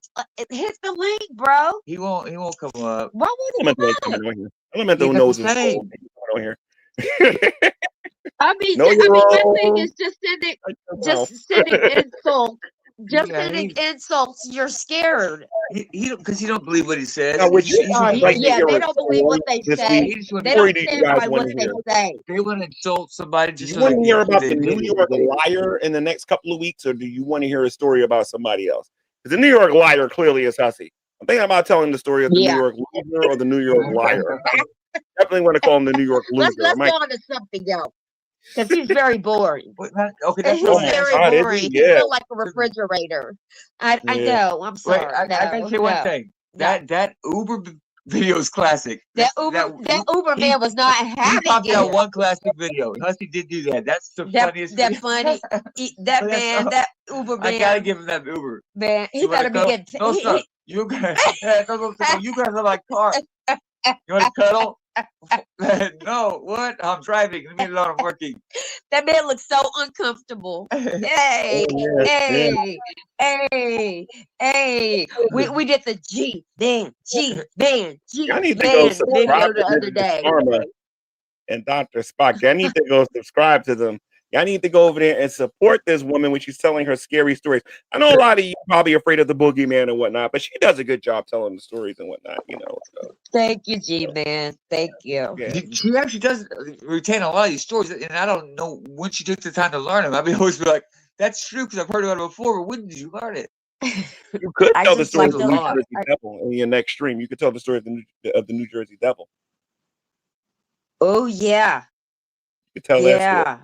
Hit the link, bro. He won't come up. Why would he come on here? Elemental knows his role. On here. I mean, my thing is just sending insults. Just sending insults. You're scared. Because he don't believe what he says. They don't believe what they say. They don't stand by what they say. They want to insult somebody. Do you want to hear about the New York Liar in the next couple of weeks, or do you want to hear a story about somebody else? Because the New York Liar clearly is hussy. I'm thinking about telling the story of the New York Loser or the New York Liar. Definitely want to call him the New York Loser. Let's go on to something else. Because he's very boring. Okay, he's very boring. He's feel like a refrigerator. I know. I'm sorry. Wait, I can say one thing. That Uber video is classic. That Uber man was not having it. He popped out one classic video. Hussy did do that. That's the funniest. That funny. That man. That Uber man. I gotta give him that Uber. Man, he better be getting. No, stop. You guys are like car. You want to cuddle? No, what? I'm driving. Leave me alone. I'm working. That man looks so uncomfortable. Hey, Oh, yeah. hey. We did the G man I need to go video subscribe the to other Mrs. day. Karma and Dr. Spock. I need to go subscribe to them. Y'all need to go over there and support this woman when she's telling her scary stories. I know a lot of you probably afraid of the boogeyman and whatnot, but she does a good job telling the stories and whatnot, you know. So, Thank you, G man. Thank you. yeah. She actually does retain a lot of these stories, and I don't know when she took the time to learn them. I mean, always be like, "That's true," because I've heard about it before. But when did you learn it? You could I tell the just story like of the to New laugh. Jersey Devil in your next stream. You could tell the story of the New Jersey Devil. Oh yeah, You could tell that story. yeah,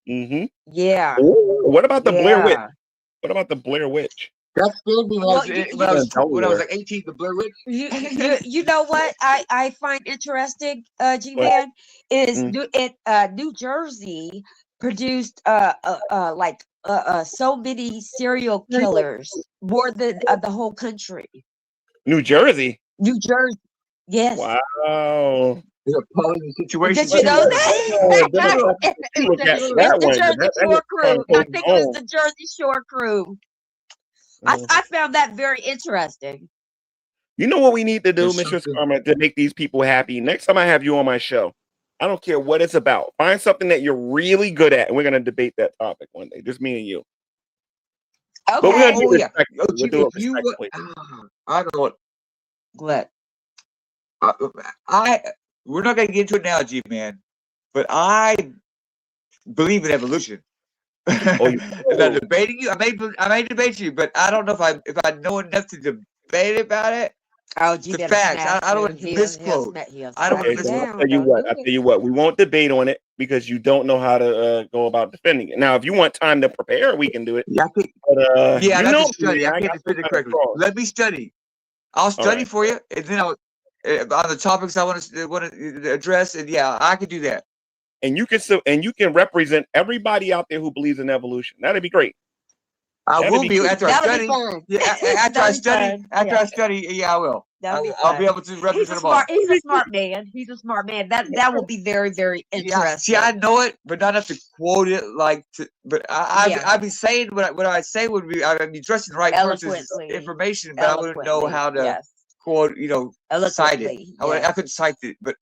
Mm-hmm. yeah, What about the Blair Witch? yeah. What about the Blair Witch? That scared me Well, you, when I was Delaware. like 18. The Blair Witch. you know what I find interesting, G What? man, is Mm. New Jersey produced like so many serial killers, more than the whole country. New Jersey. New Jersey, yes. Wow. It's a posing situation. Did you know that? You look at It's that the one. Jersey That Shore hit crew. I think it was home. the Jersey Shore crew. I found that very interesting. You know what we need to do, There's Mistress something- Karma, to make these people happy? Next time I have you on my show, I don't care what it's about. Find something that you're really good at, and we're going to debate that topic one day, just me and you. Okay. But we're going to do Oh it yeah. respectfully. Oh, We'll do it if you respectfully. I don't know what. What? We're not gonna get into it now, G man, but I believe in evolution. Oh, I'm not debating you. I may debate you, but I don't know if I know enough to debate about it. Oh, G The man, facts. I don't want to misquote. I don't want Okay, to so misquote. I'll tell you what. We won't debate on it because you don't know how to go about defending it. Now, if you want time to prepare, we can do it. Yeah, But yeah, you I know, have to study. I can't got defend it some correctly. control. Let me study. I'll study right. for you, and then I'll on the topics I want to address. And yeah, I can do that. And you can represent everybody out there who believes in evolution. That'd be great. I That'd will be be cool. after I That'll study. be fun. Yeah, after I study. After Yeah. I study, yeah, I will. That'll be I'll be fun. able to represent He's a them all. smart. He's a smart man. He's a smart man. That will be very, very Yeah, interesting. see, I know it, but not enough to quote it. But Yeah. I'd be saying what I say would be I'd be dressing the right person's Eloquently. information, but I wouldn't know Eloquently, how to yes. quote. Cite it. Eloquently, I yes. couldn't cite it, but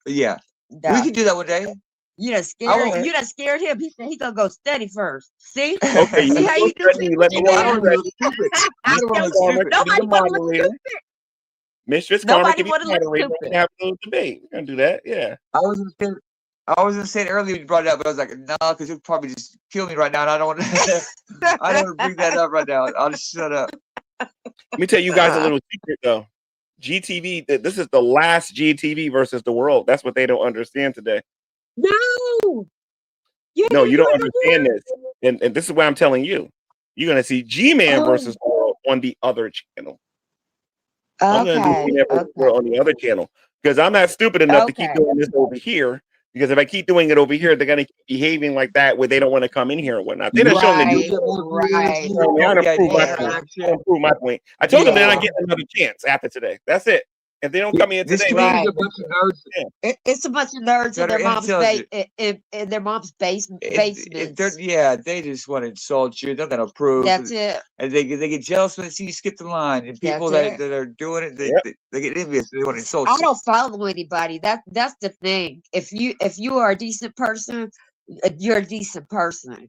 yeah, we Duh. can do that one day. You done scared. You done scared him. He said he gonna go study first. See? Okay, See how you do you let me know I when don't you're look ready. stupid. I don't Mistress look Karma stupid. can be the Nobody wanna look moderator. stupid. Mistress Karma Nobody can be wanna the look moderator. We can stupid. have a little debate. We're gonna do that. Yeah. I was gonna say it earlier when you brought it up, but I was like, no, because you'll probably just kill me right now, and I don't want to. I don't want to bring that up right now. I'll just shut up. Let me tell you guys a little secret though. GTV, this is the last GTV versus the world. That's what they don't understand today. No. No, you don't understand this. And this is what I'm telling you. You're gonna see G-Man versus the world on the other channel. I'm gonna do G-Man versus the world on the other channel. Because I'm not stupid enough to keep doing this over here. Because if I keep doing it over here, they're gonna keep behaving like that where they don't want to come in here and whatnot. They didn't show them the Right. I don't prove my point. I told them they're not getting another chance after today. That's it. If they don't come in today, Right. yeah. It's a bunch of nerds in That are their mom's intelligent. in their mom's basement. Yeah, they just want to insult you. They're gonna prove. That's it. And they get jealous when they see you skip the line. And people That's that are doing it, they get envious. They want to insult I you. don't follow anybody. That's the thing. If you are a decent person, you're a decent person,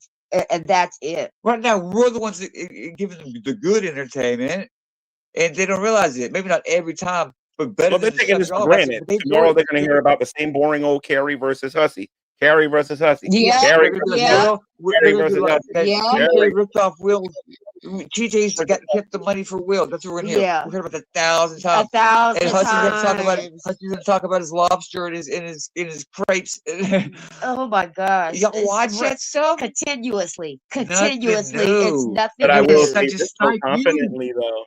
and that's it. Right now, we're the ones that giving them the good entertainment, and they don't realize it. Maybe not every time, but better. Well, they're than taking this stuff for y'all about. granted. They Tomorrow they're going to hear about the same boring old Carrie versus Hussey. Carrie versus Hussey. Yeah, Carrie versus yeah. Carrie versus Hussey. Yeah. TJ ripped off Will. TJ's kept the money for Will. That's what we're gonna hear. Yeah. We heard about that 1,000 times. 1,000 And Hussey's gonna talk about it. times. Hussey's gonna talk about his lobster and his crepes. Oh my gosh! Y'all It's watch that stuff? continuously. Nothing It's new. nothing But I new. will It's not say just this so like you. confidently though.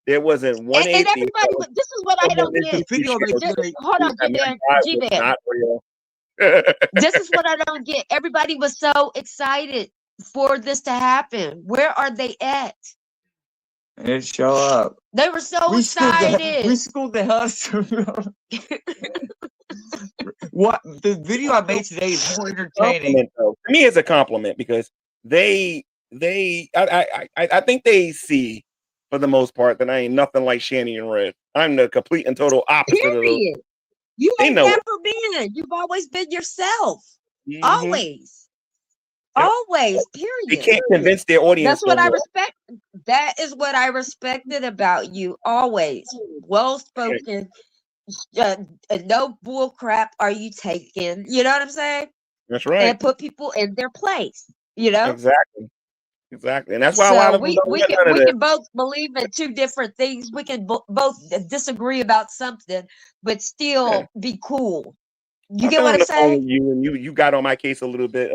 There wasn't one And atheist. everybody, this is what I don't get. Video they Hold on, that my G-Man. God was G-Man. not real. This is what I don't get. Everybody was so excited for this to happen. Where are they at? It show up. They were so We excited. schooled the hell out of What the video I made today is more entertaining. To me, it's a compliment because I think they see for the most part that I ain't nothing like Shanny and Red. I'm the complete and total opposite of those. Period. You They ain't know never it. been. You've always been yourself. Mhm. Always. Yep. Always. They Period. can't convince their audience That's what no I more. respect. That is what I respected about you. Always well spoken. No bull crap are you taking? You know what I'm saying? That's right. And put people in their place. You know. Exactly, and that's why a lot So of them don't get none of we this. can both believe in two different things. We can both disagree about something, but still be cool. You I've get been what on I'm the phone saying? with you, and you got on my case a little bit,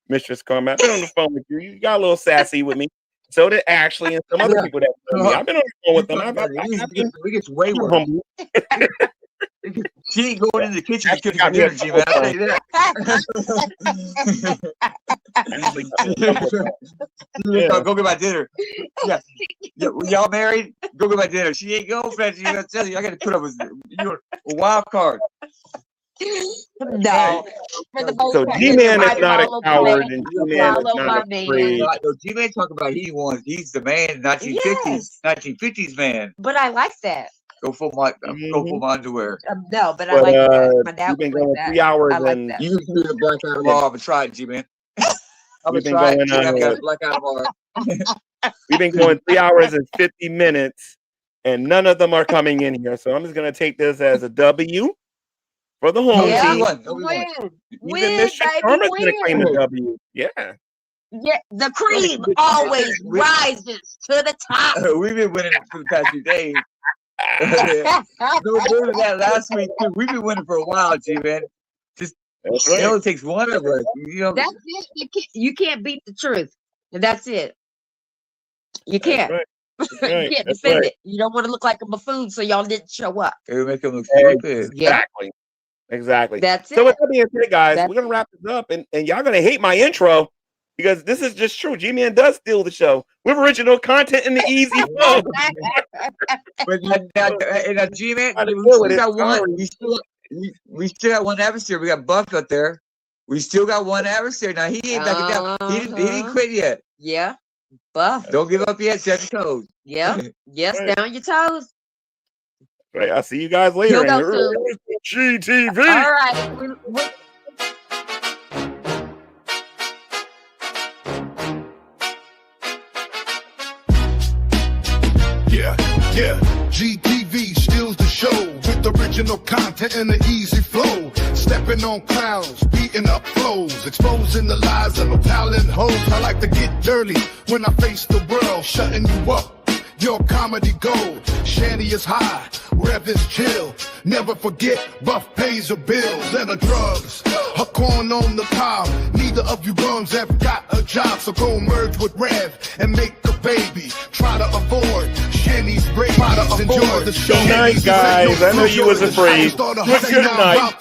Mistress Carmen. I've been on the phone with you. You got a little sassy with me. So did Ashley and some other people that know me. I've been on the phone with them. We get way worse. Humble. She ain't going in the kitchen to cook some dinner, G-Man. I'll tell you that. Go get my dinner. Yeah. Y'all married? Go get my dinner. She ain't going, Francie. I tell you, I got to put up with you. A wild card. No. For the most So part, G-Man I is not a follow coward, my and man. G-Man is Follow not my man. afraid. No, G-Man talk about he's the man, 1950s, Yes. 1950s man. But I like that. Go for my underwear. No, but I But like that. My dad you've was been like going that. 3 hours I like and that. You can do the black out tomorrow. I'm gonna try it, G-Man. I'm we've gonna been try it. going G-Man. I've got a black out tomorrow. we've been going 3 hours and 50 minutes, and none of them are coming in here. So I'm just gonna take this as a W for the home Yeah. team. Win. Even Win, Mistress baby, Karma's gonna claim the win. W. Yeah. Yeah, the cream always rises to the top. We've been winning for the past few days. No more than that last week too. We've been winning for a while, G-Man. Just That's it right. only takes one of us. You know, That's it. You can't beat the truth. And that's it. You That's can't. right. That's You right. can't That's defend right. it. You don't want to look like a buffoon, so y'all didn't show up. it would make them look stupid. Yeah. Exactly. That's So it. with that being said, guys, That's we're gonna wrap this up, and y'all gonna hate my intro because this is just true. G-Man does steal the show with original content in the easy flow. But now, G-Man, Trying to we deal still with it. got one. Sorry. We still got one adversary. We got Buff up there. We still got one adversary. Now he ain't backing down. He didn't quit yet. Yeah. Buff. Don't give up yet. Stay on your toes. Yeah. Yes, Right. down your toes. Right, I'll see you guys later. He'll go in GTV. All right. We Yeah, GTV steals the show with original content and an easy flow. Stepping on clowns, beating up flows, exposing the lies of no talent hoes. I like to get dirty when I face the world, shutting you up. Your comedy gold, Shanny is high, Rev is chill. Never forget, Buff pays her bills and her drugs. Her corn on the cob. Neither of you bums have got a job, so go merge with Rev and make a baby. Try to avoid Shanny's brave. Try to enjoy the show. Good night, guys. I know you was afraid. But good night.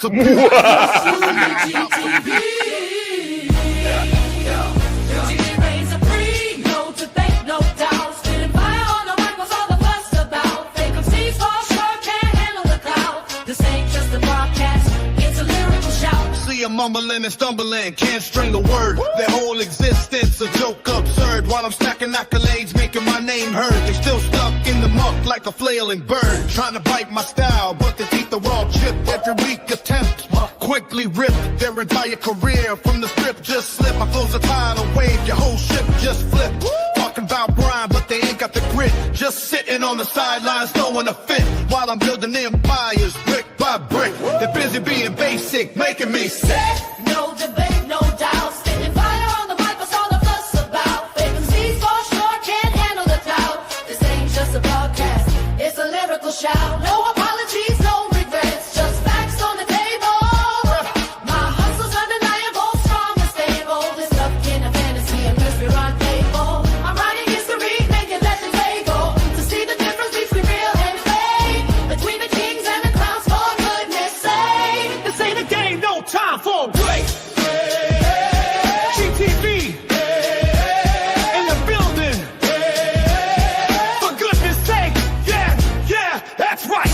Mumbling and stumbling, can't string a word. Their whole existence a joke absurd. While I'm stacking accolades, making my name heard. They still stuck in the muck like a flailing bird. Trying to bite my style, but they eat the raw chip. Every week attempt, quickly rip their entire career from the script. Just slip, my flow's a tidal wave. Your whole ship just flip. Talking about Brian, but they ain't got the grit. Just sitting on the sidelines, throwing a fit. While I'm building empires, brick by brick. They're busy being basic, making me sick. No debate, no doubt. Spitting fire on the mic, what's all the fuss about? Fake MCs for sure can't handle the clout. This ain't just a broadcast, it's a lyrical shout. No apologies, no regrets, just facts on the table. My hustle's undeniable, strong and stable. This stuff in a fantasy and mystery rendezvous. I'm writing history, making legends able to see the difference between real and fake, between the kings and the clowns. For goodness sake, This ain't a game, no time for a break. GTV in the building. For goodness sake, yeah, that's right.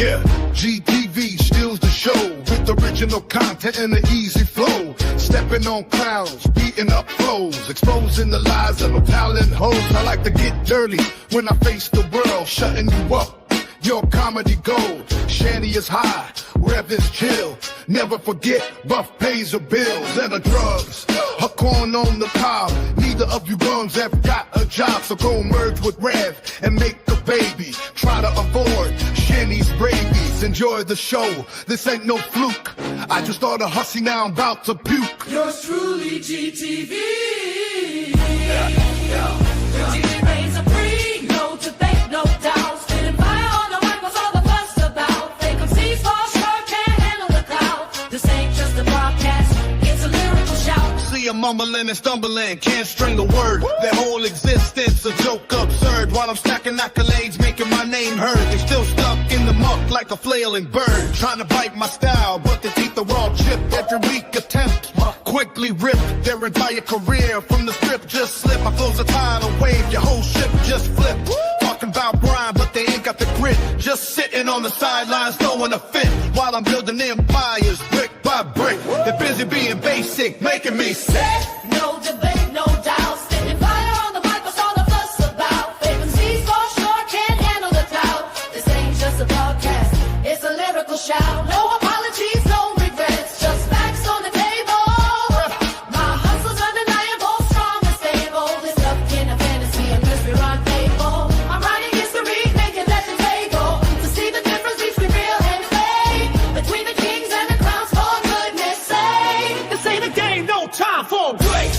Yeah, GTV steals the show with original content and an easy flow. Stepping on clowns, beating up flows, exposing the lies of no talent hoes. I like to get dirty when I face the world, shutting you up. Your comedy gold, Shanty is high, rev is chill. Never forget, rough pays the bills and the drugs. A corn on the cob, neither of you bums have got a job. So go merge with Rev and make a baby. Try to avoid Shanty's rabies. Enjoy the show, this ain't no fluke. I just started hustling, now I'm about to puke. Yours truly, GTV. GTV reigns supreme, no debate, no doubt. Spitting fire on the mic, what's all the fuss about? Fake MCs fall short, can't handle the cloud. This ain't just a broadcast, it's a lyrical shout. See them mumbling and stumbling, can't string a word. Their whole existence a joke absurd. While I'm stacking accolades, making my name heard. They still stuck in the muck like a flailing bird. Trying to bite my style, but the teeth are all chipped. Every weak attempt quickly ripped their entire career from the strip. Just slip, my flow's a tidal wave, your whole ship just flipped. Talking about grind, but they ain't got the grit. Just sitting on the sidelines, throwing a fit. While I'm building empires, brick by brick. They're busy being basic, making me sick. No debate, no doubt. Spitting fire on the mic, what's all the fuss about? Fake MCs fall short, can't handle the cloud. This ain't just a broadcast, it's a lyrical shout. No apologies, no regrets, just facts on the table. My hustle's undeniable, strong and stable. This stuff in a fantasy and mystery rendezvous. I'm writing history, making legends able to see the difference between real and fake, between the kings and the clowns, for goodness sake. This ain't a game, no time for a break.